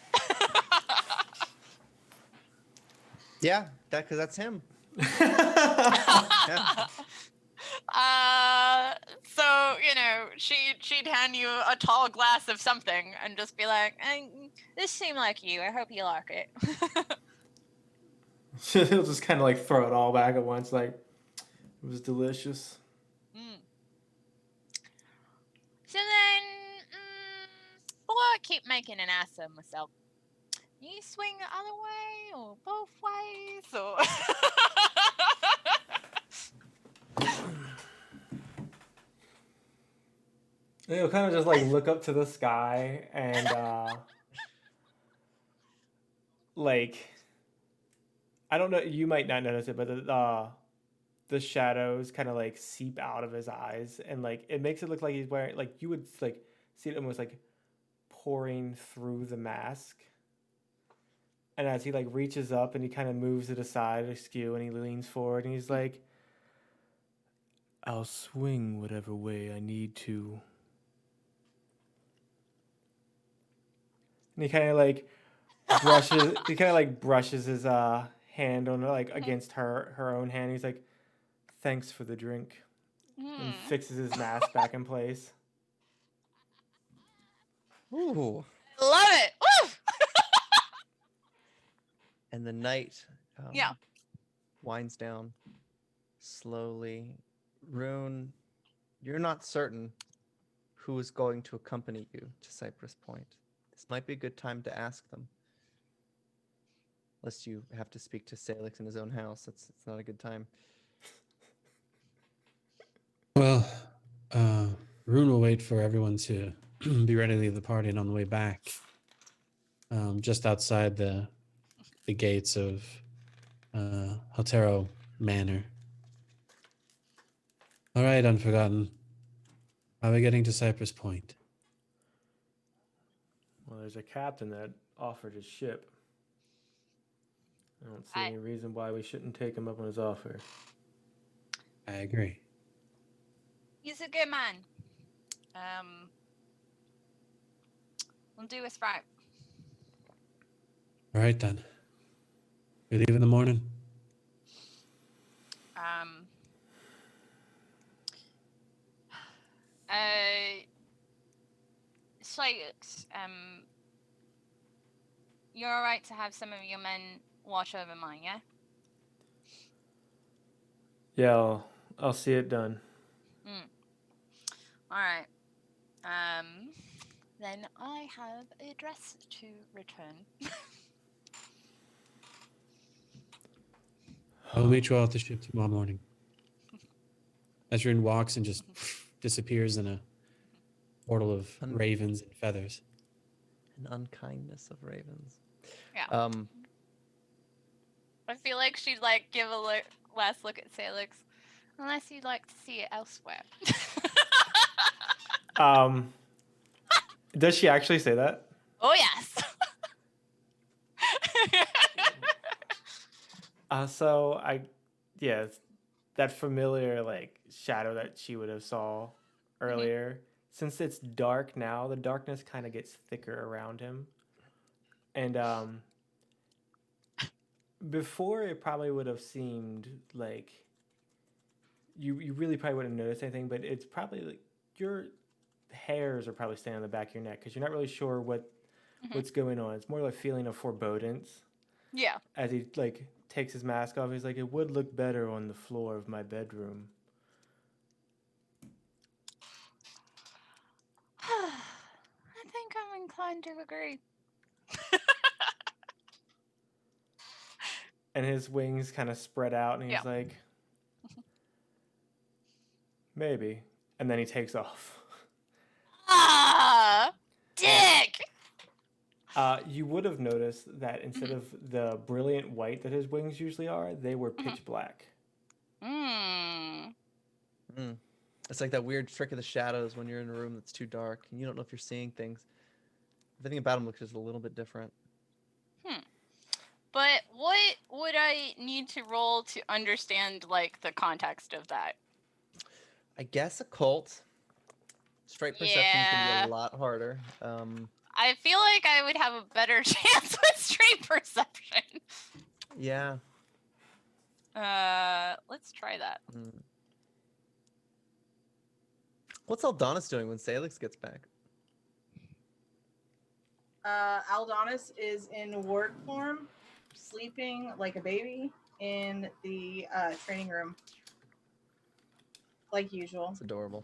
A: Yeah, because that's him. Yeah.
E: So, she'd hand you a tall glass of something and just be like, this seemed like you. I hope you like it.
D: He'll just kind of like throw it all back at once. Like, it was delicious.
E: So then, before I keep making an ass of myself, you swing the other way or both ways or.
D: He'll kind of just like look up to the sky and like, I don't know, you might not notice it, but the shadows kind of like seep out of his eyes, and like it makes it look like he's wearing, like you would like see it almost like pouring through the mask. And as he like reaches up and he kind of moves it aside askew, and he leans forward and he's like, I'll swing whatever way I need to. And he kind of like brushes his hand on like against her own hand. He's like, thanks for the drink. And fixes his mask back in place.
A: Ooh.
E: Love it. Woo!
A: And the night
E: Yeah.
A: winds down slowly. Rune, you're not certain who is going to accompany you to Cypress Point. This might be a good time to ask them. Lest you have to speak to Sailix in his own house. It's not a good time.
B: Well, Rune will wait for everyone to be ready to leave the party, and on the way back, just outside the gates of Haltero Manor. All right, Unforgotten. How are we getting to Cypress Point?
D: Well, there's a captain that offered his ship. I don't see
E: I-
D: any reason why we shouldn't take him up on his offer.
B: I agree.
E: He's a good man. We'll do us right.
B: All right, then. We leave in the morning.
E: Sailix, you're alright to have some of your men watch over mine, yeah?
D: Yeah, I'll see it done.
E: Alright. Then I have a dress to return.
B: I'll meet you all at the ship tomorrow morning. As Rune walks and just disappears in a portal of ravens and feathers.
A: An unkindness of ravens.
E: Yeah. I feel like she'd like give a last look at Sailix, unless you'd like to see it elsewhere.
D: Does she actually say that?
E: Oh yes.
D: That familiar like shadow that she would have saw earlier. Since it's dark now, the darkness kind of gets thicker around him. And before it probably would have seemed like you really probably wouldn't notice anything, but it's probably like your hairs are probably standing on the back of your neck because you're not really sure what's going on. It's more like a feeling of forebodance.
E: Yeah.
D: As he like takes his mask off. He's like, it would look better on the floor of my bedroom.
E: I think I'm inclined to agree.
D: And his wings kind of spread out, and he's
E: Yeah.
D: like, maybe. And then he takes off.
E: Ah, dick.
D: You would have noticed that instead of the brilliant white that his wings usually are, they were pitch black.
E: Hmm.
A: Mm. It's like that weird trick of the shadows when you're in a room that's too dark and you don't know if you're seeing things. Everything about him looks just a little bit different.
E: But what would I need to roll to understand like the context of that?
A: I guess occult. Straight perception is going to be
E: Yeah.
A: a lot harder.
E: I feel like I would have a better chance with straight perception.
A: Yeah.
E: Let's try that.
A: Mm. What's Aldonis doing when Sailix gets back?
C: Aldonis is in ward form, sleeping like a baby in the training room, like usual.
A: It's adorable.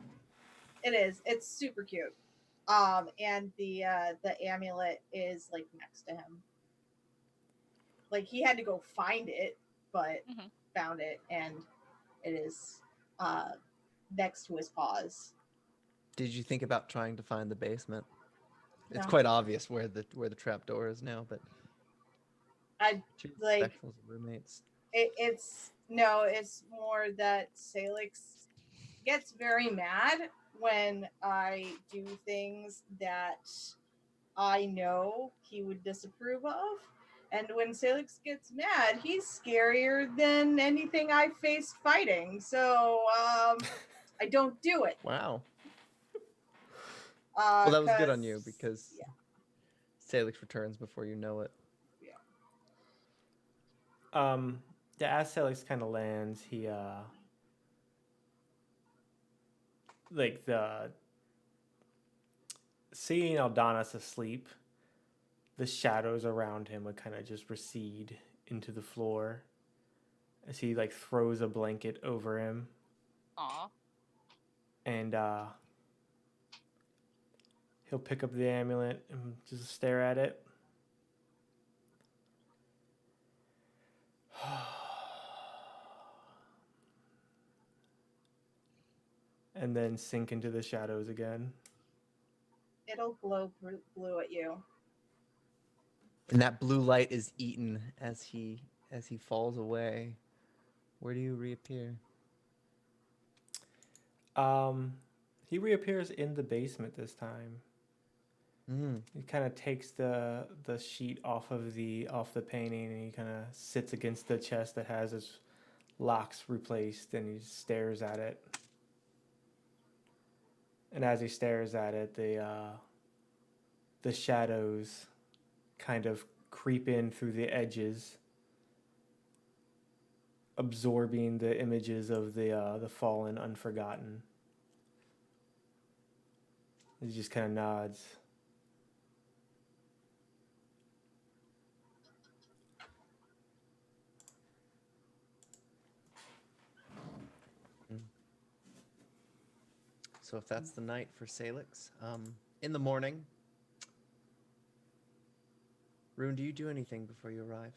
C: It is. It's super cute. And the amulet is like next to him. Like he had to go find it, but found it, and it is next to his paws.
A: Did you think about trying to find the basement? It's
C: No.
A: quite obvious where the trap door is now, but
C: I
A: she's
C: like
A: respectful of roommates.
C: it's more that Sailix gets very mad when I do things that I know he would disapprove of. And when Sailix gets mad, he's scarier than anything I faced fighting. So I don't do it.
A: Wow. Well, that was good on you
C: 'cause-
A: because
C: yeah.
A: Sailix returns before you know it.
D: As Sailix kind of lands, he like the seeing Aldonis asleep, the shadows around him would kind of just recede into the floor as he like throws a blanket over him.
E: Aw.
D: And he'll pick up the amulet and just stare at it. And then sink into the shadows again.
C: It'll glow blue at you.
A: And that blue light is eaten as he falls away. Where do you reappear?
D: He reappears in the basement this time.
A: Mm.
D: He kind of takes the sheet off the painting, and he kind of sits against the chest that has his locks replaced, and he stares at it. And as he stares at it, the shadows kind of creep in through the edges, absorbing the images of the fallen, unforgotten. He just kind of nods.
A: So if that's the night for Sailix, in the morning, Rune, do you do anything before you arrive?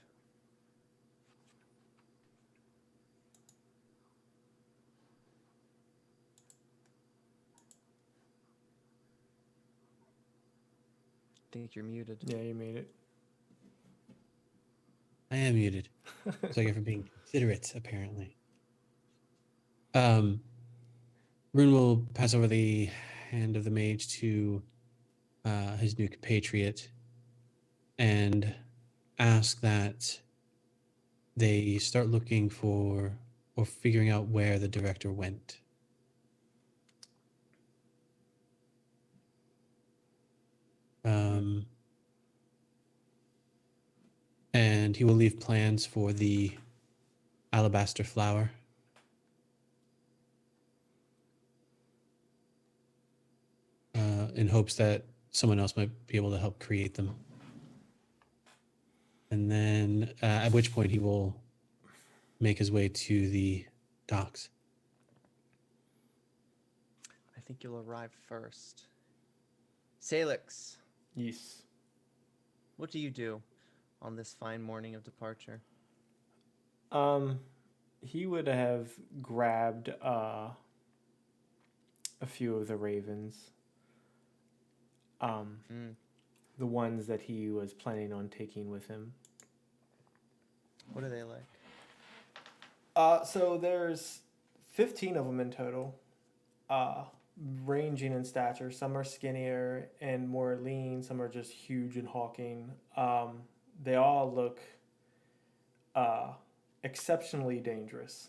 A: I think you're muted.
D: Yeah, you made it.
B: I am muted. Thank you for being considerate, apparently. Rune will pass over the hand of the mage to his new compatriot and ask that they start looking for or figuring out where the director went. And he will leave plans for the alabaster flower. In hopes that someone else might be able to help create them. And then at which point he will make his way to the docks.
A: I think you'll arrive first. Sailix,
D: Yes.
A: what do you do on this fine morning of departure?
D: He would have grabbed a few of the ravens.
A: Mm.
D: The ones that he was planning on taking with him.
A: What are they like?
D: So there's 15 of them in total, ranging in stature. Some are skinnier and more lean. Some are just huge and hulking. They all look exceptionally dangerous.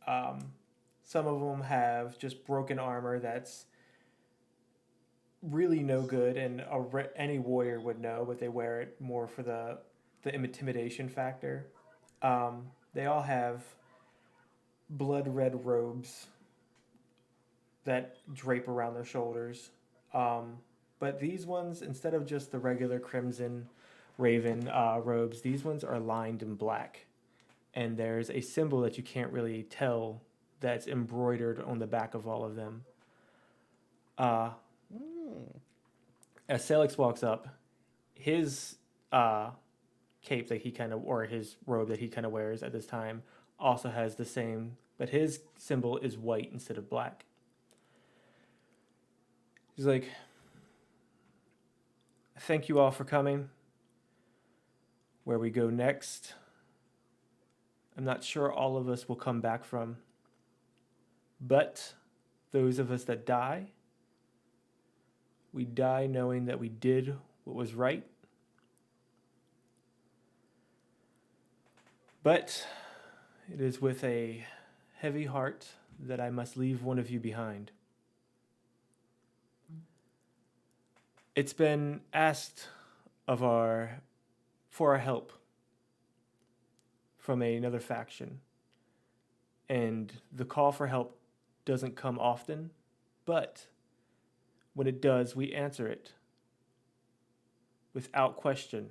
D: Some of them have just broken armor that's really no good, and any warrior would know, but they wear it more for the intimidation factor. They all have blood red robes that drape around their shoulders. But these ones, instead of just the regular crimson raven robes, these ones are lined in black. And there's a symbol that you can't really tell that's embroidered on the back of all of them. As Sailix walks up, his cape that he kind of, or his robe that he kind of wears at this time, also has the same, but his symbol is white instead of black. He's like, thank you all for coming. Where we go next, I'm not sure all of us will come back from, but those of us that die, we die knowing that we did what was right. But it is with a heavy heart that I must leave one of you behind. It's been asked for our help from another faction. And the call for help doesn't come often, but when it does, we answer it without question.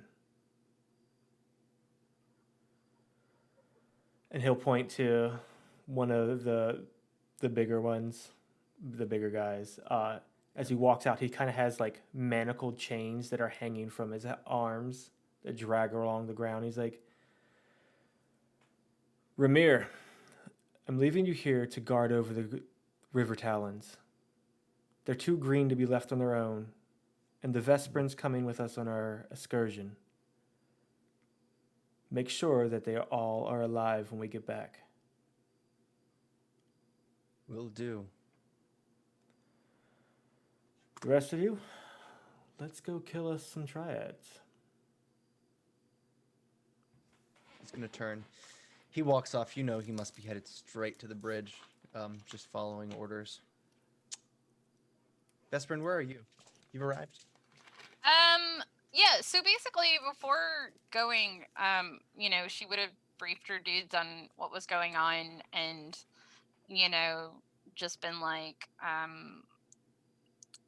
D: And he'll point to one of the bigger ones, the bigger guys. As he walks out, he kind of has like manacled chains that are hanging from his arms that drag along the ground. He's like, Ramir, I'm leaving you here to guard over the river talons. They're too green to be left on their own, and the Vesperins coming with us on our excursion. Make sure that they all are alive when we get back.
A: Will do.
D: The rest of you, let's go kill us some triads.
A: He's going to turn. He walks off. You know he must be headed straight to the bridge, just following orders. Vesperin, where are you? You've arrived?
E: Yeah, so basically before going, she would have briefed her dudes on what was going on and, just been like,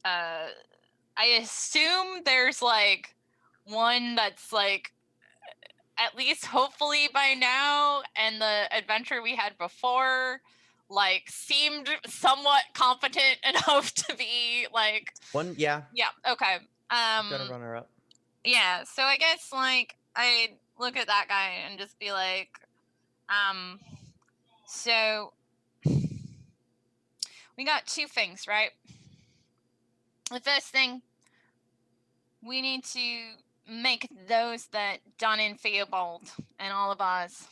E: I assume there's like one that's like at least hopefully by now, and the adventure we had before like seemed somewhat competent enough to be like
A: One, yeah.
E: Okay.
A: Got a runner up.
E: Yeah, so I guess like I'd look at that guy and just be like, so we got two things, right? The first thing, we need to make those that done in Theobald and all of us,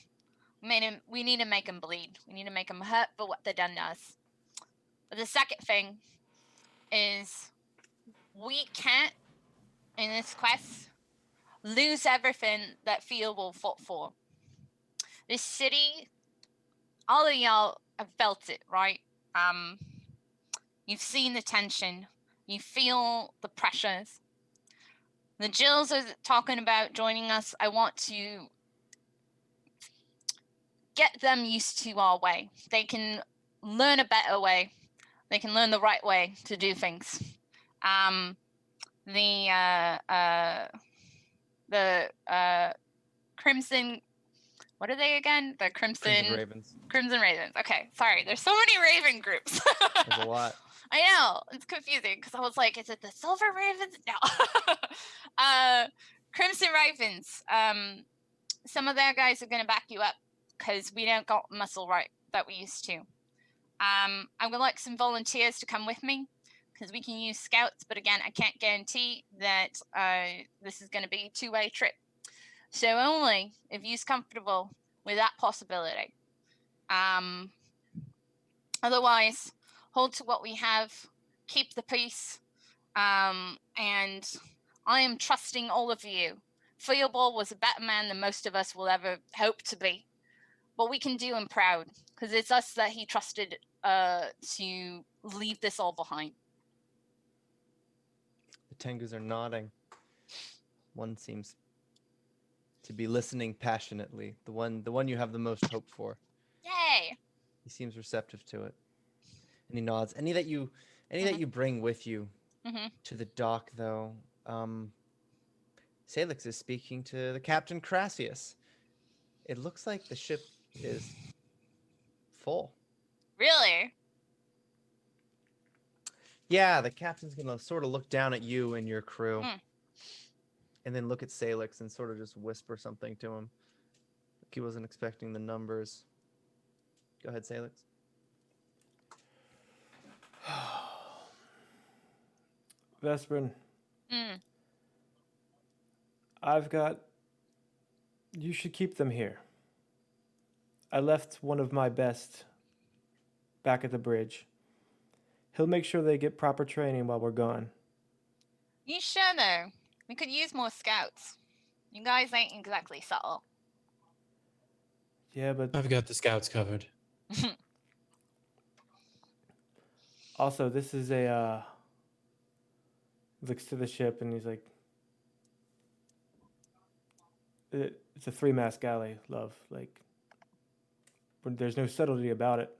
E: we need to make them bleed. We need to make them hurt for what they done to us. But the second thing is we can't, in this quest, lose everything that Theobald fought for. This city, all of y'all have felt it, right? You've seen the tension. You feel the pressures. The Jills are talking about joining us. I want to get them used to our way. They can learn a better way. They can learn the right way to do things. The Crimson What are they again? The
A: Crimson Ravens.
E: Crimson Ravens. Okay, sorry. There's so many Raven groups.
A: There's a lot.
E: I know. It's confusing because I was like, is it the Silver Ravens? No. Crimson Ravens. Some of their guys are going to back you up because we don't got muscle right that we used to. I would like some volunteers to come with me because we can use scouts, but again, I can't guarantee that this is going to be a two-way trip. So only if you're comfortable with that possibility. Otherwise, hold to what we have, keep the peace, and I am trusting all of you. Theobald was a better man than most of us will ever hope to be. But we can do him proud, because it's us that he trusted to leave this all behind.
A: The Tengus are nodding. One seems to be listening passionately. The one you have the most hope for.
E: Yay!
A: He seems receptive to it. And he nods. Any that you bring with you to the dock, though, Sailix is speaking to the Captain Crassius. It looks like the ship is full.
E: Really?
A: Yeah, the captain's gonna sort of look down at you and your crew, and then look at Sailix and sort of just whisper something to him. Like he wasn't expecting the numbers. Go ahead, Sailix.
D: Vesprin, you should keep them here. I left one of my best back at the bridge. He'll make sure they get proper training while we're gone.
E: You sure though? We could use more scouts. You guys ain't exactly subtle.
D: Yeah, but
B: I've got the scouts covered.
D: also this is looks to the ship and he's like, it's a 3-mast galley, love. Like, there's no subtlety about it.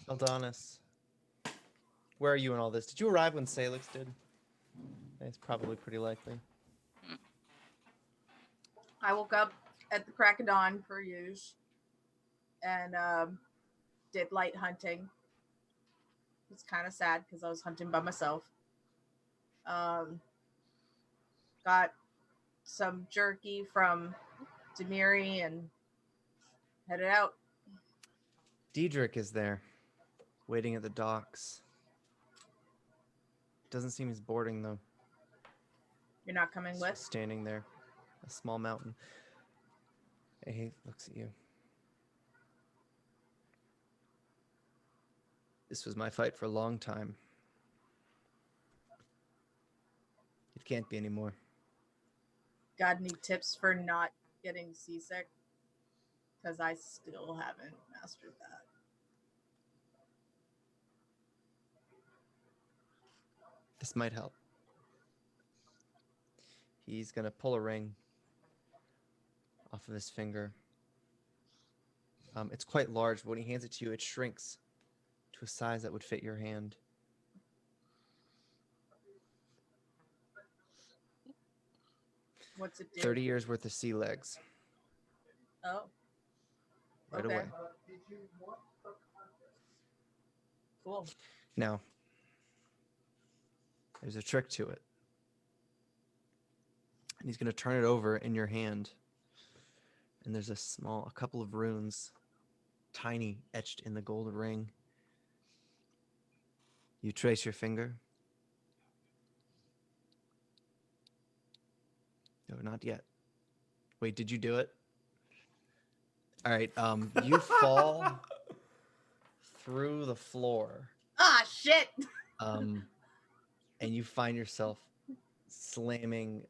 A: Aldonis, where are you in all this? Did you arrive when Sailix did? It's probably pretty likely.
C: I woke up at the crack of dawn per use and did light hunting. It's kind of sad because I was hunting by myself. Got some jerky from Demiri and headed out.
A: Diedrich is there, waiting at the docks. Doesn't seem he's boarding though.
C: You're not coming
A: He's
C: with?
A: just standing there, a small mountain. He looks at you. This was my fight for a long time. It can't be anymore.
C: Got any tips for not getting seasick? Because I still haven't mastered that.
A: This might help. He's gonna pull a ring off of his finger. It's quite large, but when he hands it to you, it shrinks to a size that would fit your hand.
C: What's it do?
A: 30 years worth of sea legs.
C: Oh.
A: Right
C: Okay.
A: away.
C: Cool.
A: Now, there's a trick to it. And he's going to turn it over in your hand. And there's a couple of runes, tiny, etched in the gold ring. You trace your finger. No, not yet. Wait, did you do it? All right, you fall through the floor.
C: Ah, shit!
A: And you find yourself slamming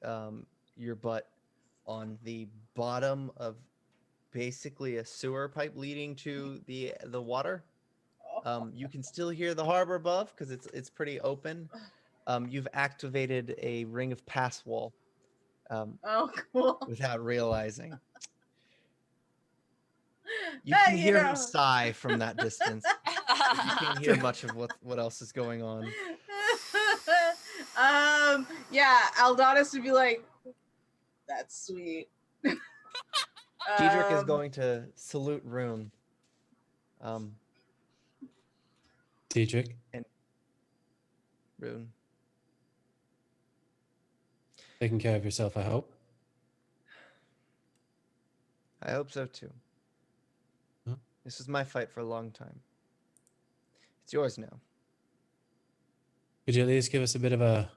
A: your butt on the bottom of basically a sewer pipe leading to the water. You can still hear the harbor above because it's pretty open. You've activated a ring of pass wall
C: Oh, cool.
A: without realizing. You
C: Hey,
A: can
C: you
A: hear
C: know.
A: him sigh from that distance. You can't hear much of what else is going on.
C: Yeah, Aldonis would be like, That's sweet.
A: Diedrich is
C: Um,
A: going to salute Rune.
B: Diedrich,
A: And Rune.
B: taking care of yourself, I hope.
A: I hope so too.
B: Huh?
A: This is my fight for a long time. It's yours now.
B: Could you at least give us a bit of a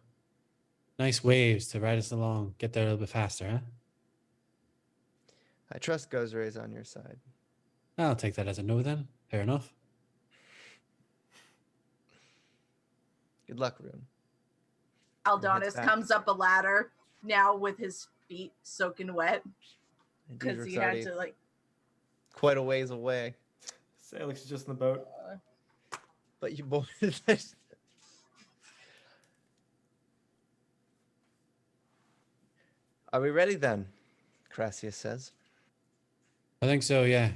B: nice waves to ride us along, get there a little bit faster, huh?
A: I trust Gozeray's on your side.
B: I'll take that as a no then. Fair enough.
A: Good luck, Rune.
C: Aldonis
A: back.
C: comes up a ladder now with his feet soaking wet
A: And
C: because
A: Diedrich's
C: he had
A: already
C: to like.
A: quite a ways away.
D: Sailix is just in the boat.
A: But you both. Are we ready then? Crassius says.
B: I think so, yeah.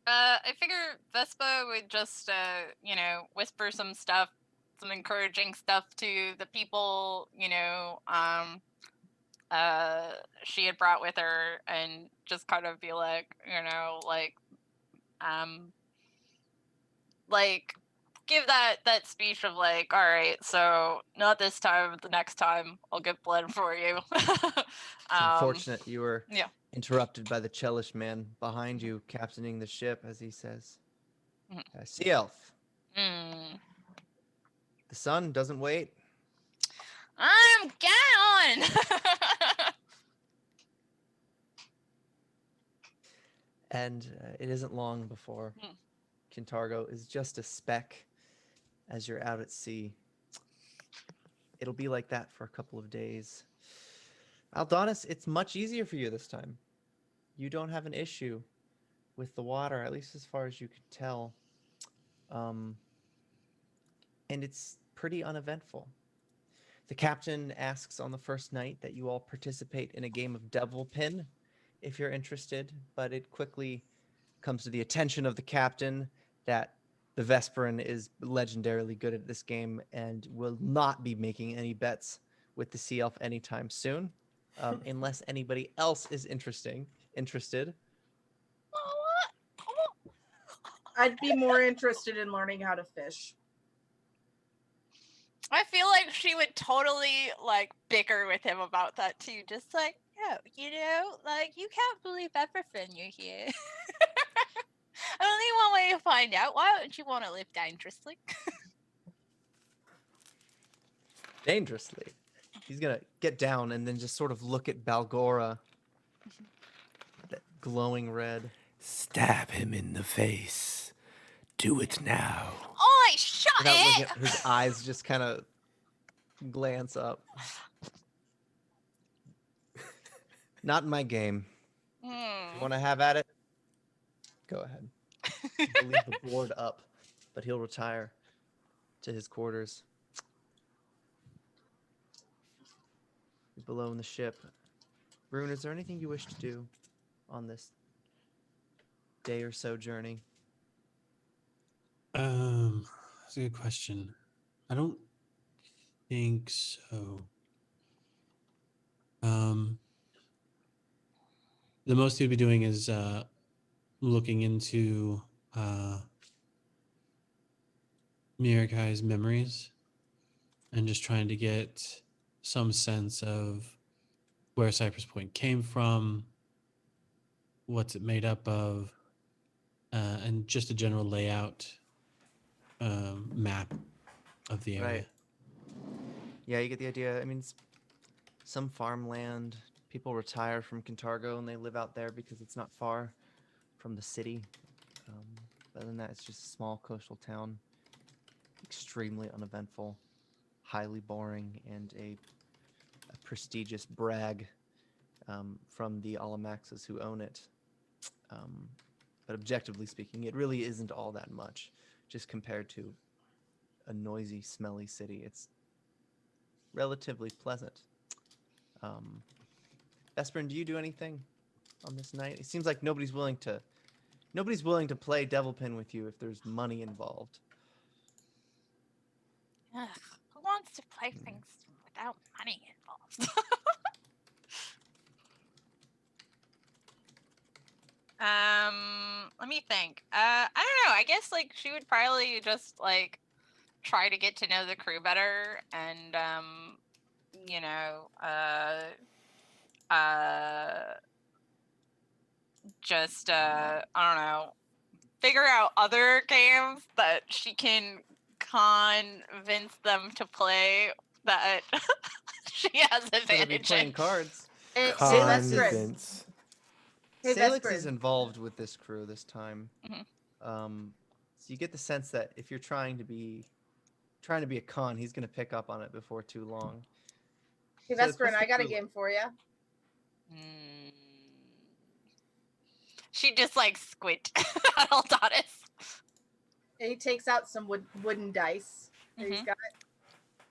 E: I figure Vespa would just, whisper some stuff, some encouraging stuff to the people, she had brought with her, and just kind of be like, give that speech of like, all right, so not this time, the next time I'll get blood for you.
A: It's unfortunate you were
E: yeah.
A: interrupted by the Chelish man behind you, captaining the ship, as he says.
E: Mhm.
A: Sea Elf.
E: Mm.
A: The sun doesn't wait.
E: Get on.
A: And it isn't long before Kintargo is just a speck as you're out at sea. It'll be like that for a couple of days. Aldonis, it's much easier for you this time. You don't have an issue with the water, at least as far as you could tell. And it's pretty uneventful. The captain asks on the first night that you all participate in a game of Devil Pin, if you're interested, but it quickly comes to the attention of the captain that the Vesperin is legendarily good at this game and will not be making any bets with the Sea Elf anytime soon, unless anybody else is interested.
C: I'd be more interested in learning how to fish.
E: I feel like she would totally like bicker with him about that too. Just like, oh, you can't believe everything you hear. Only one way to find out. Why don't you want to live dangerously?
A: Dangerously. He's gonna get down and then just sort of look at Balgora, that glowing red.
F: Stab him in the face. Do it now.
E: Oi, shut
A: Without looking
E: it!
A: at his eyes, just kind of glance up. Not in my game. If you want to have at it, go ahead. He'll leave the board up, but he'll retire to his quarters. Below in the ship. Rune, is there anything you wish to do on this day or so journey?
B: That's a good question. I don't think so. The most you'd be doing is looking into Miragai's memories and just trying to get some sense of where Cypress Point came from, what's it made up of, and just a general layout map of the area.
A: Right. Yeah, you get the idea. I mean, it's some farmland. People retire from Kintargo and they live out there because it's not far from the city. Other than that, it's just a small coastal town. Extremely uneventful, highly boring, and a prestigious brag from the Alamaxes who own it. But objectively speaking, it really isn't all that much, just compared to a noisy, smelly city. It's relatively pleasant. Vesperin, do you do anything on this night? It seems like nobody's willing to play Devil Pin with you if there's money involved.
E: Ugh, who wants to play things without money involved? Let me think. I don't know. I guess like she would probably just like try to get to know the crew better and you know, just I don't know, figure out other games that she can convince them to play that she has
A: So they'll be
E: advantage
A: playing
E: in.
A: cards.
C: Hey,
A: Salix
C: Vesprin.
D: Convince.
C: Hey,
A: Salix is
C: Vesprin.
A: involved with this crew this time.
E: Mhm.
A: So you get the sense that if you're trying to be a con, he's going to pick up on it before too long.
C: Hey,
A: Salix,
C: Vesprin,
A: what's the
C: I got a
A: crew
C: game for you.
E: Mm. She just like squint at Aldatis.
C: And he takes out some wooden dice that he's
E: Mhm.
C: got.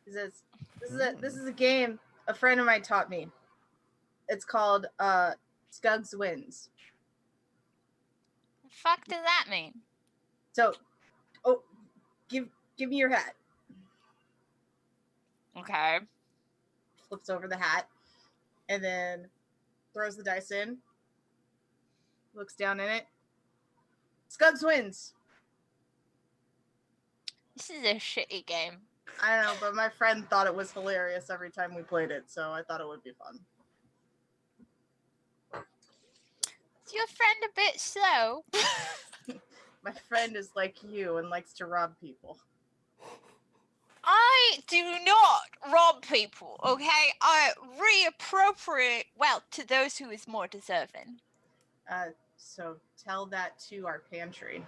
C: He says, "This
A: Hmm.
C: is a game a friend of mine taught me. It's called Scugs Wins.
E: The fuck does that mean?
C: So, give me your hat."
E: Okay.
C: Flips over the hat, and then throws the dice in. Looks down in it. Scugs wins.
E: This is a shitty game.
C: I don't know, but my friend thought it was hilarious every time we played it, so I thought it would be fun.
E: Is your friend a bit slow?
C: My friend is like you and likes to rob people.
E: I do not rob people, okay? I reappropriate wealth to those who is more deserving.
C: So tell that to our pantry.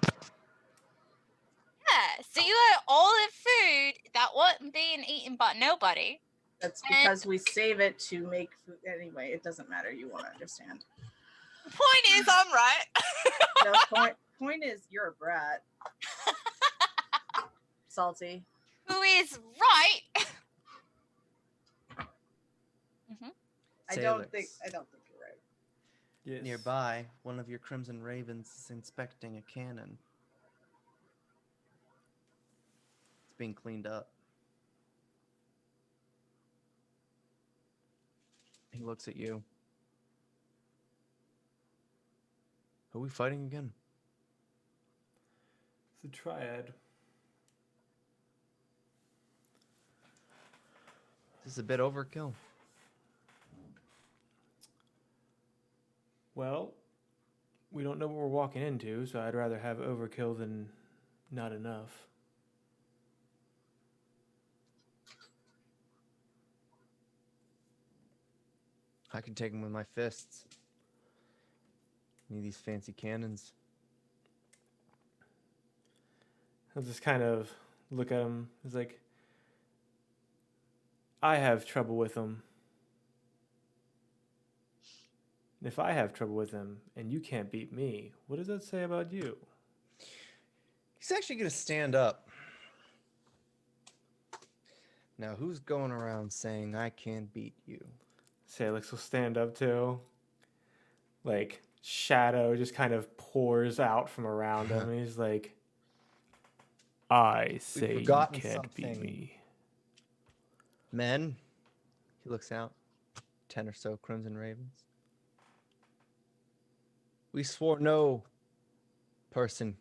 E: Yeah, so you had all the food that wasn't being eaten by nobody.
C: That's because we save it to make food. Anyway, it doesn't matter. You won't understand.
E: The point is, I'm right.
C: The point is, you're a brat. Salty.
E: Who is right?
C: I don't
A: Salix.
C: think you're right.
D: Yes.
A: Nearby, one of your Crimson Ravens is inspecting a cannon. It's being cleaned up. He looks at you. Are we fighting again?
D: It's a triad.
A: This is a bit overkill.
D: Well, we don't know what we're walking into, so I'd rather have overkill than not enough.
A: I can take him with my fists. Need these fancy cannons.
D: I'll just kind of look at him. It's like, I have trouble with them. If I have trouble with them and you can't beat me, what does that say about you?
A: He's actually going to stand up. Now, who's going around saying I can't beat you?
D: Sailix will stand up too. Like, shadow just kind of pours out from around him. And he's like, I say you
A: forgotten
D: can't beat
A: something.
D: me.
A: Men, he looks out. 10 or so Crimson Ravens. We swore no person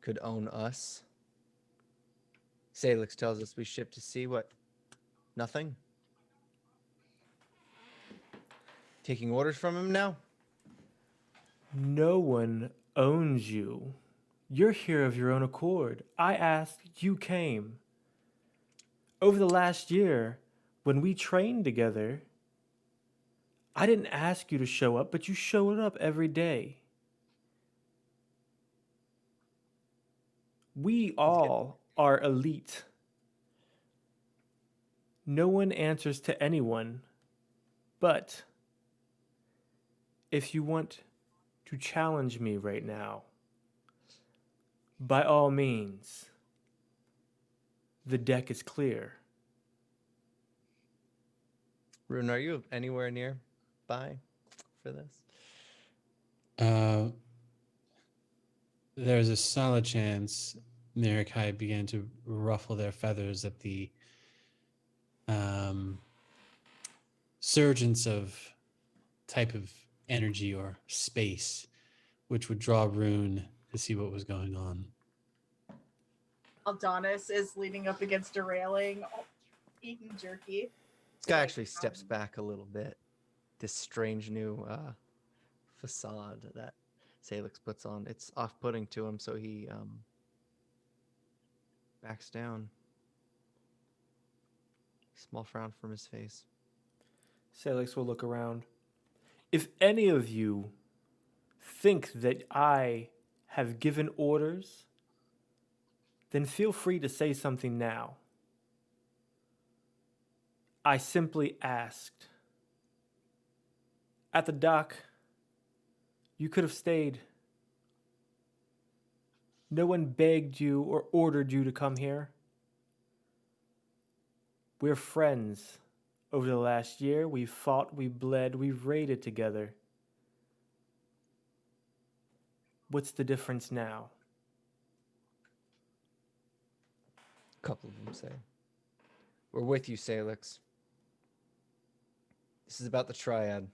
A: could own us. Sailix tells us we ship to sea what? Nothing? Taking orders from him now?
D: No one owns you. You're here of your own accord. I asked, you came. Over the last year, when we trained together, I didn't ask you to show up, but you showed up every day. We all are elite. No one answers to anyone, but if you want to challenge me right now, by all means, the deck is clear.
A: Rune, are you anywhere nearby for this?
B: There's a solid chance Mirakai began to ruffle their feathers at the surgence of type of energy or space which would draw Rune to see what was going on.
C: Aldonis is leaning up against a railing, eating jerky.
A: This guy
C: Like,
A: actually steps back a little bit. This strange new facade that Sailix puts on. It's off-putting to him, so he backs down. Small frown from his face.
D: Sailix will look around. If any of you think that I have given orders, then feel free to say something now. I simply asked. At the dock, you could have stayed. No one begged you or ordered you to come here. We're friends. Over the last year, we've fought, we've bled, we've raided together. What's the difference now?
A: A couple of them say, "We're with you, Sailix. This is about the Triad."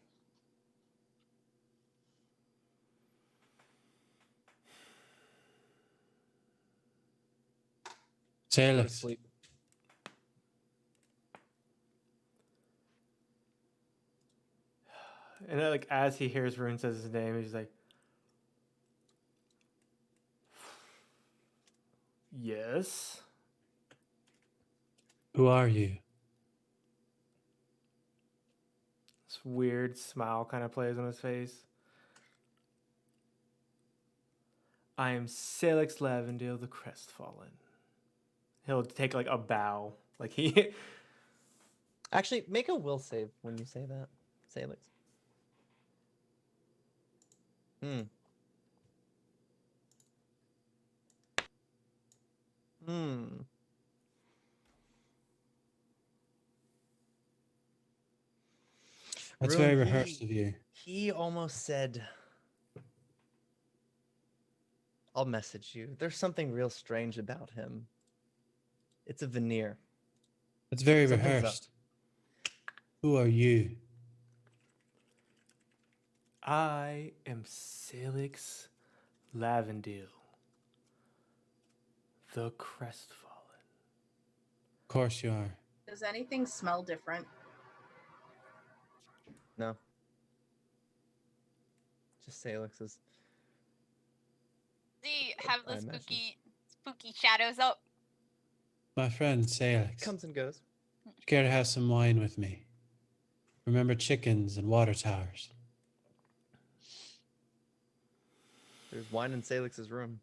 A: Go to
B: Sailix,
A: sleep.
D: And then, like, as he hears Rune says his name, he's like, yes.
B: who are you?
D: This weird smile kind of plays on his face. I am Sailix Lavendale the Crestfallen. He'll take like a bow. Like he
A: Actually, make a will save when you say that, Sailix. Hmm. Hmm.
B: That's
A: Rune,
B: very rehearsed of you.
A: He almost said, "I'll message you." There's something real strange about him. It's a veneer.
B: That's very
A: Something's up.
B: rehearsed. Who are you?
D: I am Sailix Lavendale the Crestfallen.
B: Of course you are.
C: Does anything smell different?
A: No. Just Sailix's.
E: Do you have
A: I
E: the
A: imagine.
E: spooky shadows up?
B: My friend Sailix.
A: Comes and goes.
B: Care to have some wine with me? Remember chickens and water towers.
A: There's wine in Sailix's room.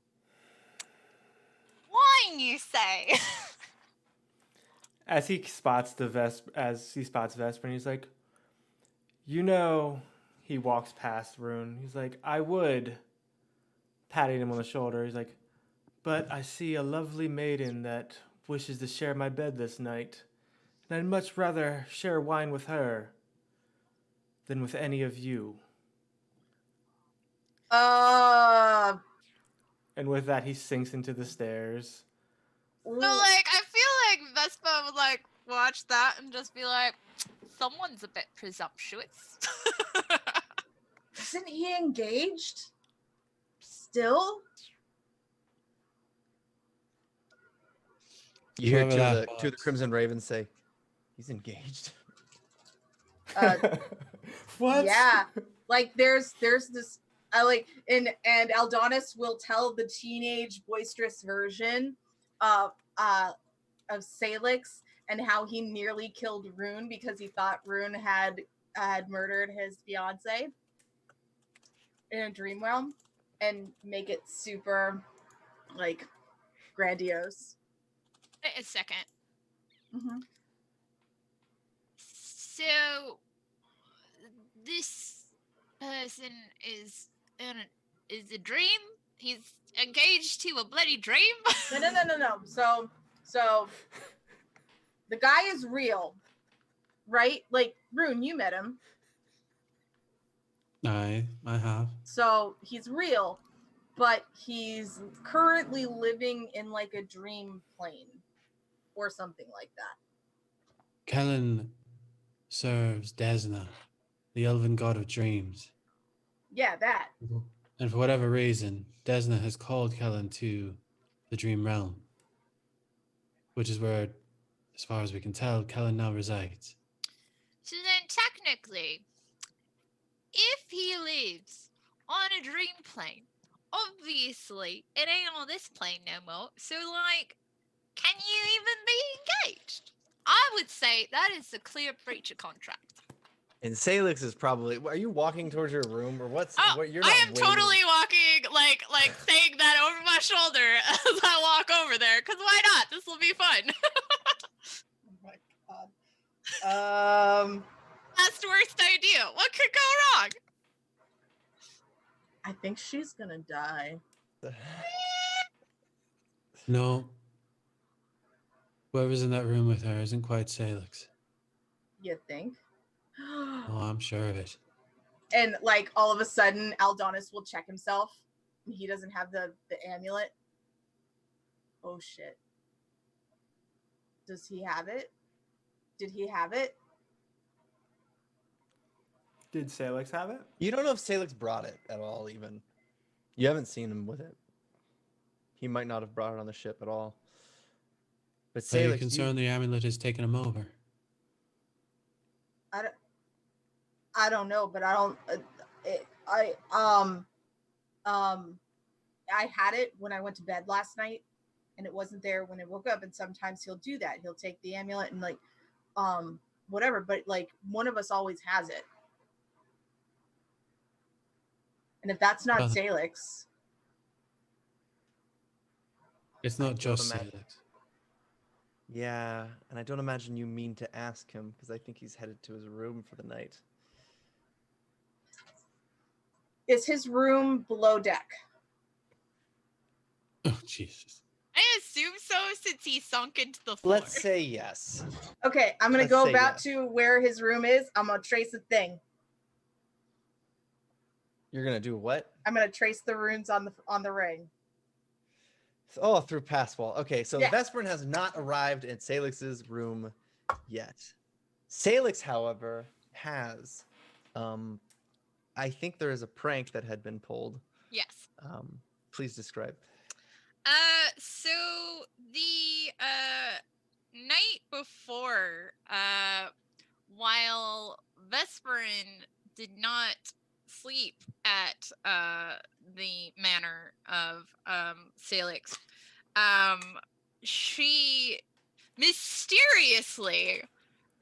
E: Wine, you say?
D: As he spots Vesper, he's like, you know, he walks past Rune. He's like, I would, patting him on the shoulder. He's like, but I see a lovely maiden that wishes to share my bed this night, and I'd much rather share wine with her than with any of you.
C: Uh,
D: And with that, he sinks into the stairs.
E: So, like, I feel like Vespa would, like, watch that and just be like, someone's a bit presumptuous.
C: isn't he engaged? Still?
A: You hear
B: Whoever
A: two of
B: that
A: the
B: was.
A: Crimson Ravens say, "He's engaged."
D: What?
C: Yeah. Like there's this and Aldonis will tell the teenage boisterous version of Sailix and how he nearly killed Rune because he thought Rune had murdered his fiance in a dream realm, and make it super like grandiose.
E: Wait a second.
C: Mm-hmm.
E: So, this person is a dream? He's engaged to a bloody dream?
C: No. So the guy is real, right? Like Rune, you met him.
B: I have.
C: So he's real, but he's currently living in like a dream plane or something like that.
B: Kellen serves Desna, the elven god of dreams.
C: Yeah, that.
B: And for whatever reason, Desna has called Kellen to the Dream Realm, which is where, as far as we can tell, Kellen now resides.
G: So then, technically, if he lives on a dream plane, obviously it ain't on this plane no more. So, like, can you even be engaged? I would say that is a clear breach of contract.
A: And Sailix is probably. Are you walking towards your room or what's?
E: Oh,
A: What you're
E: I
A: not
E: am
A: waiting.
E: totally walking, like saying that over my shoulder as I walk over there. Cause why not? This will be fun.
C: Oh my god.
E: That's the worst idea. What could go wrong?
C: I think she's gonna die.
B: No. Whoever's in that room with her isn't quite Sailix.
C: You think?
B: Oh, I'm sure of it.
C: And like all of a sudden, Aldonis will check himself. He doesn't have the amulet. Oh shit. Does he have it? Did he have it?
D: Did Sailix have it?
A: You don't know if Sailix brought it at all. Even you haven't seen him with it. He might not have brought it on the ship at all. But
B: Are you
A: Sailix,
B: concerned the amulet has taken him over?
C: I don't know, but I don't. I had it when I went to bed last night, and it wasn't there when I woke up. And sometimes he'll do that. He'll take the amulet and like, whatever. But like, one of us always has it. And if that's not
B: Well,
C: Sailix,
B: it's
A: I
B: not
A: don't
B: just
A: imagine-
B: Sailix.
A: Yeah, and I don't imagine you mean to ask him because I think he's headed to his room for the night.
C: is his room below deck?
B: Oh, Jesus.
E: I assume so since he sunk into the floor.
A: Let's say yes.
C: Okay, I'm gonna
A: Let's
C: go
A: say
C: about
A: yes.
C: to where his room is. I'm gonna trace a thing.
A: You're gonna do what?
C: I'm gonna trace the runes on the ring.
A: Oh, through pass wall. Okay, so
C: Yeah.
A: Vesperin has not arrived in Salix's room yet. Sailix, however, has. I think there is a prank that had been pulled.
E: Yes.
A: Please describe.
E: So the night before, while Vesperin did not sleep at the manor of Sailix, she mysteriously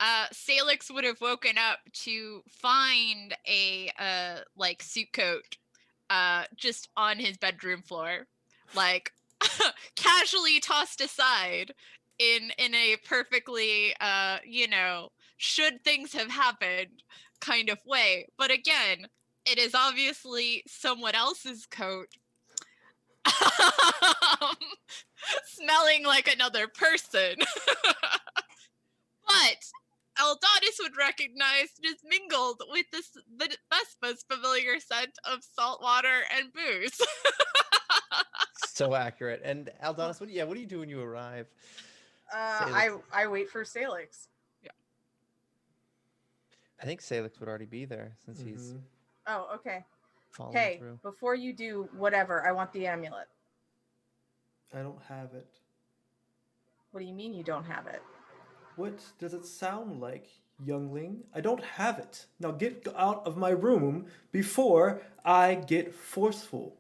E: Sailix would have woken up to find a like suit coat just on his bedroom floor, like casually tossed aside in a perfectly should things have happened kind of way. But again, it is obviously someone else's coat. Smelling like another person. But Aldonis would recognize it is mingled with the Vespa's familiar scent of salt water and booze.
A: So accurate. And Aldonis, what do you do when you arrive? Salix.
C: I wait for Sailix.
A: I think Salix would already be there since he's
D: Mhm.
C: Oh, okay.
A: falling
C: Hey,
A: through.
C: before you do whatever, I want the amulet.
D: I don't have it.
C: What do you mean you don't have it?
D: What does it sound like, youngling? I don't have it. Now get out of my room before I get forceful.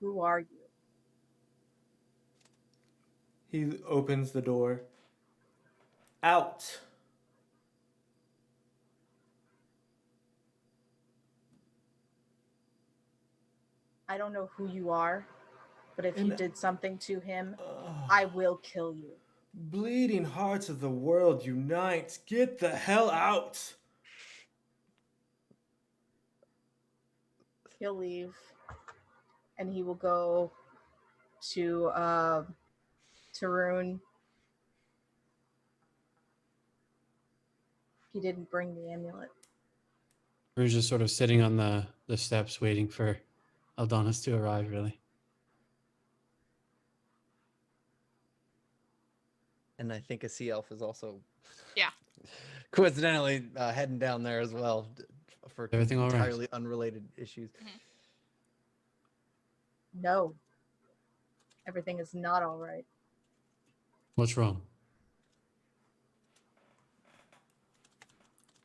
C: Who are you?
D: He opens the door. Out.
C: I don't know who you are, but if you
D: And-
C: did something to him,
D: Ugh.
C: I will kill you.
D: Bleeding hearts of the world unite. Get the hell out.
C: He'll leave, and he will go to Tarun. He didn't bring the amulet.
B: We're just sort of sitting on the steps waiting for Aldonis to arrive, really.
A: And I think a sea elf is also
E: Yeah.
A: coincidentally heading down there as well for
B: Everything all right?
A: entirely unrelated issues.
C: No. Everything is not all right.
B: What's wrong?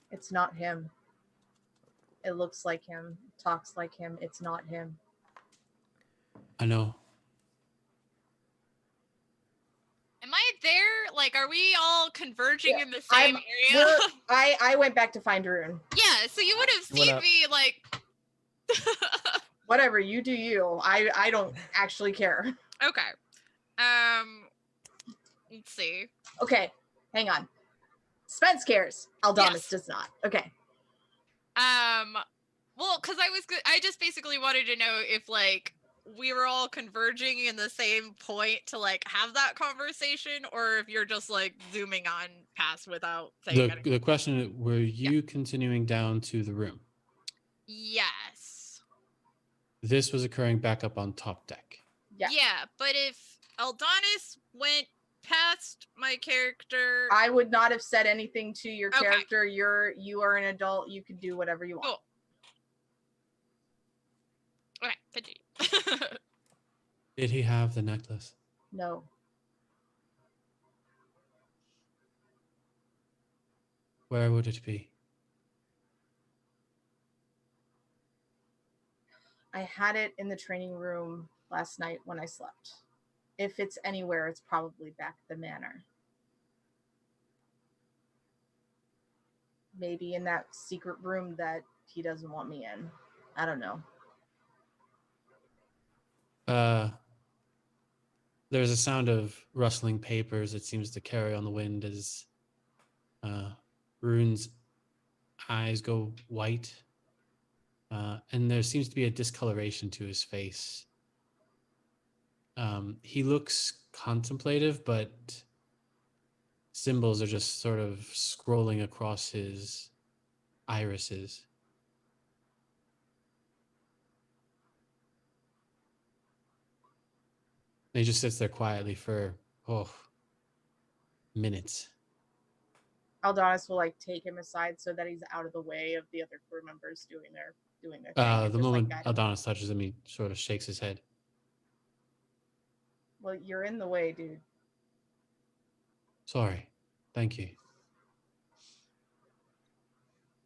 C: It's not him. It looks like him, talks like him. It's not him.
B: I know.
E: Am I there? Like, are we all converging
C: Yeah,
E: in the same area?
C: I went back to find Rune.
E: Yeah, so you would have
A: You went
E: seen
A: up.
E: me like.
C: Whatever, you do you. I don't actually care.
E: Okay. Let's see.
C: Okay, hang on. Spence cares. Aldonis
E: Yes.
C: does not. Okay.
E: Well, because I just basically wanted to know if like we were all converging in the same point to like have that conversation, or if you're just like zooming on past without saying anything.
B: The question is, were you continuing down to the room?
E: Yes.
B: This was occurring back up on top deck.
C: Yeah.
E: Yeah, but if Aldonis went past my character,
C: I would not have said anything to your
E: Okay.
C: character. You are an adult. You can do whatever you want.
E: cool. Okay, continue.
B: Did he have the necklace?
C: No.
B: Where would it be?
C: I had it in the training room last night when I slept. If it's anywhere, it's probably back at the manor. Maybe in that secret room that he doesn't want me in. I don't know.
B: There's a sound of rustling papers that seems to carry on the wind as Rune's eyes go white. And there seems to be a discoloration to his face. He looks contemplative, but symbols are just sort of scrolling across his irises. And he just sits there quietly for minutes.
C: Aldonis will like take him aside so that he's out of the way of the other crew members doing their thing. And
B: The
C: just,
B: moment
C: like, guide him.
B: Adonis touches him, he sort of shakes his head.
C: Well, you're in the way, dude.
B: Sorry. Thank you.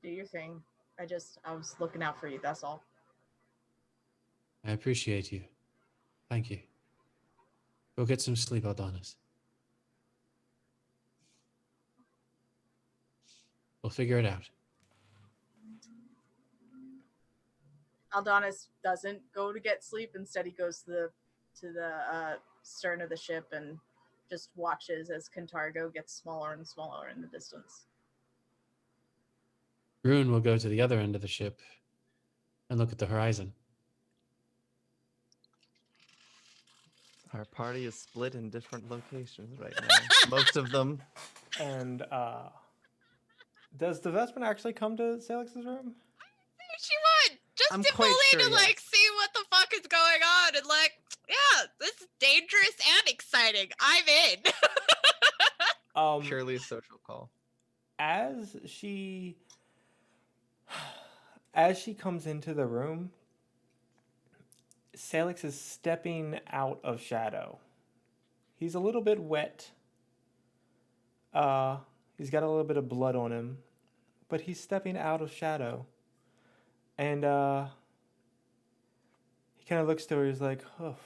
C: Do your thing. I was looking out for you, that's all.
B: I appreciate you. Thank you. Go get some sleep, Adonis. We'll figure it out.
C: Aldonis doesn't go to get sleep. Instead, he goes to the stern of the ship and just watches as Cantargo gets smaller and smaller in the distance.
B: Rune will go to the other end of the ship and look at the horizon.
A: Our party is split in different locations right now. Most of them.
D: And does the Vespin actually come to Sailix's room?
E: She would just
A: I'm
E: to
A: quite
E: bully
A: sure,
E: to
A: yeah.
E: like see what the fuck is going on and like, yeah, this is dangerous and exciting. I'm in.
A: Purely a social call.
D: As she comes into the room, Sailix is stepping out of shadow. He's a little bit wet. He's got a little bit of blood on him, but he's stepping out of shadow. And he kind of looks to her. He's like, "Oh,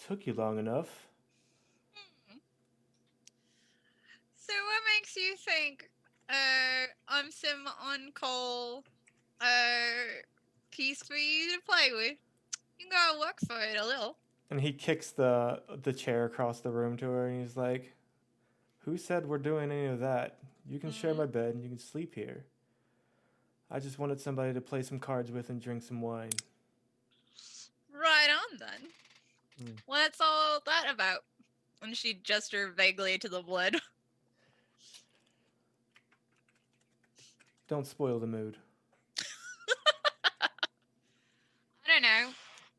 D: took you long enough."
E: So what makes you think I'm some on-call piece for you to play with? You gotta work for it a little.
D: And he kicks the chair across the room to her, and he's like, "Who said we're doing any of that? You can share my bed, and you can sleep here. I just wanted somebody to play some cards with and drink some wine."
E: Right on then. What's all that about? And she gestured vaguely to the blood.
D: Don't spoil the mood.
E: I don't know.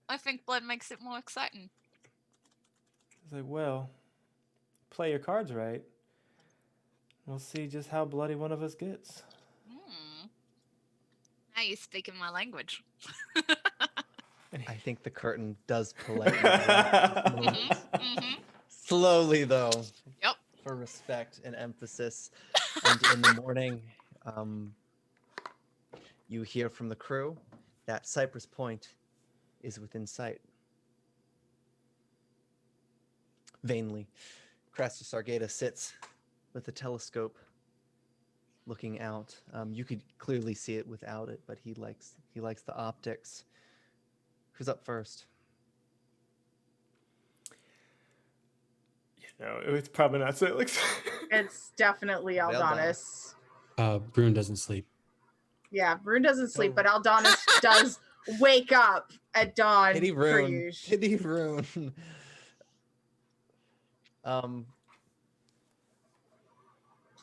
E: I think blood makes it more exciting.
D: He's like, "Well, play your cards right. We'll see just how bloody one of us gets.
G: Now you're speaking my language.
A: I think the curtain does politely drop at this moment. Slowly, though.
E: Yep.
A: For respect and emphasis. And in the morning, you hear from the crew that Cypress Point is within sight. Vainly, Crassus Sargata sits with the telescope looking out. You could clearly see it without it, but he likes the optics. Who's up first?
D: No, it's probably not Sailix.
C: It's definitely
A: Aldonis.
C: Aldonis.
B: Brune doesn't sleep.
C: Yeah, Brune doesn't sleep,
A: Oh.
C: but Aldonis does wake up at dawn.
A: Pity
C: per
A: Rune.
C: usual.
A: Pity Rune.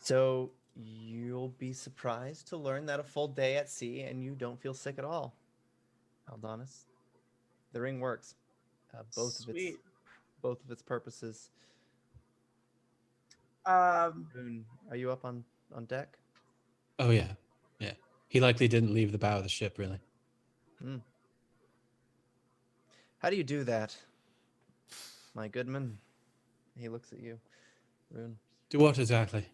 A: So you'll be surprised to learn that a full day at sea and you don't feel sick at all, Aldonis. The ring works. Both
C: Sweet.
A: of its purposes. Rune, are you up on deck?
B: Oh yeah, yeah. He likely didn't leave the bow of the ship, really.
A: How do you do that, my goodman? He looks at you, Rune.
B: Do what exactly?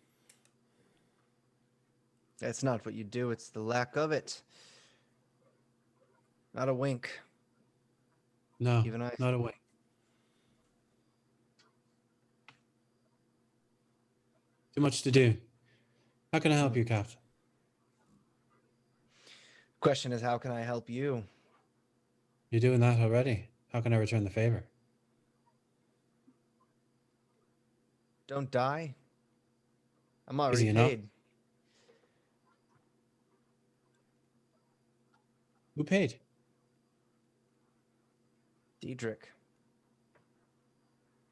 A: It's not what you do, it's the lack of it. Not a wink.
B: No,
A: Even I.
B: not away. Too much to do. How can I help you, Captain?
A: Question is, how can I help you?
B: You're doing that already. How can I return the favor?
A: Don't die. I'm
B: Easy
A: already
B: enough.
A: paid.
B: Who paid?
A: Diedrich.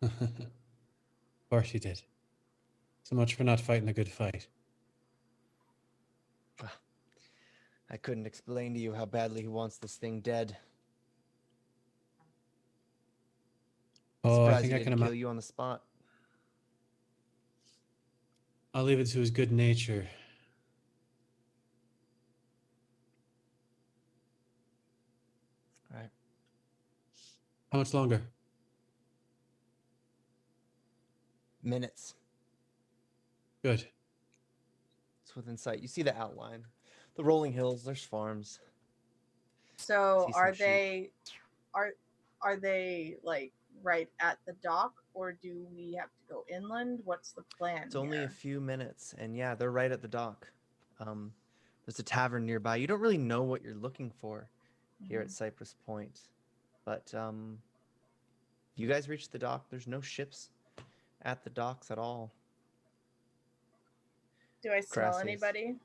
B: Of course you did. So much for not fighting a good fight.
A: I couldn't explain to you how badly he wants this thing dead.
B: Oh, I
A: Surprised
B: think
A: he
B: I can
A: didn't kill
B: imagine.
A: you on the spot.
B: I'll leave it to his good nature.
A: Right.
B: How much longer?
A: Minutes.
B: Good.
A: It's within sight. You see the outline. The rolling hills, there's farms.
C: So
A: See some
C: are
A: sheep.
C: they are they like right at the dock, or do we have to go inland? What's the plan?
A: It's only a
C: here?
A: few minutes, and yeah, they're right at the dock. There's a tavern nearby. You don't really know what you're looking for here at Cypress Point, but you guys reach the dock. There's no ships at the docks at all.
C: Do I smell
A: Crassus.
C: anybody?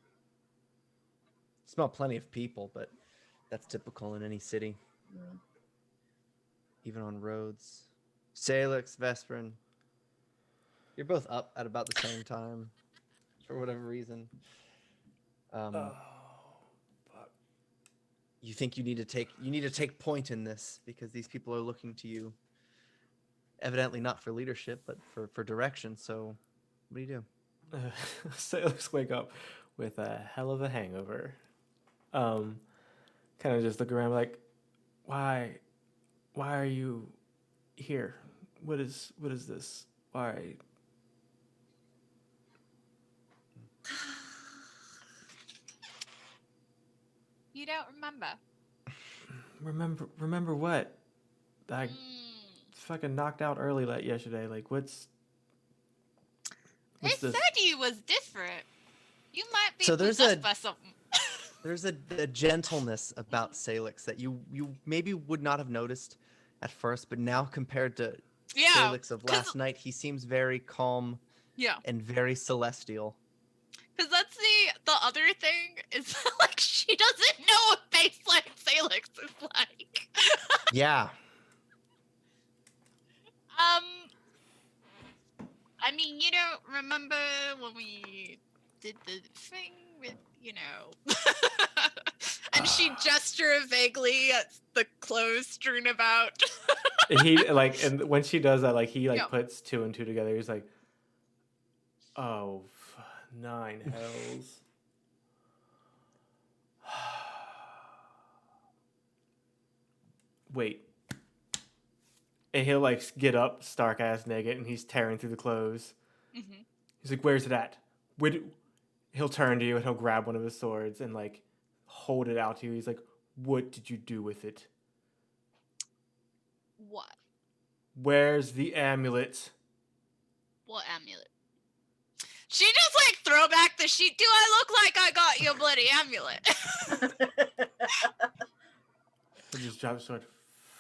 A: Smell plenty of people, but that's typical in any city,
C: Mm.
A: even on roads. Sailix, Vesperin, you're both up at about the same time for whatever reason.
D: Fuck.
A: You think you need to take point in this because these people are looking to you, evidently not for leadership but for direction. So what do you do?
D: Sailix wake up with a hell of a hangover. Kind of just look around like, why are you here? What is this? Why?
E: You don't remember.
D: Remember what? I
E: Mm.
D: fucking knocked out early yesterday. Like, what's
E: They
D: this?
E: said you was different. You might be
A: So there's
E: possessed
A: a-
E: by something.
A: There's a gentleness about Sailix that you maybe would not have noticed at first, but now compared to
E: Yeah,
A: Sailix of
E: 'cause-
A: last night, he seems very calm
E: Yeah,
A: and very celestial.
E: because that's the other thing is like she doesn't know what baseline Salix is like.
A: Yeah.
E: I mean, you don't remember when we did the thing with, and she gestured vaguely at the clothes strewn about.
D: He and when she does that, he
E: Yeah.
D: puts two and two together. He's like, oh 9 hells. Wait. And he'll like get up, stark ass naked, and he's tearing through the clothes.
E: Mhm.
D: He's like, "Where's it at?" He'll turn to you and he'll grab one of his swords and like hold it out to you. He's like, "What did you do with it?
G: What?
D: Where's the amulet?"
G: What amulet?
E: She just like throw back the sheet. Do I look like I got your bloody amulet?
D: He'll just drop his sword.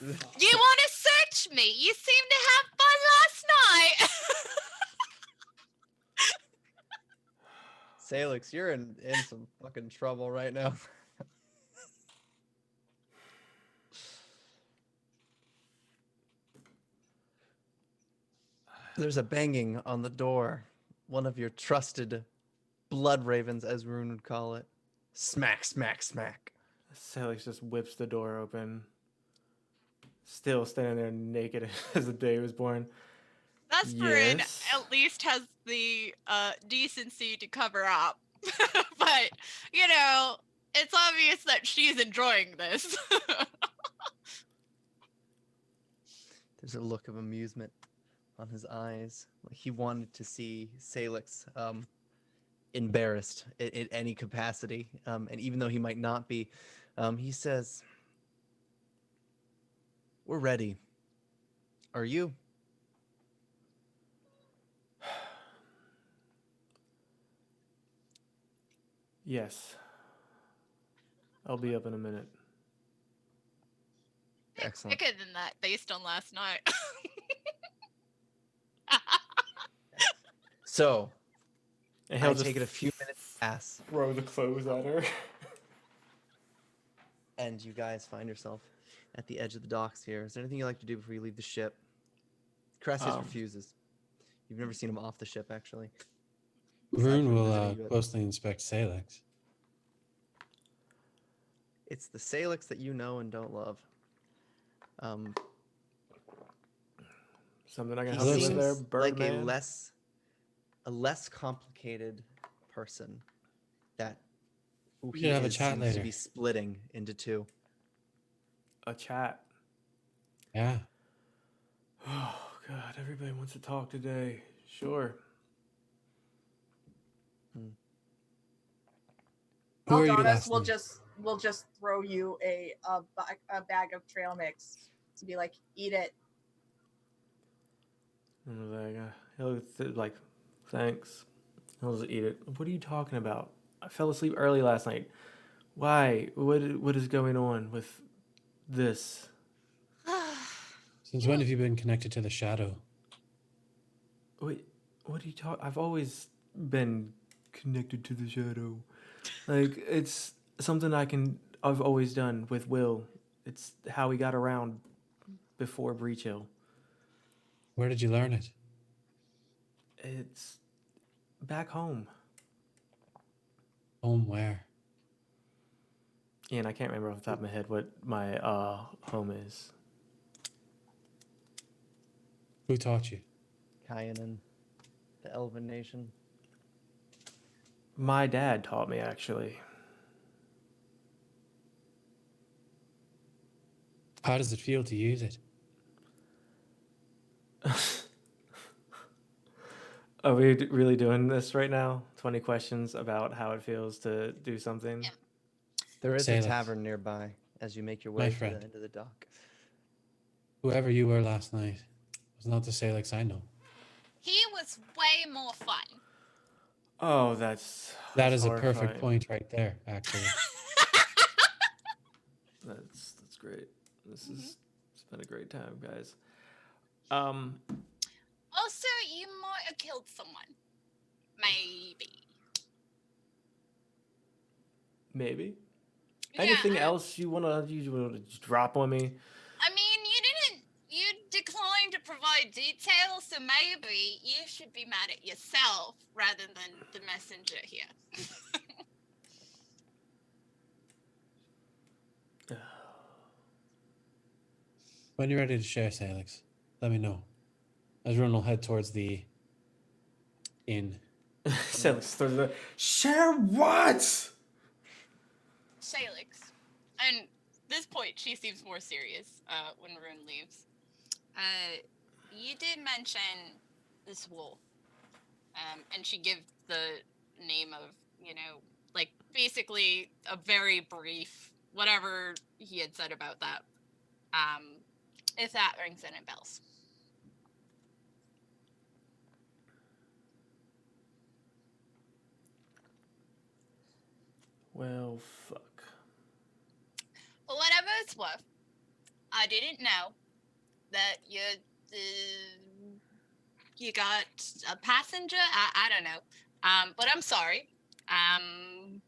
E: You want to search me? You seem to have fun last night.
A: Sailix, you're in some fucking trouble right now. There's a banging on the door. One of your trusted blood ravens, as Rune would call it. Smack, smack, smack.
D: Sailix just whips the door open. Still standing there naked as the day he was born.
E: Vesperin
D: Yes?
E: at least has the decency to cover up. But, you know, it's obvious that she's enjoying this.
A: There's a look of amusement on his eyes. Like he wanted to see Salix embarrassed in any capacity. And even though he might not be, he says, "We're ready. Are you?"
D: Yes. I'll be up in a minute.
A: Excellent.
E: Quicker than that, based on last night.
A: So,
D: And
A: I
D: he'll just
A: take it a few minutes to pass,
D: throw the clothes at her.
A: and you guys find yourself at the edge of the docks here. Is there anything you'd like to do before you leave the ship? Crassius refuses. You've never seen him off the ship, actually.
B: Rune
A: from
B: will
A: visiting you at-
B: closely inspect Salix.
A: It's the Salix that you know and don't love.
D: Something I can
A: He
D: help you with
A: seems
D: there,
A: like
D: Birdman?
A: a less complicated person that who
B: We
A: he
B: should have a
A: is
B: chat
A: seems
B: later.
A: to be splitting into two.
D: A chat.
B: Yeah.
D: Oh, God. Everybody wants to talk today. Sure.
B: Who are you
C: Aldonis
B: last
C: will
B: night?
C: just throw you a bag of trail mix to be like, eat it.
D: And he'll like, thanks. He'll just eat it. What are you talking about? I fell asleep early last night. Why? What is going on with this?
B: Since when have you been connected to the shadow?
D: Wait, what are you talking? I've always been connected to the shadow. Like, it's something I've always done with Will. It's how we got around before Breach Hill.
B: Where did you learn it?
D: It's back home.
B: Home where?
D: And I can't remember off the top of my head what my home is.
B: Who taught you?
A: Kyanan, the Elven Nation.
D: My dad taught me, actually.
B: How does it feel to use it?
D: Are we really doing this right now? 20 questions about how it feels to do something?
E: Yeah.
A: There is
B: Salix.
A: a tavern nearby as you make your
B: My
A: way to
B: friend.
A: the end of the dock.
B: Whoever you were last night was not the Salix I know.
E: He was way more fun.
D: Oh, that's
B: That is a perfect
D: horrifying.
B: point right there, actually.
D: That's great. It's been a great time, guys.
E: Also, you might have killed someone. Maybe.
D: Maybe.
E: Yeah,
D: Anything else you wanna just drop on me?
E: I mean, you declined to provide details, so maybe you should be mad at yourself rather than the messenger here.
B: When you're ready to share, Salix, let me know. As Rune will head towards the inn.
D: Sailix throws it. Share what?
E: Sailix. And this point, she seems more serious when Rune leaves. You did mention this wolf. And she gives the name of, like basically a very brief, whatever he had said about that. If that rings any bells.
D: Well, fuck.
E: Whatever it's worth, I didn't know that you got a passenger. I don't know. But I'm sorry. Friends.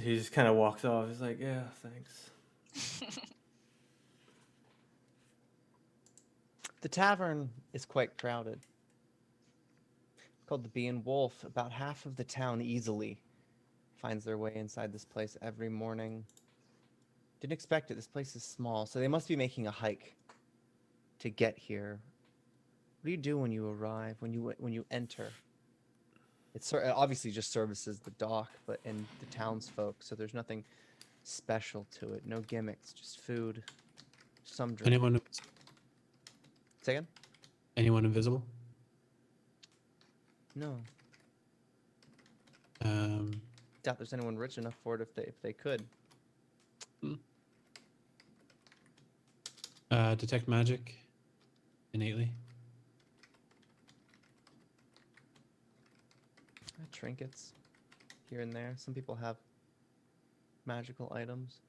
D: He just kind of walks off. He's like, yeah, thanks.
A: The tavern is quite crowded. It's called the Bee and Wolf. About half of the town easily finds their way inside this place every morning. Didn't expect it. This place is small, so they must be making a hike to get here. What do you do when you arrive? When you enter? It obviously just services the dock, but and the townsfolk. So there's nothing special to it. No gimmicks. Just food. Some drink.
B: Anyone?
A: Say again?
B: Anyone invisible?
A: No.
B: Um,
A: Doubt there's anyone rich enough for it if they could.
B: detect magic innately.
A: Trinkets here and there. Some people have magical items.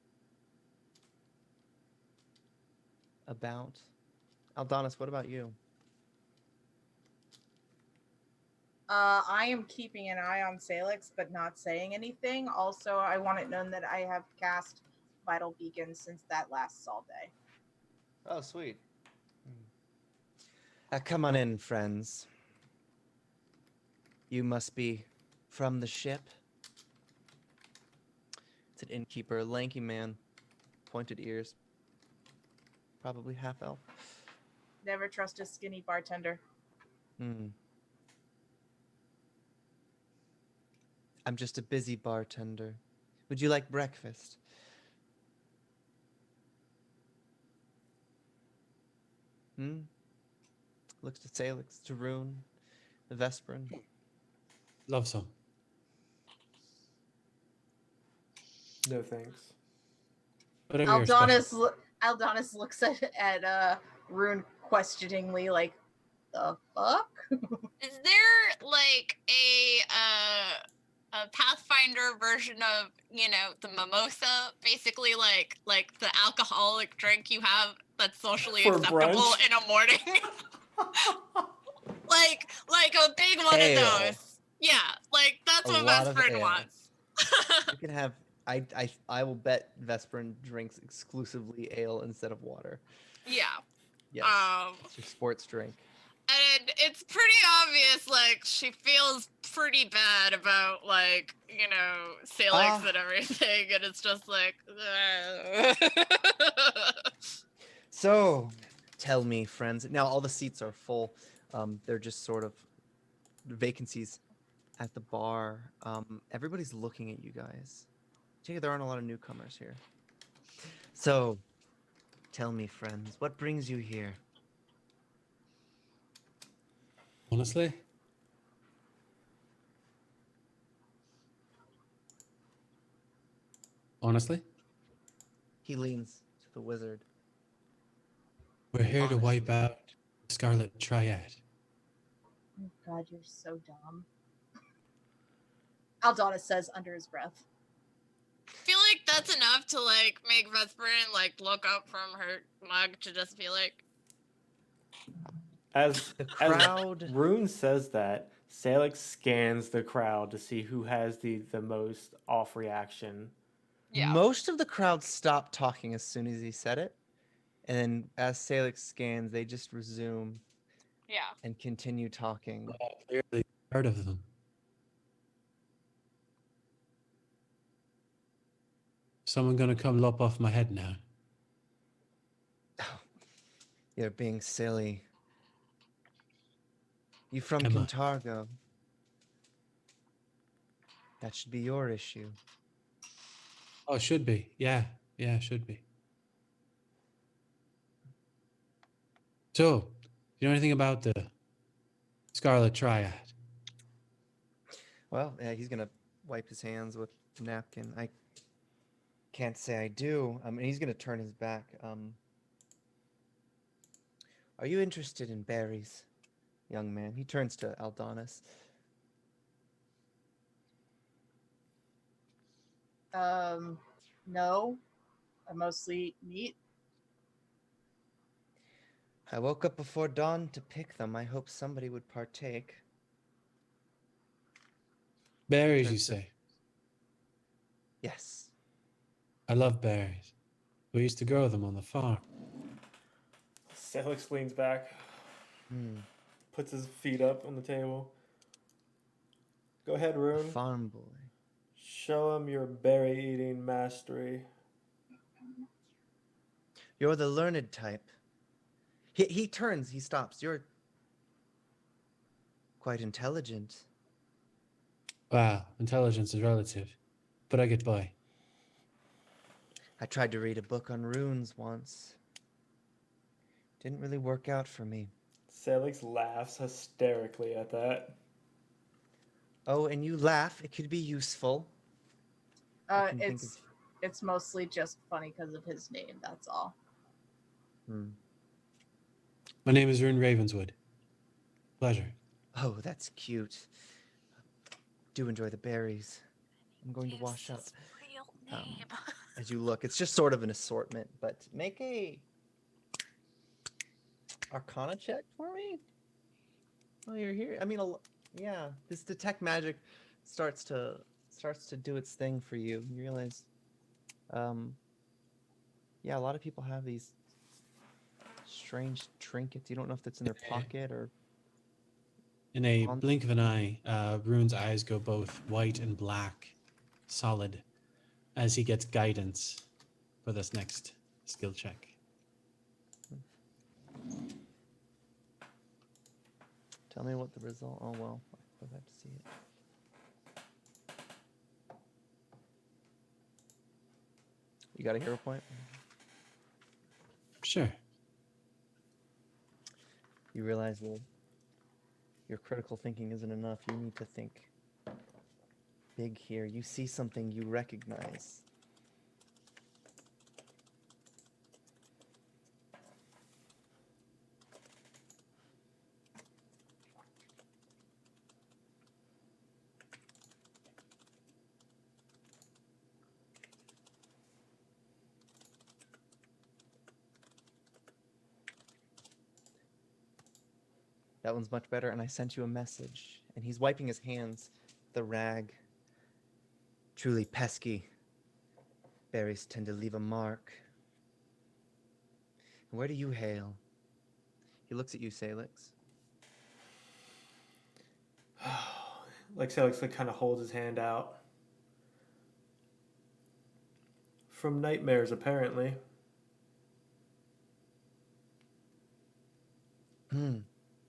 A: About. Aldonis, what about you?
C: I am keeping an eye on Sailix, but not saying anything. Also, I want it known that I have cast Vital Beacon since that lasts all day.
A: Oh, sweet. Come on in, friends. You must be from the ship. It's an innkeeper, a lanky man, pointed ears, probably half elf.
C: Never trust a skinny bartender.
A: I'm just a busy bartender. Would you like breakfast? Looks to Sailix, to Rune, the Vesperin.
B: Love some.
D: No thanks.
B: Whatever your special-
C: Aldonis looks at Rune questioningly, like, the fuck?
E: Is there like a Pathfinder version of the mimosa, basically like the alcoholic drink you have that's socially
D: For
E: acceptable
D: brunch?
E: in a morning? like a big one
A: Ale.
E: of those. Yeah, like that's
A: A
E: what
A: lot of
E: Vesperin
A: ale.
E: wants.
A: You can have. I will bet Vesperin drinks exclusively ale instead of water.
E: Yeah.
A: Yes. It's your sports drink.
E: And it's pretty obvious, like, she feels pretty bad about, like, Sailix and everything, and it's just like...
A: So, tell me, friends. Now, all the seats are full. They're just sort of vacancies at the bar. Everybody's looking at you guys. Take it there aren't a lot of newcomers here. So, tell me, friends, what brings you here?
B: Honestly? Honestly?
A: He leans to the wizard.
B: We're here to wipe
A: Honestly.
B: out the Scarlet Triad.
C: Oh God, you're so dumb. Aldonis says under his breath.
E: I feel like that's enough to, like, make Vesperin, like, look up from her mug to just be like...
D: As
A: The crowd...
D: Rune says that, Sailix scans the crowd to see who has the most off reaction.
E: Yeah.
A: Most of the crowd stopped talking as soon as he said it. And then as Sailix scans, they just resume
E: Yeah.
A: and continue talking.
B: Clearly part of them. Someone gonna come lop off my head now?
A: You're being silly. You from
B: Am I?
A: Kintargo. That should be your issue.
B: Oh, it should be. Yeah, it should be. So, do you know anything about the Scarlet Triad?
A: Well, yeah, he's gonna wipe his hands with a napkin. I can't say I do. And he's gonna turn his back. Are you interested in berries, young man? He turns to Aldonis.
C: No. I mostly eat meat.
A: I woke up before dawn to pick them. I hope somebody would partake.
B: Berries, you
A: Turns to-
B: say?
A: Yes.
B: I love berries. We used to grow them on the farm.
D: Sailix leans back,
A: Hmm.
D: puts his feet up on the table. Go ahead,
A: A
D: Rune.
A: farm boy.
D: Show him your berry eating mastery.
A: You're the learned type. He turns. He stops. You're quite intelligent.
B: Wow, intelligence is relative, but I get by.
A: I tried to read a book on runes once. Didn't really work out for me.
D: Sailix laughs hysterically at that.
A: Oh, and you laugh. It could be useful. I can think
C: It's mostly just funny because of his name. That's all.
A: Hmm.
B: My name is Rune Ravenswood. Pleasure.
A: Oh, that's cute. Do enjoy the berries. I'm going to wash up.
E: His real name.
A: As you look, it's just sort of an assortment, but make a Arcana check for me while you're here. I mean, yeah, this detect magic starts to do its thing for you. You realize, yeah, a lot of people have these strange trinkets. You don't know if that's in their pocket or
B: In a
A: on.
B: blink of an eye, Rune's eyes go both white and black, solid, as he gets guidance for this next skill check.
A: Tell me what the result. Oh well, I'll have to see it. You got a hero point.
B: Sure.
A: You realize, well, your critical thinking isn't enough. You need to think big here. You see something you recognize. That one's much better, and I sent you a message. And he's wiping his hands, the rag. Truly pesky. Berries tend to leave a mark. And where do you hail? He looks at you, Sailix.
D: Like Sailix kind of holds his hand out. From nightmares, apparently.
A: Hmm.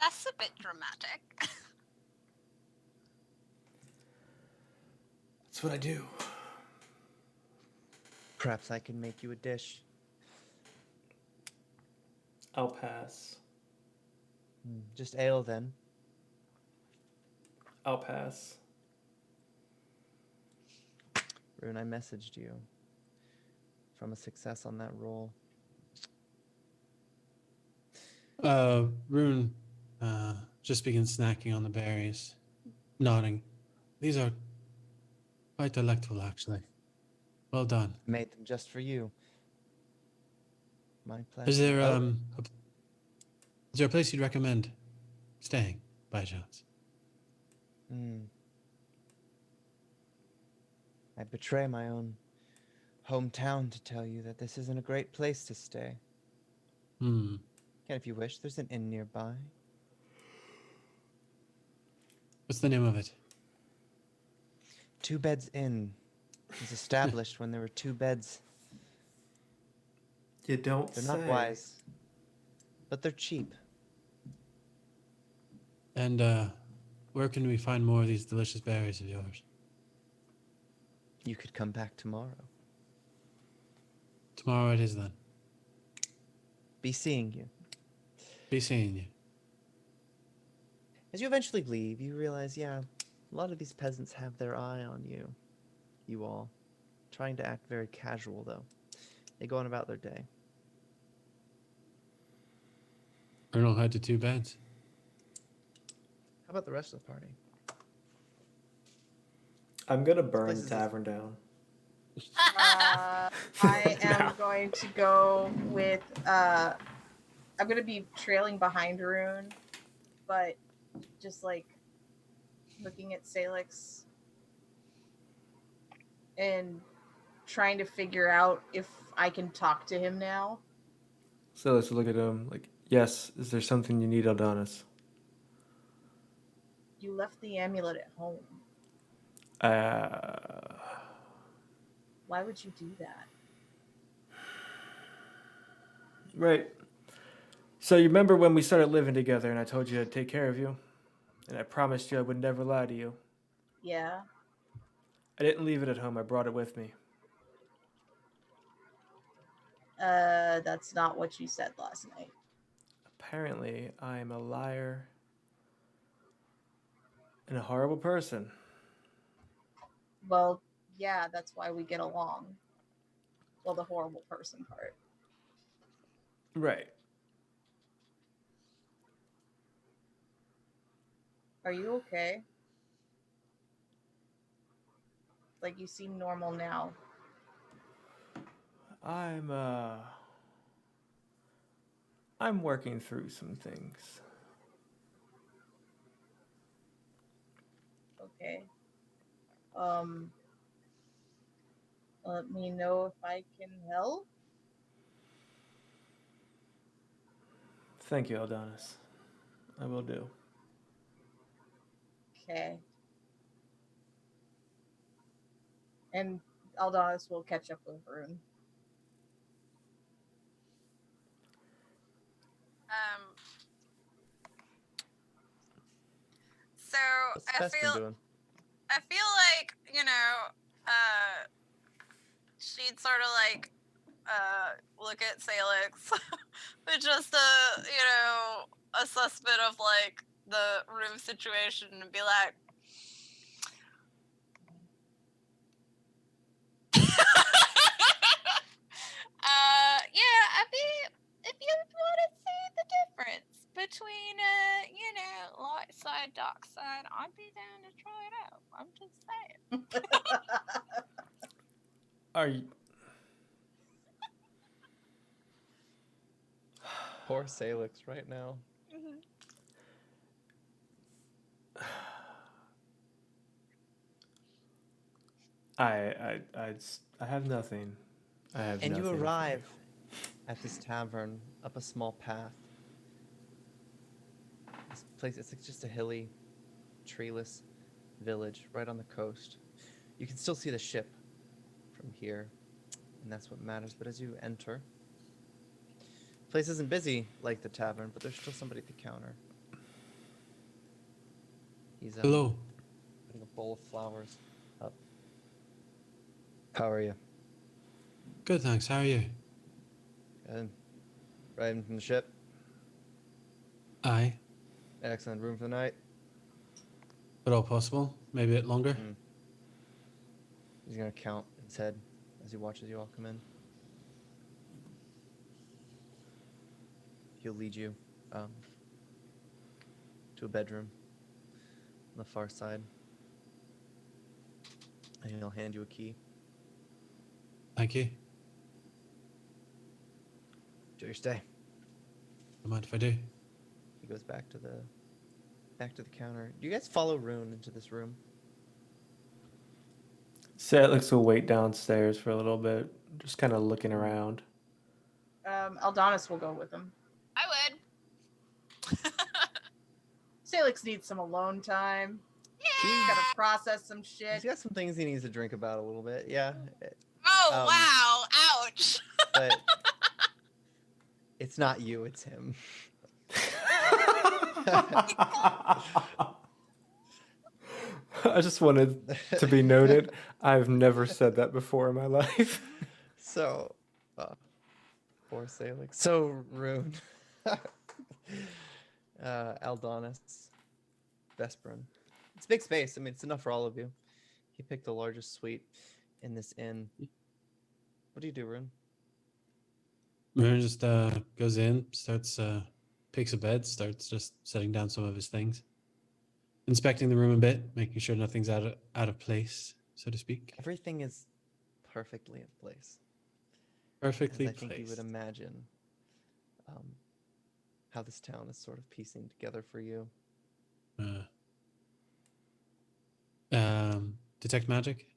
E: That's a bit dramatic.
D: That's what I do.
A: Perhaps I can make you a dish.
D: I'll pass.
A: Just ale then.
D: I'll pass.
A: Rune, I messaged you from a success on that roll.
B: Rune just begins snacking on the berries, nodding. These are quite delectable, actually. Well done.
A: Made them just for you. My pleasure.
B: Is there
A: Oh,
B: is there a place you'd recommend staying, by chance?
A: I'd betray my own hometown to tell you that this isn't a great place to stay. And if you wish, there's an inn nearby.
B: What's the name of it?
A: 2 Beds Inn. It was established when there were 2 beds.
D: You don't
A: They're
D: say.
A: not wise, but they're cheap.
B: And where can we find more of these delicious berries of yours?
A: You could come back tomorrow.
B: Tomorrow it is then.
A: Be seeing you.
B: Be seeing you.
A: As you eventually leave, you realize, yeah, a lot of these peasants have their eye on you. You all. Trying to act very casual, though. They go on about their day.
B: Colonel had to 2 beds.
A: How about the rest of the party?
D: I'm gonna burn
A: place
D: the
A: is-
D: tavern down.
C: I am
D: No.
C: going to go with. I'm going to be trailing behind Rune, but just like looking at Sailix and trying to figure out if I can talk to him now.
D: So let's look at him. Like, yes, is there something you need, Adonis?
C: You left the amulet at home. Why would you do that?
D: Right. So you remember when we started living together and I told you I'd take care of you? And I promised you I would never lie to you.
C: Yeah.
D: I didn't leave it at home. I brought it with me.
C: That's not what you said last night.
D: Apparently, I'm a liar and a horrible person.
C: Well, yeah, that's why we get along. Well, the horrible person part.
D: Right.
C: Are you okay? Like, you seem normal now.
D: I'm working through some things.
C: Okay. Let me know if I can help.
D: Thank you, Adonis. I will do.
C: Okay. And Aldonis will catch up with Rune.
E: So
A: What's the
E: I
A: best
E: feel
A: been doing?
E: like, she'd sort of like look at Sailix with just a suspect of like the room situation and be like, yeah, if you want to see the difference between light side, dark side, I'd be down to try it out. I'm just saying.
D: Are you?
A: Poor Sailix right now.
D: I have nothing. I have
A: And
D: nothing.
A: you
D: for
A: arrive at this tavern up a small path. This place, it's like just a hilly, treeless village right on the coast. You can still see the ship from here, and that's what matters. But as you enter, the place isn't busy like the tavern, but there's still somebody at the counter. He's
B: Hello.
A: putting a bowl of flowers up. How are you?
B: Good, thanks. How are you?
A: Good. Riding from the ship.
B: Aye.
A: Excellent. Room for the night.
B: But all possible. Maybe a bit longer.
A: He's gonna count his head as he watches you all come in. He'll lead you to a bedroom on the far side, and he'll hand you a key.
B: Thank you.
A: Enjoy your stay.
B: Don't mind if I do.
A: He goes back to the counter. Do you guys follow Rune into this room?
D: Sailix will wait downstairs for a little bit, just kind of looking around.
C: Aldonis will go with him.
E: I would.
C: Salix needs some alone time.
E: Yeah,
A: He's
C: Gotta process some
A: he's
C: shit.
A: got some things he needs to drink about a little bit. Yeah.
E: Oh,
A: Um,
E: wow. Ouch.
A: But it's not you, it's him.
D: I just wanted to be noted. I've never said that before in my life.
A: So, poor Sailix. So, Rune. Aldonis. Vesperin. It's a big space. I mean, it's enough for all of you. He picked the largest suite in this inn. What do you do, Rune?
B: Marin just goes in, starts picks a bed, starts just setting down some of his things, inspecting the room a bit, making sure nothing's out of place, so to speak.
A: Everything is perfectly in place.
B: Perfectly
A: As I think you would
B: placed.
A: imagine how this town is sort of piecing together for you.
B: Detect magic.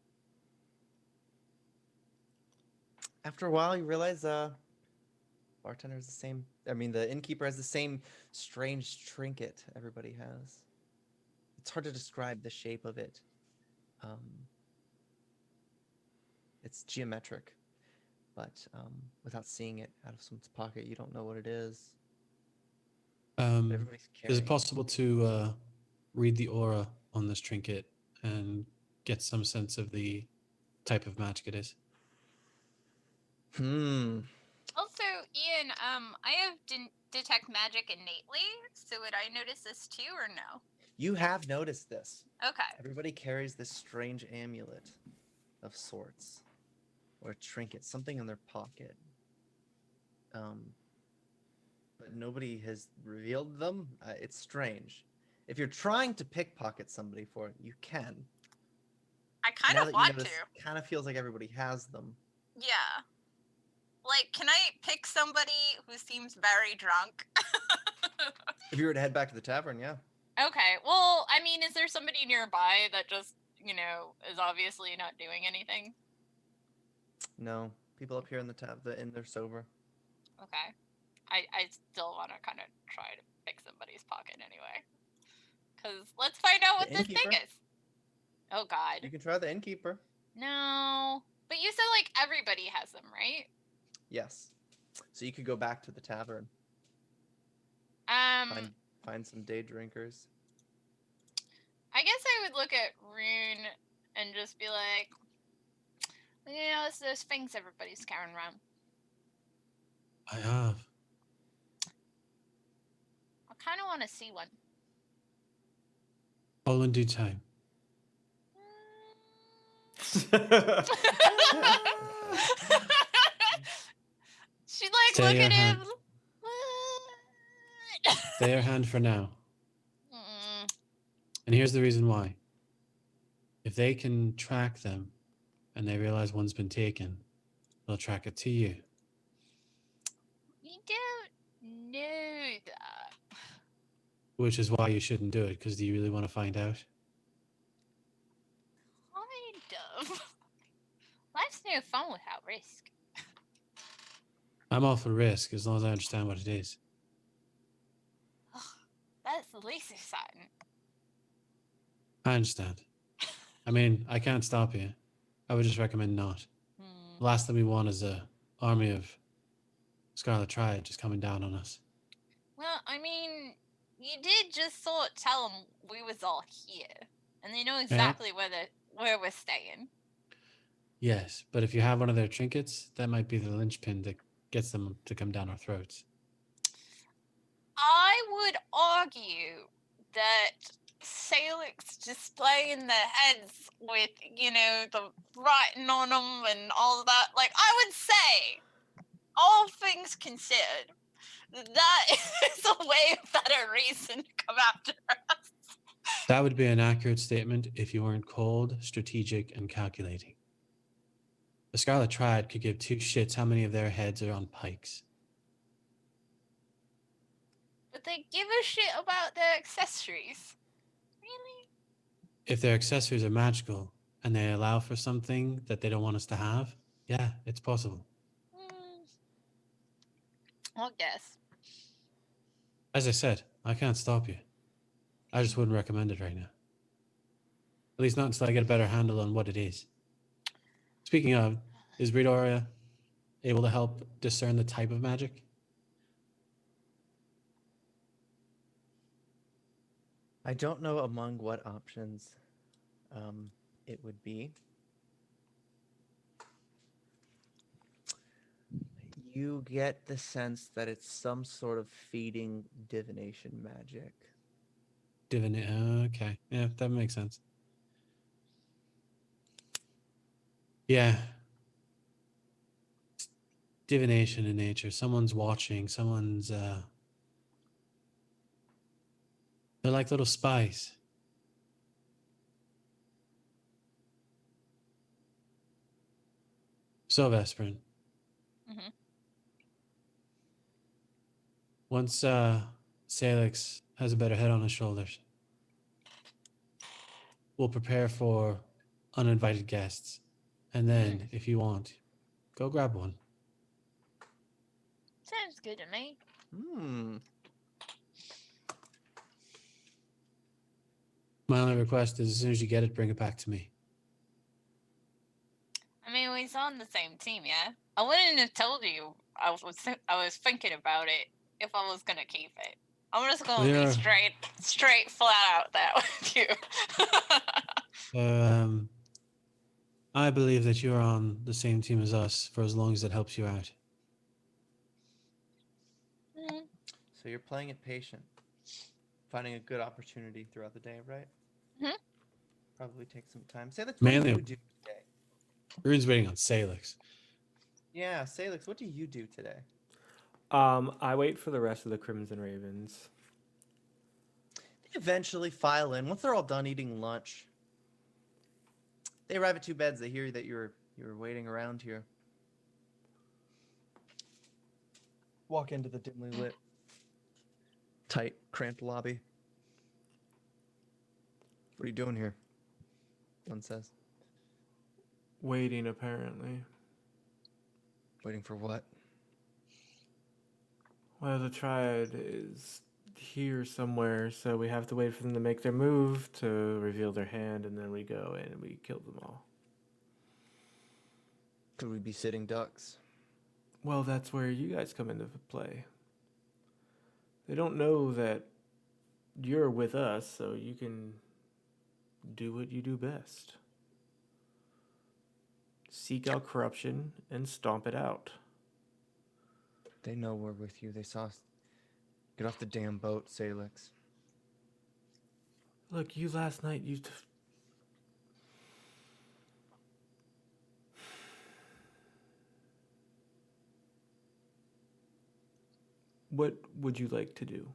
A: After a while, you realize bartender is the same. I mean, the innkeeper has the same strange trinket everybody has. It's hard to describe the shape of it. It's geometric, but without seeing it out of someone's pocket, you don't know what it is. But everybody's
B: Is
A: carrying
B: it possible to read the aura on this trinket and get some sense of the type of magic it is?
E: Also, Ian, I have detect magic innately, so would I notice this too, or no?
A: You have noticed this.
E: Okay.
A: Everybody carries this strange amulet of sorts, or a trinket, something in their pocket. But nobody has revealed them. It's strange. If you're trying to pickpocket somebody for it, you can.
E: I kind
A: Now
E: of
A: that
E: want
A: you notice,
E: to.
A: kind of feels like everybody has them.
E: Yeah. Like, can I pick somebody who seems very drunk?
A: If you were to head back to the tavern, yeah.
E: Okay. Well, I mean, is there somebody nearby that just, is obviously not doing anything?
A: No, people up here in the inn, they're sober.
E: Okay. I still want to kind of try to pick somebody's pocket anyway. Because let's find out what
A: The
E: this thing
A: innkeeper?
E: is. Oh, God.
A: You can try the innkeeper.
E: No. But you said, like, everybody has them, right?
A: Yes. So you could go back to the tavern. Find some day drinkers.
E: I guess I would look at Rune and just be like, it's those things everybody's carrying around.
B: I have.
E: I kind of want to see one.
B: All in due time.
E: She'd like
B: Stay
E: look
B: your
E: at him.
B: hand. Stay your hand for now. And here's the reason why. If they can track them and they realize one's been taken, they'll track it to you.
E: You don't know that.
B: Which is why you shouldn't do it, because do you really want to find out?
E: Kind of. Life's no fun without risk.
B: I'm all for risk as long as I understand what it is.
E: That's the least exciting.
B: I understand. I mean, I can't stop you. I would just recommend not. The last thing we want is a army of Scarlet Triad just coming down on us.
E: Well, I mean, you did just sort of tell them we was all here, and they know exactly where we're staying.
B: Yes, but if you have one of their trinkets, that might be the linchpin that gets them to come down our throats.
E: I would argue that Sailix displaying the heads with, the writing on them and all of that, like, I would say, all things considered, that is a way better reason to come after us.
B: That would be an accurate statement if you weren't cold, strategic, and calculating. The Scarlet Triad could give two shits how many of their heads are on pikes.
E: But they give a shit about their accessories. Really?
B: If their accessories are magical and they allow for something that they don't want us to have, yeah, it's possible.
E: I guess.
B: As I said, I can't stop you. I just wouldn't recommend it right now. At least not until I get a better handle on what it is. Speaking of, is Redoria able to help discern the type of magic?
A: I don't know among what options it would be. You get the sense that it's some sort of feeding divination magic.
B: Okay. Yeah, that makes sense. Yeah. It's divination in nature. Someone's watching. Someone's they're like little spies. So, Vesperin,
E: Mhm.
B: once Sailix has a better head on his shoulders, we'll prepare for uninvited guests. And then, if you want, go grab one.
G: Sounds good to me.
A: Hmm.
B: My only request is as soon as you get it, bring it back to me.
E: I mean, we saw on the same team, yeah. I wouldn't have told you. I was thinking about it if I was gonna keep it. I'm just gonna
B: There
E: be
B: are-
E: straight, flat out that with you.
B: I believe that you're on the same team as us for as long as it helps you out.
E: Mm,
A: So you're playing it patient, finding a good opportunity throughout the day, right?
E: Mhm.
A: Probably take some time. Salix, what
B: Mainly-
A: do you do today?
B: Rune's waiting on Salix.
A: Yeah, Salix, what do you do today?
D: I wait for the rest of the Crimson Ravens.
A: They eventually file in. Once they're all done eating lunch, they arrive at two beds. They hear that you're waiting around here. Walk into the dimly lit, tight, cramped lobby. What are you doing here? One says.
D: Waiting, apparently.
A: Waiting for what?
D: Well, the Triad is here somewhere, so we have to wait for them to make their move to reveal their hand, and then we go in and we kill them all.
A: Could we be sitting ducks?
D: Well, that's where you guys come into play. They don't know that you're with us, so you can do what you do best. Seek out corruption and stomp it out.
A: They know we're with you. They saw us. Get off the damn boat, Salix.
D: Look, you last night, What would you like to do?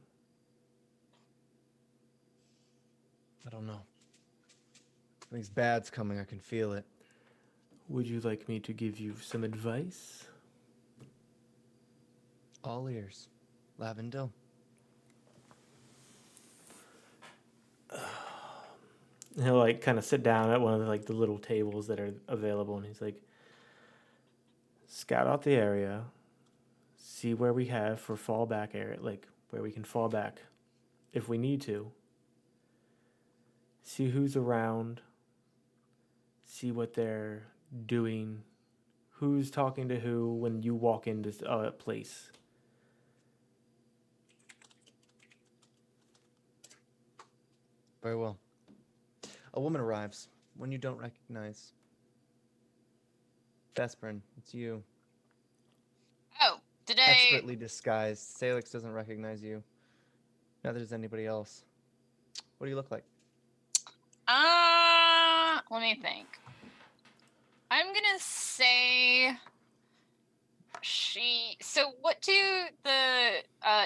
A: I don't know. Something's bad's coming. I can feel it.
D: Would you like me to give you some advice?
A: All ears. Lavendel.
D: He'll like kind of sit down at one of the little tables that are available, and he's like, scout out the area, see where we have for fallback area, like where we can fall back if we need to. See who's around, see what they're doing, who's talking to who when you walk into a place.
A: Very well. A woman arrives. One you don't recognize. Vesperin, it's you.
E: Oh, did I?
A: Expertly disguised. Salix doesn't recognize you. Neither does anybody else. What do you look like?
E: Let me think. I'm gonna say she. So, what do the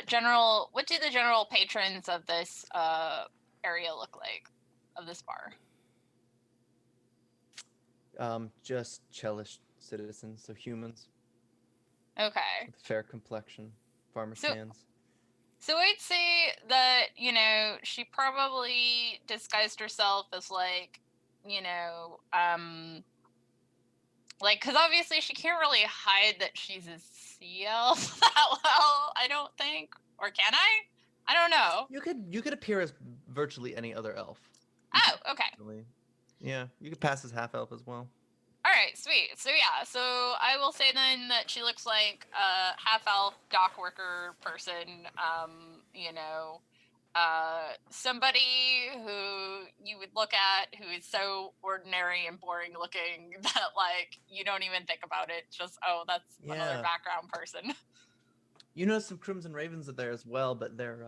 E: general patrons of this area look like, of this bar?
A: Just Chelish citizens, so humans
E: Okay.
A: with fair complexion, farmer
E: So-
A: stands.
E: So I'd say that, she probably disguised herself as because obviously she can't really hide that she's a sea elf that well, I don't think. Or can I? I don't know.
A: You could appear as virtually any other elf.
E: Oh, okay.
A: Actually. Yeah, you could pass as half elf as well.
E: All right, sweet. So yeah, so I will say then that she looks like a half elf dock worker person. Somebody who you would look at who is so ordinary and boring looking that like you don't even think about it. Just that's another
A: Yeah.
E: background person.
A: You notice some crimson ravens are there as well, but they're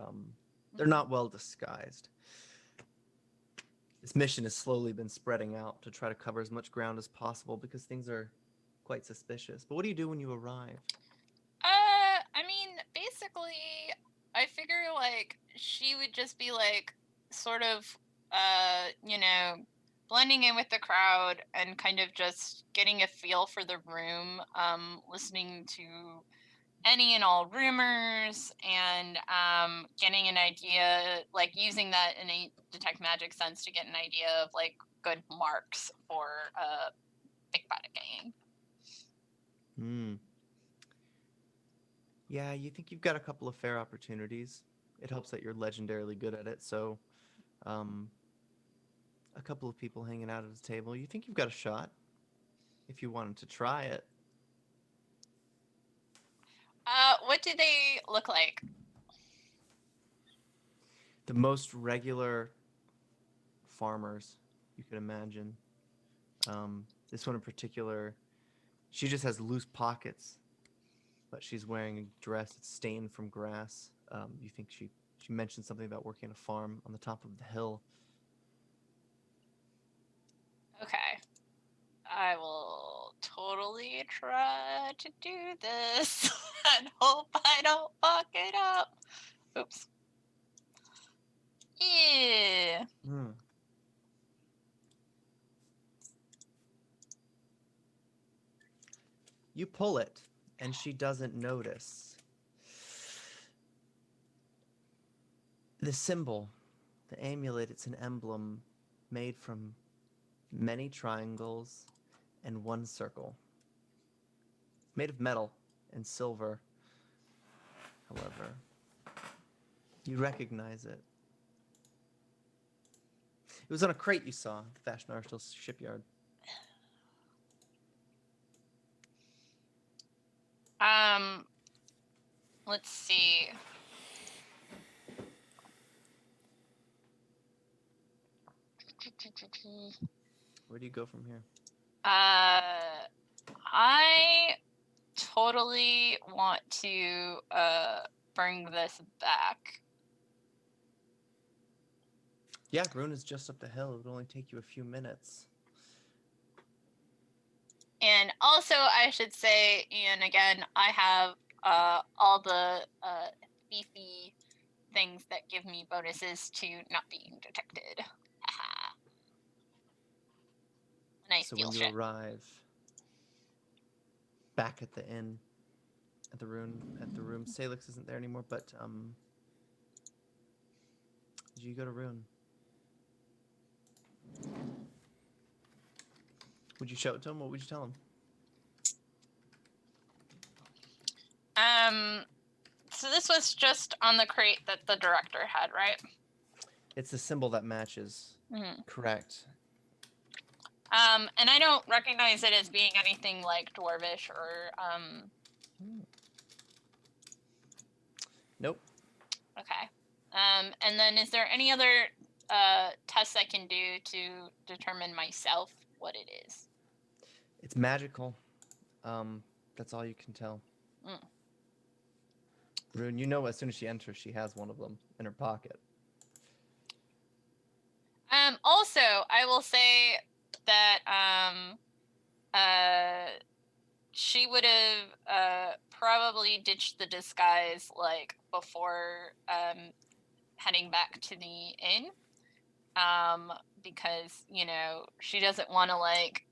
A: not well disguised. This mission has slowly been spreading out to try to cover as much ground as possible because things are quite suspicious. But what do you do when you arrive?
E: I mean, basically, I figure like she would just be like sort of blending in with the crowd and kind of just getting a feel for the room, listening to any and all rumors and getting an idea, like using that innate detect magic sense to get an idea of like good marks for pickpocket gang.
A: Hmm. Yeah, you think you've got a couple of fair opportunities. It helps that you're legendarily good at it, so a couple of people hanging out at a table. You think you've got a shot if you wanted to try it.
E: What do they look like?
A: The most regular farmers you could imagine. This one in particular, she just has loose pockets, but she's wearing a dress that's stained from grass. You think she mentioned something about working on a farm on the top of the hill.
E: Okay. I will totally try to do this and hope I don't fuck it up. Oops. Yeah.
A: Hmm. You pull it, and she doesn't notice. The symbol, the amulet, it's an emblem made from many triangles and one circle. Made of metal and silver. However, you recognize it. It was on a crate you saw at the Fashion Arsenal shipyard.
E: Let's see.
A: Where do you go from here?
E: I totally want to bring this back.
A: Yeah, Rune is just up the hill. It would only take you a few minutes.
E: And also, I should say, and again, I have all the beefy things that give me bonuses to not being detected. Haha. And I
A: So
E: steal
A: when you
E: shit.
A: arrive back at the inn, at the room, Sailix isn't there anymore, but did you go to Rune? Would you show it to him? What would you tell him?
E: So this was just on the crate that the director had, right?
A: It's the symbol that matches.
E: Mm-hmm.
A: Correct.
E: And I don't recognize it as being anything like dwarvish or
A: Nope.
E: Okay. And then is there any other tests I can do to determine myself what it is?
A: It's magical. That's all you can tell.
E: Mm.
A: Rune, you know as soon as she enters, she has one of them in her pocket.
E: Also, I will say that she would have probably ditched the disguise like before heading back to the inn, because she doesn't want to like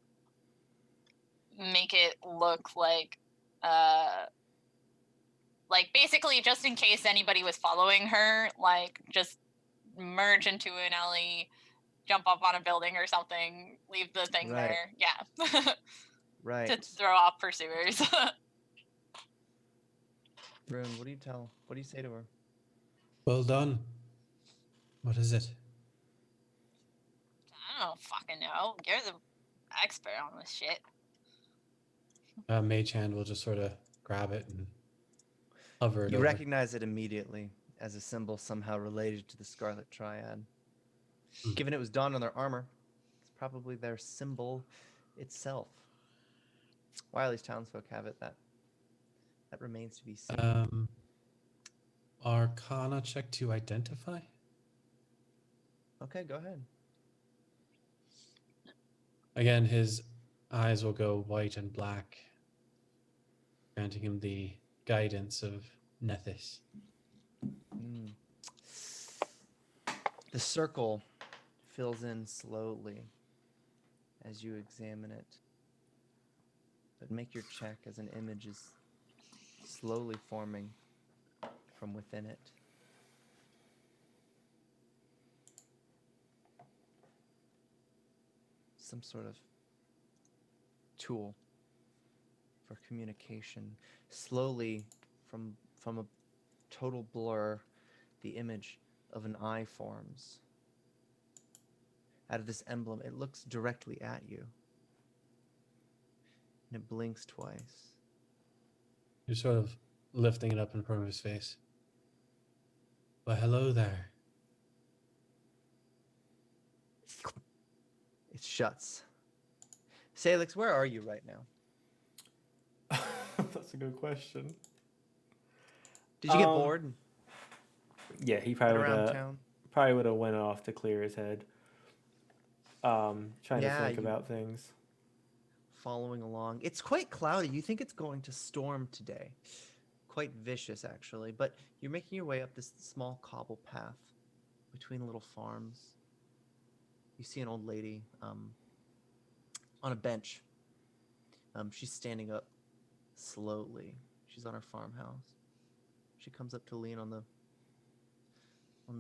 E: make it look like basically just in case anybody was following her, like just merge into an alley, jump up on a building or something, leave the thing
A: Right.
E: there. Yeah.
A: Right.
E: To throw off pursuers.
A: Rune, what do you tell? What do you say to her?
B: Well done. What is it?
E: I don't fucking know. You're the expert on this shit.
B: Mage Hand will just sort of grab it and hover it
A: You
B: over.
A: recognize it immediately as a symbol somehow related to the Scarlet Triad.
B: Hmm.
A: Given it was donned on their armor, it's probably their symbol itself. Wiley's townsfolk have it. That remains to be seen.
B: Arcana check to identify.
A: Okay, go ahead.
B: Again, his eyes will go white and black, granting him the guidance of Nethys.
A: Mm. The circle fills in slowly as you examine it. But make your check as an image is slowly forming from within it. Some sort of tool for communication. Slowly, from a total blur, the image of an eye forms. Out of this emblem, it looks directly at you. And it blinks twice.
B: You're sort of lifting it up in front of his face. Well, hello there.
A: It shuts. Sailix, where are you right now?
D: That's a good question.
A: Did you get bored?
D: Yeah, he
A: Head
D: probably
A: around
D: would
A: town?
D: have went off to clear his head. Trying to
A: Yeah,
D: think
A: you-
D: about things.
A: Following along. It's quite cloudy. You think it's going to storm today. Quite vicious, actually. But you're making your way up this small cobble path between little farms. You see an old lady on a bench. She's standing up slowly. She's on her farmhouse. She comes up to lean on the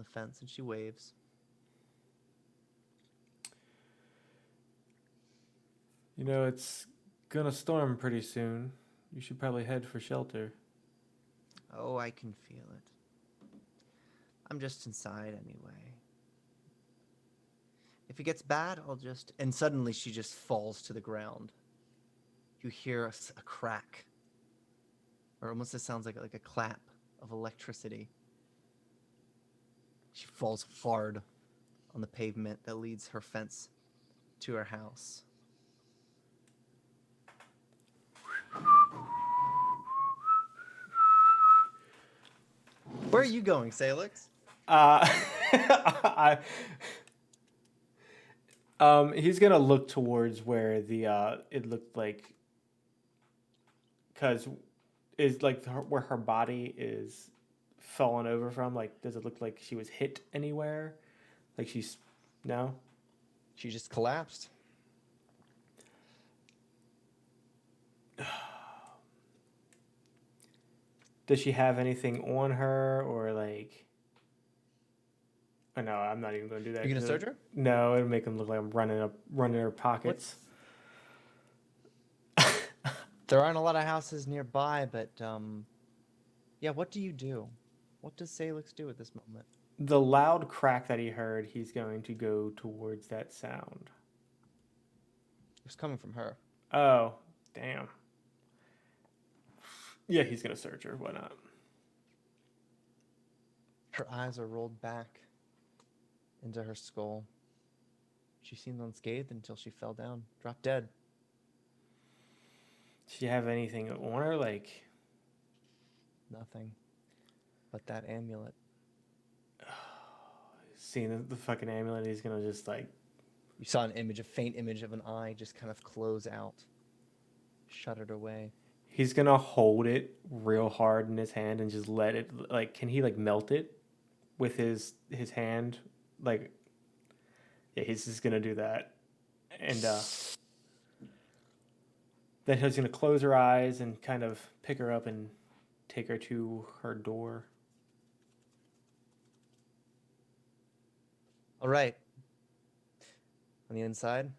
A: fence and she waves.
D: You know, it's gonna storm pretty soon. You should probably head for shelter.
A: Oh, I can feel it. I'm just inside anyway. If it gets bad, I'll just... And suddenly she just falls to the ground. You hear a crack. Or almost it sounds like a clap of electricity. She falls hard on the pavement that leads her fence to her house. Where are you going, Sailix?
D: I, he's gonna look towards where the it looked like, cause is like where her body is fallen over from. Like, does it look like she was hit anywhere? Like she's no.
A: She just collapsed.
D: Does she have anything on her or like? Oh, no, I'm not even going to do that.
A: You gonna
D: 'cause
A: search her?
D: No, it'll make him look like I'm running her pockets.
A: There aren't a lot of houses nearby, but yeah. What do you do? What does Sailix do at this moment?
D: The loud crack that he heard, he's going to go towards that sound.
A: It was coming from her.
D: Oh, damn. Yeah, he's gonna search her. Why not?
A: Her eyes are rolled back into her skull. She seemed unscathed until she fell down, dropped dead.
D: Does she have anything on her? Like,
A: Nothing but that amulet.
D: seeing the fucking amulet, he's gonna just like.
A: You saw an image, a faint image of an eye just kind of close out, shuttered away.
D: He's gonna hold it real hard in his hand and just let it. Like, can he like melt it with his hand? Like, yeah, he's just gonna do that, and then he's gonna close her eyes and kind of pick her up and take her to her door.
A: All right. On the inside,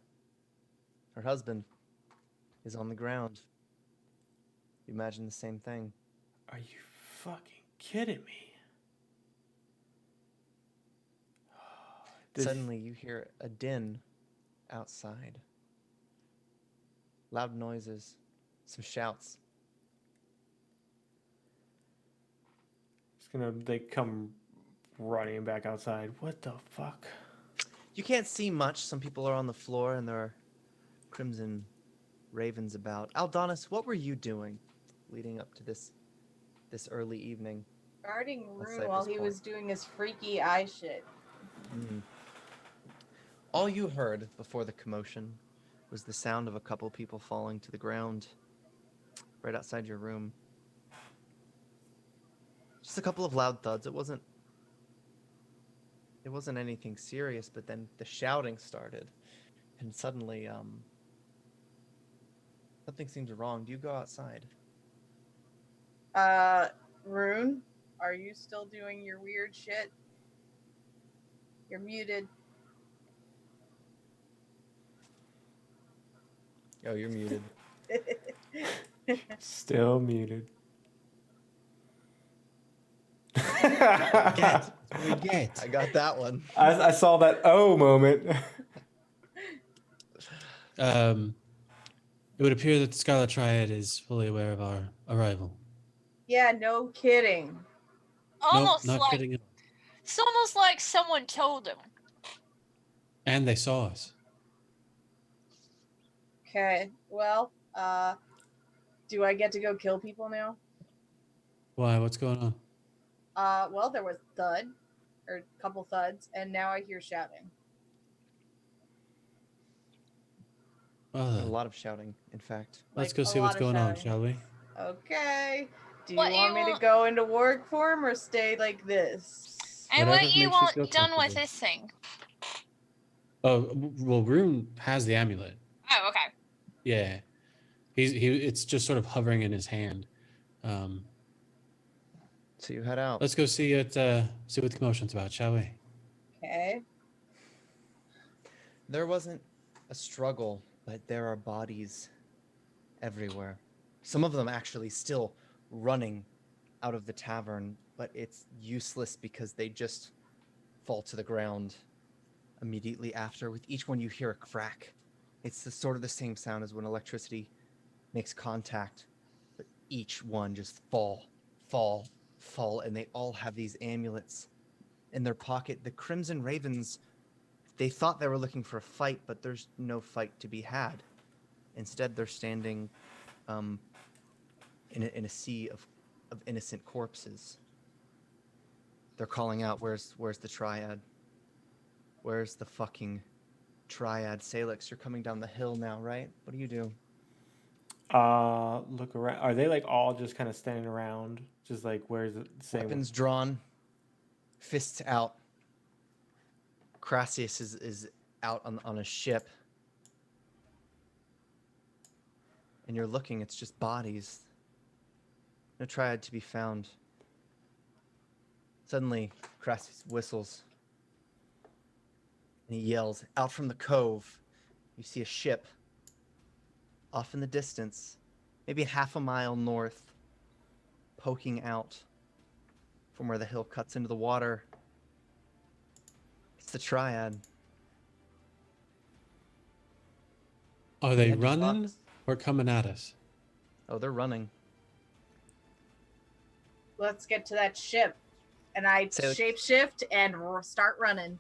A: her husband is on the ground. You imagine the same thing.
D: Are you fucking kidding me? Does-
A: Suddenly, you hear a din outside. Loud noises, some shouts.
D: They come running back outside. What the fuck?
A: You can't see much. Some people are on the floor, and there are crimson ravens about. Aldonis, what were you doing leading up to this early evening?
C: Guarding
A: Let's
C: Rune
A: say
C: while
A: this
C: he
A: point.
C: was doing his freaky eye shit.
A: All you heard before the commotion was the sound of a couple people falling to the ground right outside your room. Just a couple of loud thuds. It wasn't anything serious, but then the shouting started, and suddenly something seems wrong. Do you go outside?
C: Rune, are you still doing your weird shit? You're muted.
A: Oh, you're muted.
D: Still muted.
B: Get. We get.
A: I got that one.
D: I saw that moment.
B: It would appear that the Scarlet Triad is fully aware of our arrival.
C: Yeah, no kidding.
G: Almost
B: nope, not
G: like
B: kidding at all.
G: it's almost like someone told him.
B: And they saw us.
C: Okay, well, do I get to go kill people now?
B: Why? What's going on?
C: Well, there was thud, or a couple thuds, and now I hear shouting.
B: Well,
A: A
B: then,
A: lot of shouting, in fact.
B: let's
C: Like,
B: go
C: a
B: see what's
C: lot of
B: going on,
C: shouting.
B: shall we?
C: Okay. Do you
G: What
C: want
G: you
C: me to
G: want-
C: go into work form or stay like this?
G: And
B: Whatever
G: what you
B: makes you
G: want
B: feel
G: done with
B: comfortable.
G: this thing?
B: Oh, well, Rune has the amulet.
G: Oh, okay.
B: Yeah. It's just sort of hovering in his hand.
A: So you head out.
B: Let's go see what the commotion's about, shall we?
C: Okay.
A: There wasn't a struggle, but there are bodies everywhere. Some of them actually still running out of the tavern, but it's useless because they just fall to the ground immediately after. With each one, you hear a crack. It's sort of the same sound as when electricity makes contact, but each one just fall, and they all have these amulets in their pocket. The Crimson Ravens, they thought they were looking for a fight, but there's no fight to be had. Instead, they're standing in a sea of innocent corpses. They're calling out, where's the Triad? Where's the fucking Triad? Sailix, you're coming down the hill now, right? What do you do?
D: Look around. Are they like all just kind of standing around? Just like where's the same
A: Weapons drawn, fists out. Crassius is out on a ship. And you're looking, it's just bodies. No Triad to be found. Suddenly, Crassius whistles. And he yells, out from the cove, you see a ship. Off in the distance, maybe half a mile north, poking out from where the hill cuts into the water. It's the Triad.
B: Are they
A: Empty
B: running
C: Mm.
A: box.
B: or coming at us?
A: Oh, they're running.
C: Let's get to that ship. And I
A: Sailix.
C: shapeshift and start running.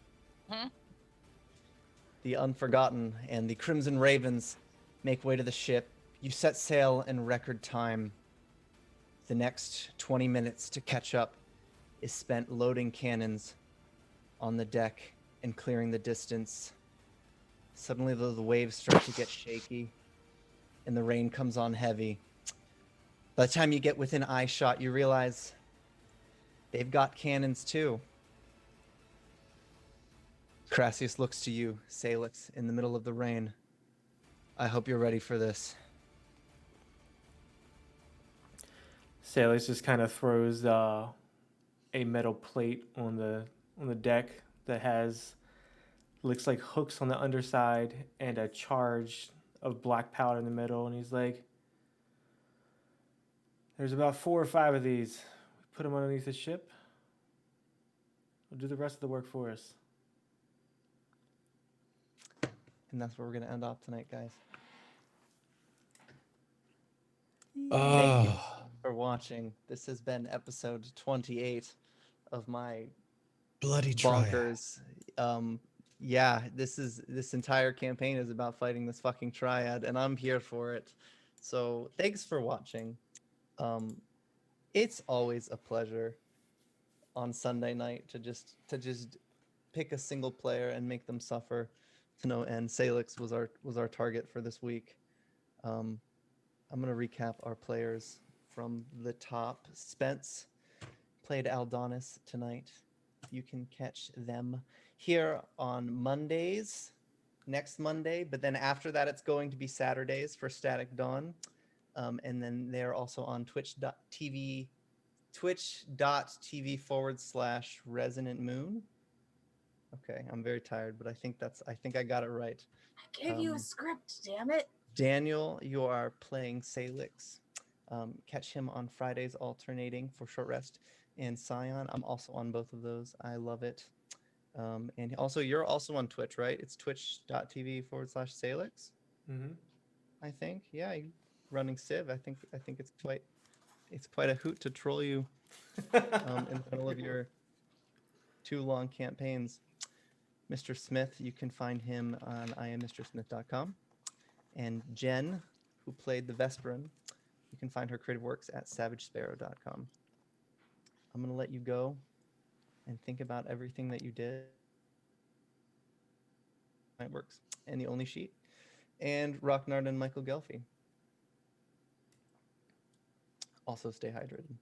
A: The Unforgotten and the Crimson Ravens make way to the ship. You set sail in record time. The next 20 minutes to catch up is spent loading cannons on the deck and clearing the distance. Suddenly the waves start to get shaky and the rain comes on heavy. By the time you get within eye shot, you realize they've got cannons too. Crassius looks to you, Sailix, in the middle of the rain. I hope you're ready for this.
D: Sailix just kind of throws a metal plate on the deck that has looks like hooks on the underside and a charge of black powder in the middle, and he's like, "There's about 4 or 5 of these. We put them underneath the ship. We'll do the rest of the work for us."
A: And that's where we're going to end off tonight, guys. Thank you
B: Oh,
A: for watching. This has been episode 28 of my
B: bloody triad.
A: bonkers. Yeah, this entire campaign is about fighting this fucking triad, and I'm here for it. So thanks for watching. It's always a pleasure on Sunday night to just pick a single player and make them suffer to no end. Sailix was our target for this week. I'm gonna recap our players from the top. Spence played Aldonis tonight. You can catch them here on Mondays, next Monday, but then after that it's going to be Saturdays for Static Dawn. And then they're also on twitch.tv /Resonant Moon. Okay, I'm very tired, but I think I got it right.
C: I gave you a script, damn it.
A: Daniel, you are playing Sailix. Catch him on Fridays alternating for Short Rest and Scion. I'm also on both of those. I love it. And also, you're also on Twitch, right? It's twitch.tv /Sailix.
D: Mm-hmm.
A: I think. Yeah, you running Civ. I think it's quite a hoot to troll you in the middle of your 2 long campaigns. Mr. Smith, you can find him on IamMrSmith.com. And Jen, who played the Vesperin, you can find her creative works at SavageSparrow.com. I'm going to let you go and think about everything that you did. It works. And the Only Sheet. And Rocknard and Michael Gelfi. Also stay hydrated.